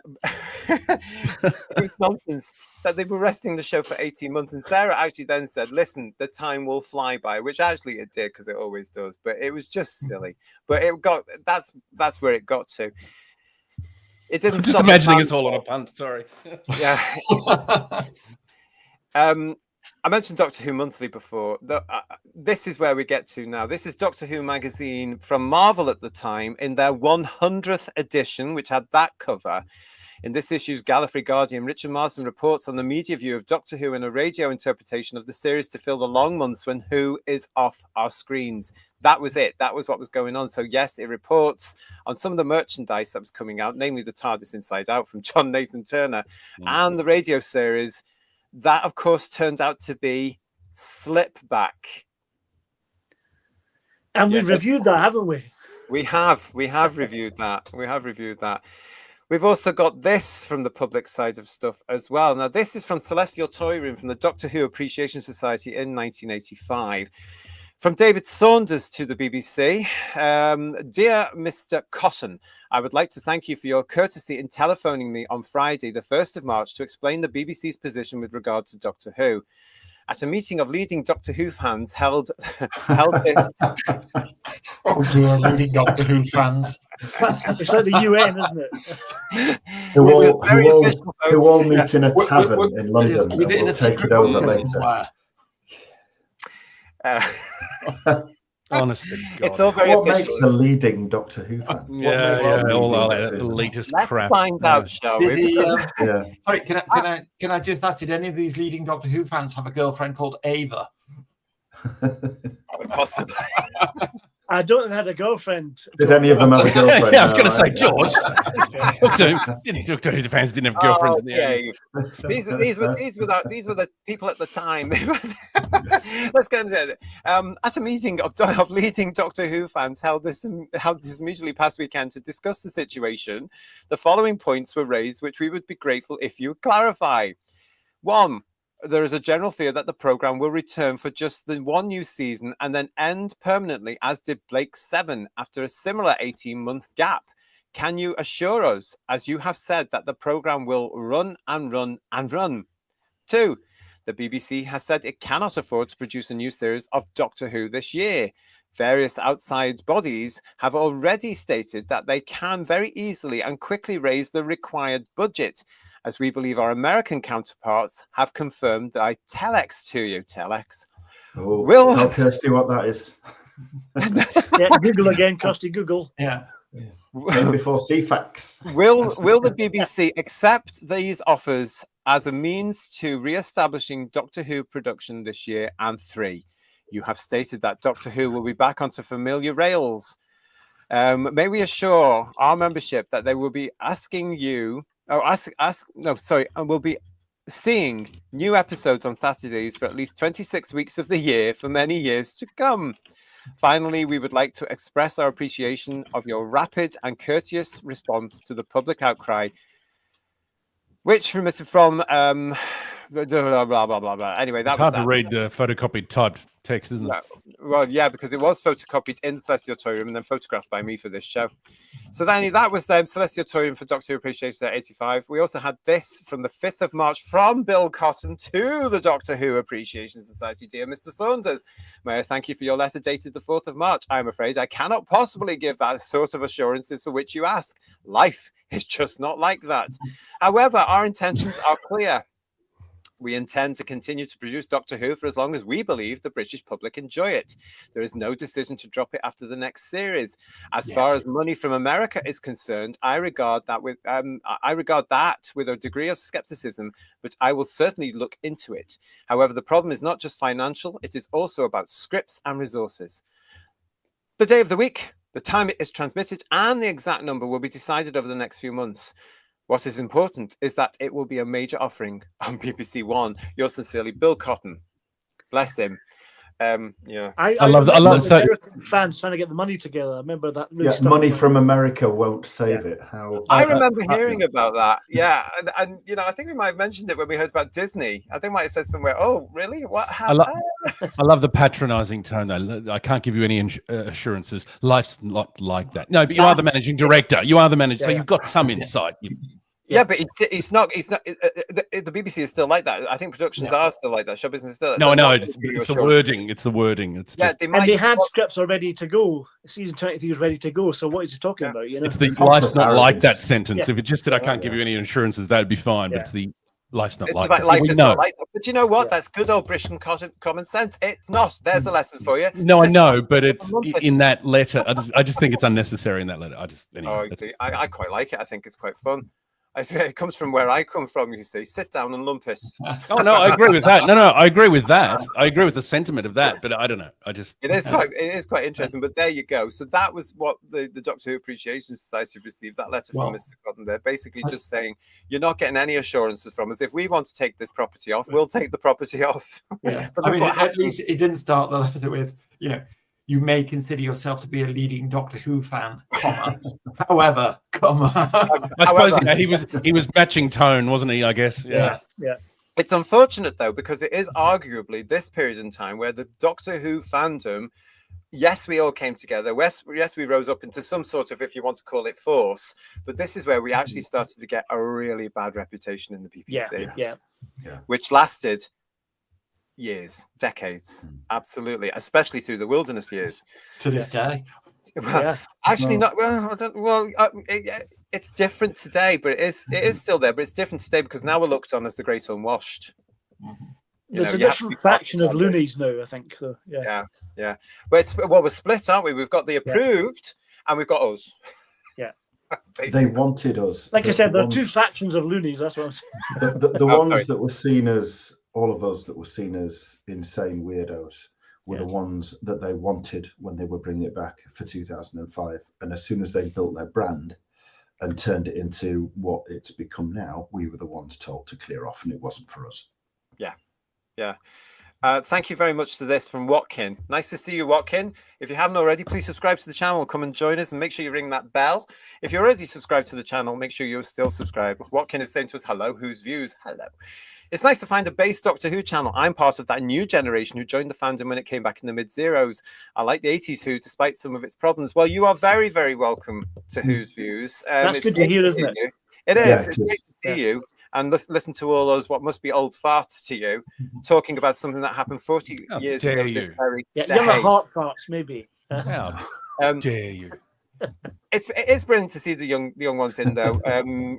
was nonsense that they were resting the show for 18 months, and Sarah actually then said, listen, the time will fly by, which actually it did, because it always does, but it was just silly. But it got that's where it got to. It didn't. I'm just imagining us all on a punt. Sorry. Yeah. I mentioned Doctor Who Monthly before. This is where we get to now. This is Doctor Who magazine from Marvel at the time in their 100th edition, which had that cover. In this issue's Gallifrey Guardian, Richard Marsden reports on the media view of Doctor Who and a radio interpretation of the series to fill the long months when Who is off our screens. That was it. That was what was going on. So yes, it reports on some of the merchandise that was coming out, namely the TARDIS Inside Out from John Nathan Turner, and the radio series. That, of course, turned out to be Slipback. And we've reviewed that, haven't we? We have reviewed that. We have reviewed that. We've also got this from the public side of stuff as well. Now, this is from Celestial Toy Room from the Doctor Who Appreciation Society in 1985. From David Saunders to the BBC. Dear Mr. Cotton, I would like to thank you for your courtesy in telephoning me on Friday, the 1st of March, to explain the BBC's position with regard to Doctor Who. At a meeting of leading Doctor Who fans held this. Oh dear, leading Doctor Who fans. It's like the UN, isn't it? Who all meet in a tavern in London and we'll take it over later. Honestly, God. It's all very what official. Makes a leading Doctor Who fan? All that latest Let's crap. find out, shall we? Sorry, can I just ask, did any of these leading Doctor Who fans have a girlfriend called Ava? Possibly. I don't think I had a girlfriend. Did any of them have a girlfriend? Yeah, I was going to say, George. Doctor Who fans didn't have girlfriends in the 80s. These were the people at the time. Let's go into it. At a meeting of leading Doctor Who fans held this immediately past weekend to discuss the situation, the following points were raised, which we would be grateful if you would clarify. 1. there is a general fear that the program will return for just the one new season and then end permanently, as did Blake's 7 after a similar 18-month gap. Can you assure us, as you have said, that the program will run and run and run? 2, the BBC has said it cannot afford to produce a new series of Doctor Who this year. Various outside bodies have already stated that they can very easily and quickly raise the required budget, as we believe our American counterparts have confirmed that I telex to you. Telex. Oh, tell Kirsty what that is. Yeah, Google again, Kirsty, Google. Yeah. Came before CFAX. Will the BBC accept these offers as a means to re-establishing Doctor Who production this year? And 3, you have stated that Doctor Who will be back onto familiar rails. May we assure our membership that they will be asking you, and will be seeing new episodes on Saturdays for at least 26 weeks of the year for many years to come. Finally, we would like to express our appreciation of your rapid and courteous response to the public outcry, which remitted from blah, blah, blah, blah, blah. Anyway, that it's was hard to read the photocopied typed text, isn't it? No. Well, yeah, because it was photocopied in the Celestiatorium and then photographed by me for this show. So then that was the Celestiatorium for Doctor Who Appreciation Day 85. We also had this from the 5th of March from Bill Cotton to the Doctor Who Appreciation Society. Dear Mr. Saunders, may I thank you for your letter dated the 4th of March. I'm afraid I cannot possibly give that sort of assurances for which you ask. Life is just not like that. However, our intentions are clear. We intend to continue to produce Doctor Who for as long as we believe the British public enjoy it. There is no decision to drop it after the next series. As far as money from America is concerned, I regard that with a degree of skepticism, but I will certainly look into it. However, the problem is not just financial; it is also about scripts and resources. The day of the week, the time it is transmitted, and the exact number will be decided over the next few months. What is important is that it will be a major offering on BBC One. Yours sincerely, Bill Cotton. Bless him. Yeah, I love that. I love American fans trying to get the money together. I remember that. Really money from America won't save it. How I remember hearing about that. Yeah, and you know, I think we might have mentioned it when we heard about Disney. I think we might have said somewhere, "Oh, really? What happened?" I love the patronising tone, though. I can't give you any assurances. Life's not like that. No, but you are the managing director. You are the manager, so you've got some insight. Yeah, but it's not. The BBC is still like that. I think productions are still like that. Show business is still. No, I know. It's the wording. It's the wording. It's just, and they had scripts are ready to go. Season 23 is ready to go. So what is he talking about? You know, it's the life's not like that sentence. If it just said, "I can't give you any assurances," that'd be fine. But it's the life's not like that. Life is not like that. But you know what? That's good old British common sense. It's not. There's the lesson for you. No, I know, but it's in that letter. I just think it's unnecessary in that letter. I quite like it. I think it's quite fun. It comes from where I come from, you see. Sit down and lump it. Oh, no, I agree with that. No, I agree with that. I agree with the sentiment of that, but I don't know. It is quite interesting, but there you go. So that was what the Doctor Who Appreciation Society received, that letter from Mr. Cotton there, basically just saying, you're not getting any assurances from us. If we want to take this property off, we'll take the property off. Yeah. I mean, at least it didn't start the letter with, you know, you may consider yourself to be a leading Doctor Who fan, comma. However, comma. I suppose he was matching tone, wasn't he? I guess. Yeah. It's unfortunate though, because it is arguably this period in time where the Doctor Who fandom, yes, we all came together. Yes, we rose up into some sort of, if you want to call it, force. But this is where we actually started to get a really bad reputation in the BBC. Yeah. Which lasted years, decades, absolutely, especially through the wilderness years to this day. Well, actually, not well. It's different today, but it is still there. But it's different today because now we're looked on as the great unwashed. There's a different faction of loonies now, I think. So yeah. But we're split, aren't we? We've got the approved, and we've got us. Yeah. They wanted us. Like I said, there are two factions of loonies. That's what I'm saying. The ones that were seen as all of us that were seen as insane weirdos were the ones that they wanted when they were bringing it back for 2005. And as soon as they built their brand and turned it into what it's become now, we were the ones told to clear off, and it wasn't for us. Yeah. Thank you very much to this from Watkin. Nice to see you, Watkin. If you haven't already, please subscribe to the channel. Come and join us and make sure you ring that bell. If you're already subscribed to the channel, make sure you're still subscribed. Watkin is saying to us, hello, whose views? Hello. It's nice to find a base Doctor Who channel. I'm part of that new generation who joined the fandom when it came back in the mid-zeros. I like the 80s Who, despite some of its problems. Well, you are very, very welcome to Who's Views. That's good to hear, isn't it? It is. It's great to see you and listen to all those what must be old farts to you talking about something that happened 40 years ago. Younger heart farts, maybe. How dare you? It is brilliant to see the young ones in, though.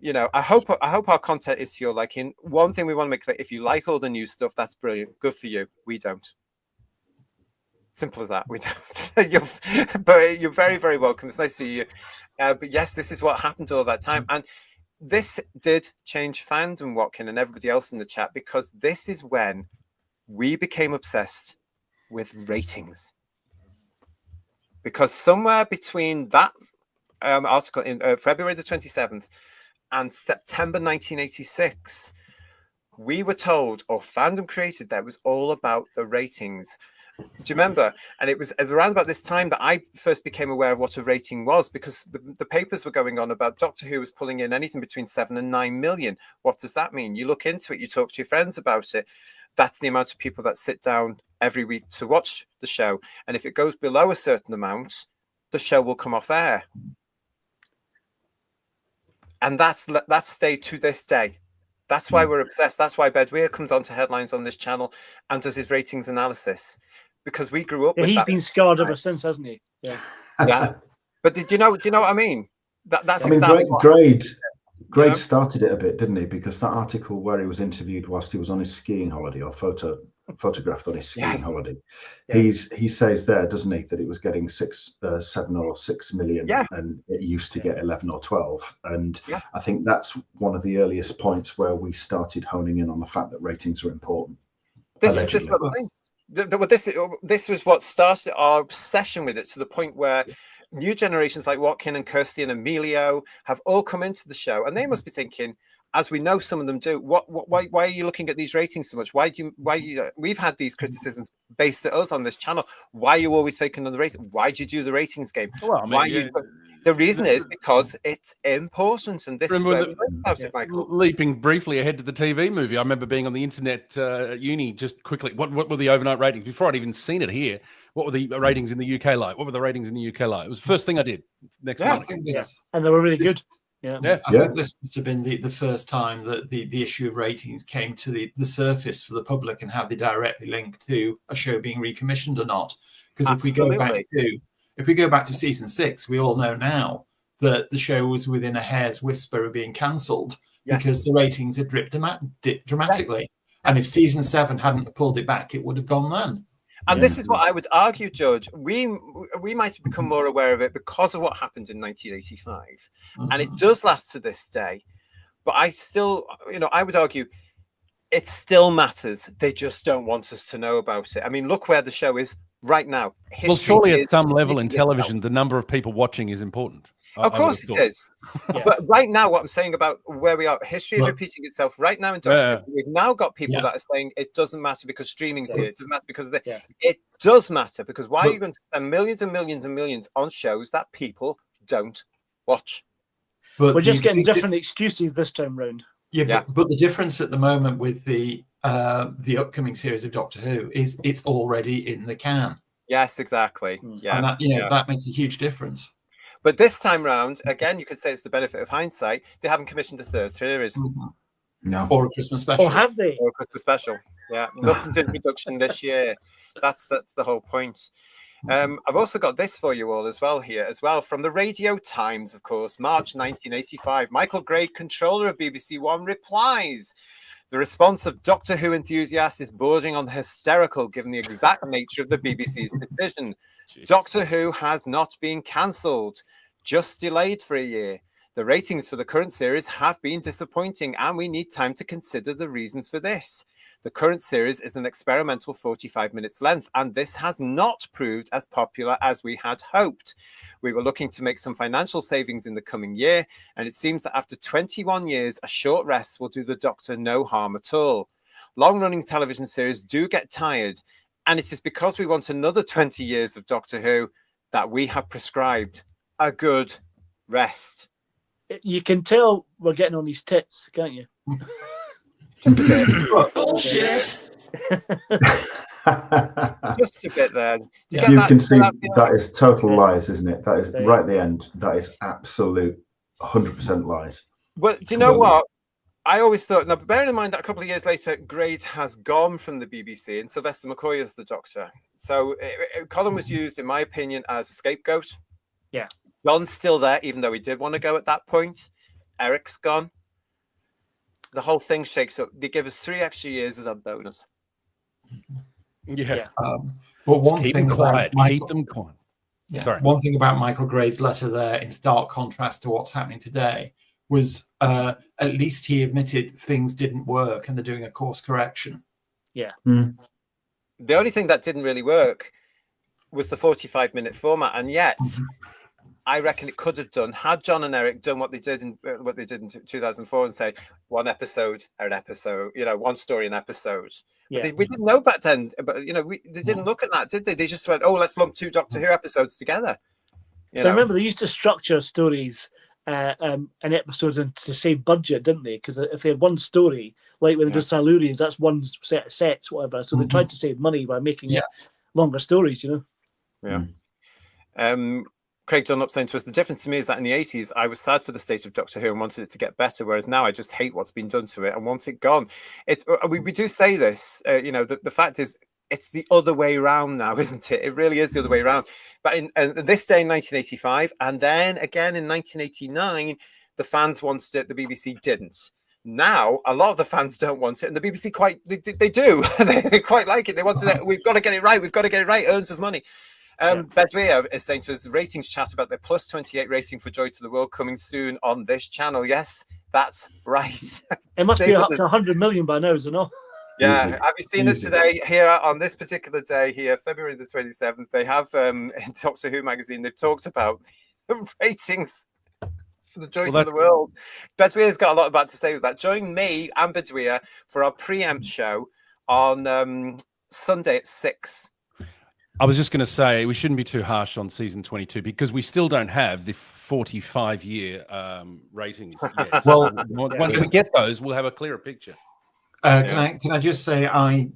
You know, I hope our content is to your liking. One thing we want to make clear: if you like all the new stuff, that's brilliant. Good for you. We don't. Simple as that. We don't. But you're very, very welcome. It's nice to see you. But yes, this is what happened all that time, and this did change fandom, Watkin, and everybody else in the chat, because this is when we became obsessed with ratings. Because somewhere between that article in February the 27th and September 1986, we were told, or fandom created, that it was all about the ratings. Do you remember? And it was around about this time that I first became aware of what a rating was, because the papers were going on about Doctor Who was pulling in anything between 7 and 9 million. What does that mean? You look into it, you talk to your friends about it. That's the amount of people that sit down every week to watch the show. And if it goes below a certain amount, the show will come off air. And that's stayed to this day. That's why we're obsessed. That's why Bedweir comes onto headlines on this channel and does his ratings analysis, because we grew up with he's that. Been scarred ever since, hasn't he? Yeah. Yeah. But do you know what I mean? That's I mean, exactly Grade started it a bit, didn't he? Because that article where he was interviewed whilst he was on his skiing holiday, or photographed on his skiing holiday, he says there, doesn't he, that it was getting 7 or 6 million, and it used to get 11 or 12. And I think that's one of the earliest points where we started honing in on the fact that ratings are important. This was what started our obsession with it, to the point where new generations like Watkin and Kirsty and Emilio have all come into the show, and they must be thinking, as we know some of them do, why are you looking at these ratings so much? We've had these criticisms based at us on this channel. Why are you always taking on the rating? Why do you do the ratings game? Well, I mean, the reason is because it's important, and this is where Michael. Leaping briefly ahead to the TV movie, I remember being on the internet at uni just quickly. What were the overnight ratings? Before I'd even seen it here, what were the ratings in the UK like? What were the ratings in the UK like? It was the first thing I did next month. And they were really good. I think this must have been the first time that the issue of ratings came to the surface for the public, and how they directly link to a show being recommissioned or not. Because if we go back to season 6, we all know now that the show was within a hair's whisper of being cancelled because the ratings had dipped dramatically. And if season 7 hadn't pulled it back, it would have gone then. And this is what I would argue, George. We might have become more aware of it because of what happened in 1985. And it does last to this day. But I still, I would argue it still matters. They just don't want us to know about it. I mean, look where the show is right now. Well, surely at some level in television, the number of people watching is important. Of course it is. But right now, what I'm saying about where we are, history is repeating itself right now in Doctor Who. We've now got people that are saying it doesn't matter because streaming's here. It doesn't matter because of it does matter, because why are you going to spend millions and millions and millions on shows that people don't watch? But we're just getting different excuses this time round. But the difference at the moment with the upcoming series of Doctor Who is it's already in the can. Yes, exactly. Yeah, and that makes a huge difference. But this time round, again, you could say it's the benefit of hindsight. They haven't commissioned a third series. No. Or a Christmas special. Or have they? Or a Christmas special. Yeah, nothing's in production this year. That's the whole point. I've also got this for you all as well here, from the Radio Times, of course, March 1985. Michael Gray, controller of BBC One, replies. The response of Doctor Who enthusiasts is bordering on hysterical, given the exact nature of the BBC's decision. Doctor Who has not been cancelled, just delayed for a year. The ratings for the current series have been disappointing, and we need time to consider the reasons for this. The current series is an experimental 45 minutes length, and this has not proved as popular as we had hoped. We were looking to make some financial savings in the coming year, and it seems that after 21 years, a short rest will do the Doctor no harm at all. long-running television series do get tired, and it is because we want another 20 years of Doctor Who that we have prescribed a good rest. You can tell we're getting on these tits, can't you? Just a bit. Bullshit. Just a bit there. You can see that is total lies, isn't it? That is right at the end. That is absolute 100% lies. Well, do you know what? I always thought, now bearing in mind that a couple of years later, Grade has gone from the BBC and Sylvester McCoy is the Doctor. So Colin was used, in my opinion, as a scapegoat. Yeah. John's still there, even though he did want to go at that point. Eric's gone. The whole thing shakes up. They give us 3 extra years as a bonus. Yeah. But one keep thing them quiet. Michael, Keep them quiet. Yeah, sorry. One thing about Michael Grade's letter there, in stark contrast to what's happening today, was at least he admitted things didn't work and they're doing a course correction. Yeah. The only thing that didn't really work was the 45-minute format, and yet I reckon it could have done had John and Eric done what they did in 2004 and say one episode an episode, one story an episode. Yeah. We didn't know back then, but they didn't look at that, did they? They just went, "Oh, let's lump 2 Doctor Who episodes together." I remember they used to structure stories and episodes to save budget, didn't they? Because if they had one story, like when they did Silurians, that's one set of sets, whatever. So they tried to save money by making longer stories, Yeah. Craig Dunlop saying to us, the difference to me is that in the 80s, I was sad for the state of Doctor Who and wanted it to get better, whereas now I just hate what's been done to it and want it gone. We do say this, the fact is, it's the other way around now, isn't it? It really is the other way around. But in this day in 1985, and then again in 1989, the fans wanted it, the BBC didn't. Now, a lot of the fans don't want it, and the BBC they do. They quite like it. They wanted it. We've got to get it right. We've got to get it right. Earns us money. Bedweer is saying to us, ratings chat about the plus 28 rating for Joy to the World coming soon on this channel. Yes, that's right. It must be up to 100 million by now, is it not? Yeah, have you seen it today here on this particular day here, February the 27th? They have in Doctor Who magazine, they've talked about the ratings for the Joy to the World. Bedweer's got a lot about to say with that. Join me and Bedweer for our preempt show on Sunday at 6. I was just going to say we shouldn't be too harsh on season 22 because we still don't have the 45-year ratings yet. Well, once we get those, we'll have a clearer picture. Can I just say I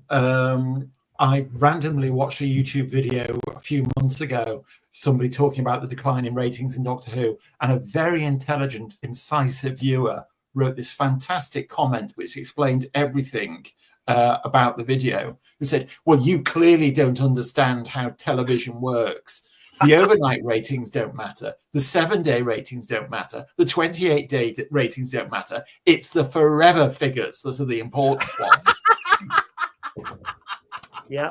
randomly watched a YouTube video a few months ago, somebody talking about the decline in ratings in Doctor Who, and a very intelligent, incisive viewer wrote this fantastic comment which explained everything about the video, who said, well, you clearly don't understand how television works. The overnight ratings don't matter. The 7-day ratings don't matter. The 28-day ratings don't matter. It's the forever figures that are the important ones. Yeah.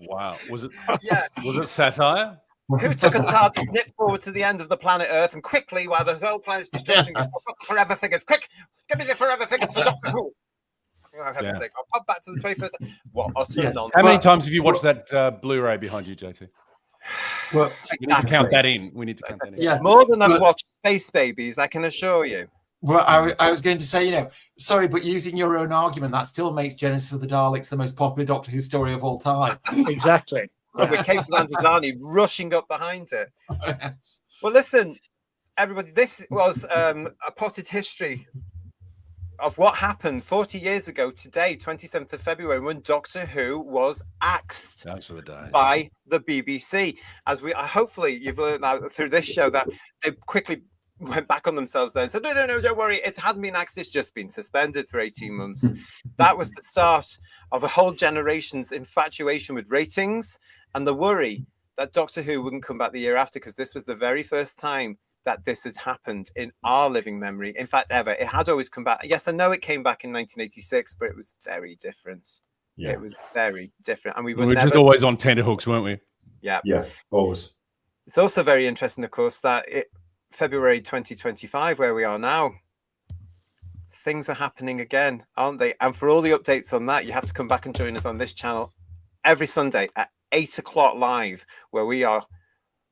Wow. Was it? Yeah. Was it satire? Who took a TARDIS nip forward to the end of the planet Earth and quickly, while the whole planet's destructing, forever figures. Quick, give me the forever figures for Doctor Who. Oh, heaven's sake. I'll pop back to the 21st. What? How many times have you watched that Blu-ray behind you, JT? Well, we need to count that in. We need to count that in. Yeah, more than I've watched Space Babies, I can assure you. Well, I was going to say, sorry, but using your own argument, that still makes Genesis of the Daleks the most popular Doctor Who story of all time. Exactly. With Kate Landazani rushing up behind it. Yes. Well, listen, everybody, this was a potted history of what happened 40 years ago today, 27th of February, when Doctor Who was axed by the BBC. As hopefully you've learned now through this show that they quickly went back on themselves there and said, no, don't worry, it hasn't been axed, it's just been suspended for 18 months. That was the start of a whole generation's infatuation with ratings and the worry that Doctor Who wouldn't come back the year after, because this was the very first time that this has happened in our living memory. In fact, ever. It had always come back. Yes, I know it came back in 1986, but it was very different. Yeah. It was very different. And we were just always on tenterhooks, weren't we? Yeah. Yeah, always. It's also very interesting, of course, that February 2025, where we are now, things are happening again, aren't they? And for all the updates on that, you have to come back and join us on this channel every Sunday at 8 o'clock live, where we are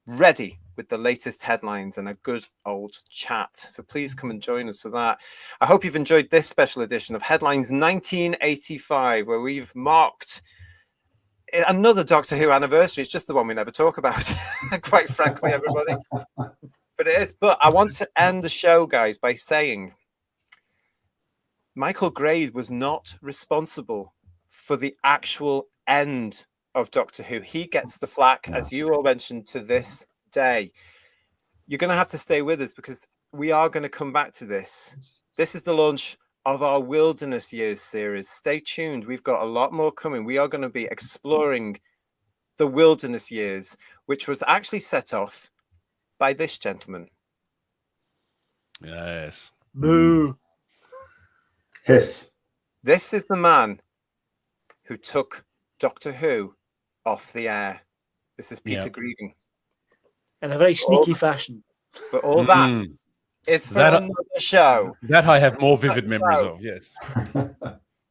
ready with the latest headlines and a good old chat. So please come and join us for that. I hope you've enjoyed this special edition of Headlines 1985, where we've marked another Doctor Who anniversary. It's just the one we never talk about, quite frankly, everybody. But it is. But I want to end the show, guys, by saying Michael Grade was not responsible for the actual end of Doctor Who. He gets the flack, as you all mentioned, to this day. You're going to have to stay with us because we are going to come back to this. This is the launch of our Wilderness Years series. Stay tuned. We've got a lot more coming. We are going to be exploring the Wilderness Years, which was actually set off by this gentleman. Yes. Boo. Hiss. This is the man who took Doctor Who off the air. This is Peter Gregan. In a very sneaky fashion. But all that is for another show. That I have more vivid memories of, yes.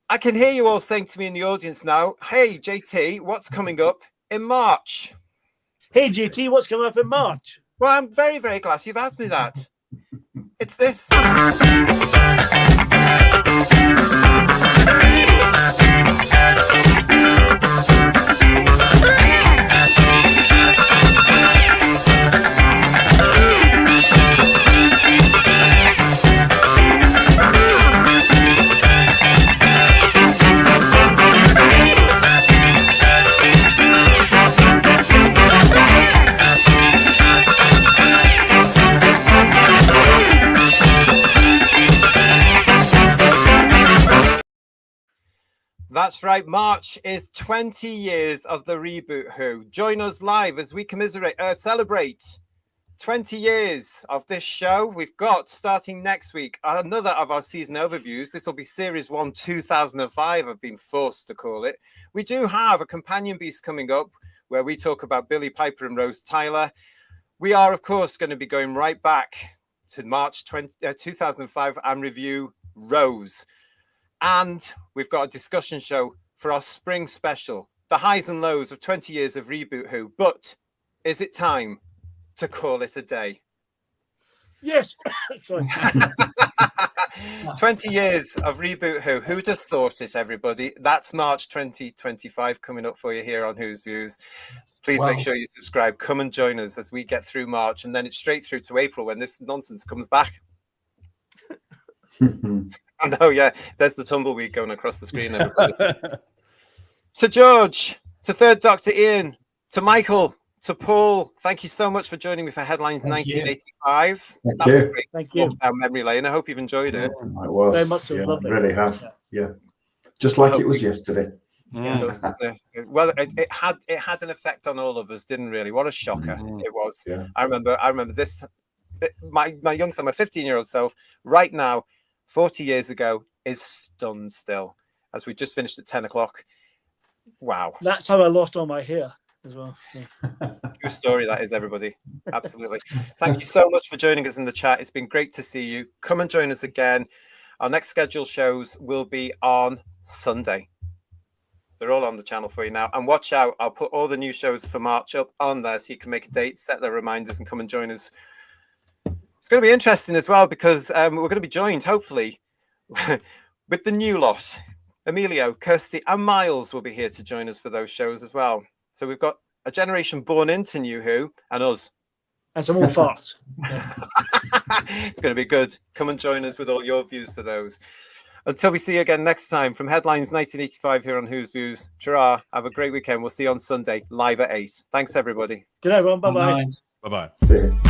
I can hear you all saying to me in the audience now, hey, JT, what's coming up in March? Hey, JT, what's coming up in March? Well, I'm very, very glad you've asked me that. It's this. That's right. March is 20 years of the reboot Who. Join us live as we celebrate 20 years of this show. We've got, starting next week, another of our season overviews. This will be Series 1, 2005, I've been forced to call it. We do have a companion piece coming up where we talk about Billy Piper and Rose Tyler. We are, of course, going to be going right back to March 2005 and review Rose. And we've got a discussion show for our spring special, the highs and lows of 20 years of Reboot Who. But is it time to call it a day? Yes. Sorry. 20 years of Reboot Who. Who'd have thought it, everybody? That's March 2025 coming up for you here on Who's Views. Please make sure you subscribe. Come and join us as we get through March, and then it's straight through to April when this nonsense comes back. I know, yeah. There's the tumbleweed going across the screen. To George, to Third Doctor Ian, to Michael, to Paul, thank you so much for joining me for Headlines 1985. That was a great walk down memory lane. I hope you've enjoyed it. It was. Very much so. Yeah, Lovely. I really have. Yeah. Just like it was yesterday. Well, it had an effect on all of us, didn't really? What a shocker it was. Yeah. I remember this. My young son, my 15-year-old self, right now, 40 years ago, is stunned still as we just finished at 10 o'clock. Wow. That's how I lost all my hair as well. Yeah. True story that is, everybody. Absolutely. Thank you so much for joining us in the chat. It's been great to see you. Come and join us again. Our next scheduled shows will be on Sunday. They're all on the channel for you now. And watch out, I'll put all the new shows for March up on there so you can make a date, set their reminders, and come and join us. It's going to be interesting as well because we're going to be joined, hopefully, with the new lot. Emilio, Kirsty, and Miles will be here to join us for those shows as well. So we've got a generation born into New Who and us. And some more farts. It's going to be good. Come and join us with all your views for those. Until we see you again next time from Headlines 1985 here on Who's Views. Ta-ra. Have a great weekend. We'll see you on Sunday, live at 8. Thanks, everybody. Good night, everyone. Bye-bye. Bye-bye. See you.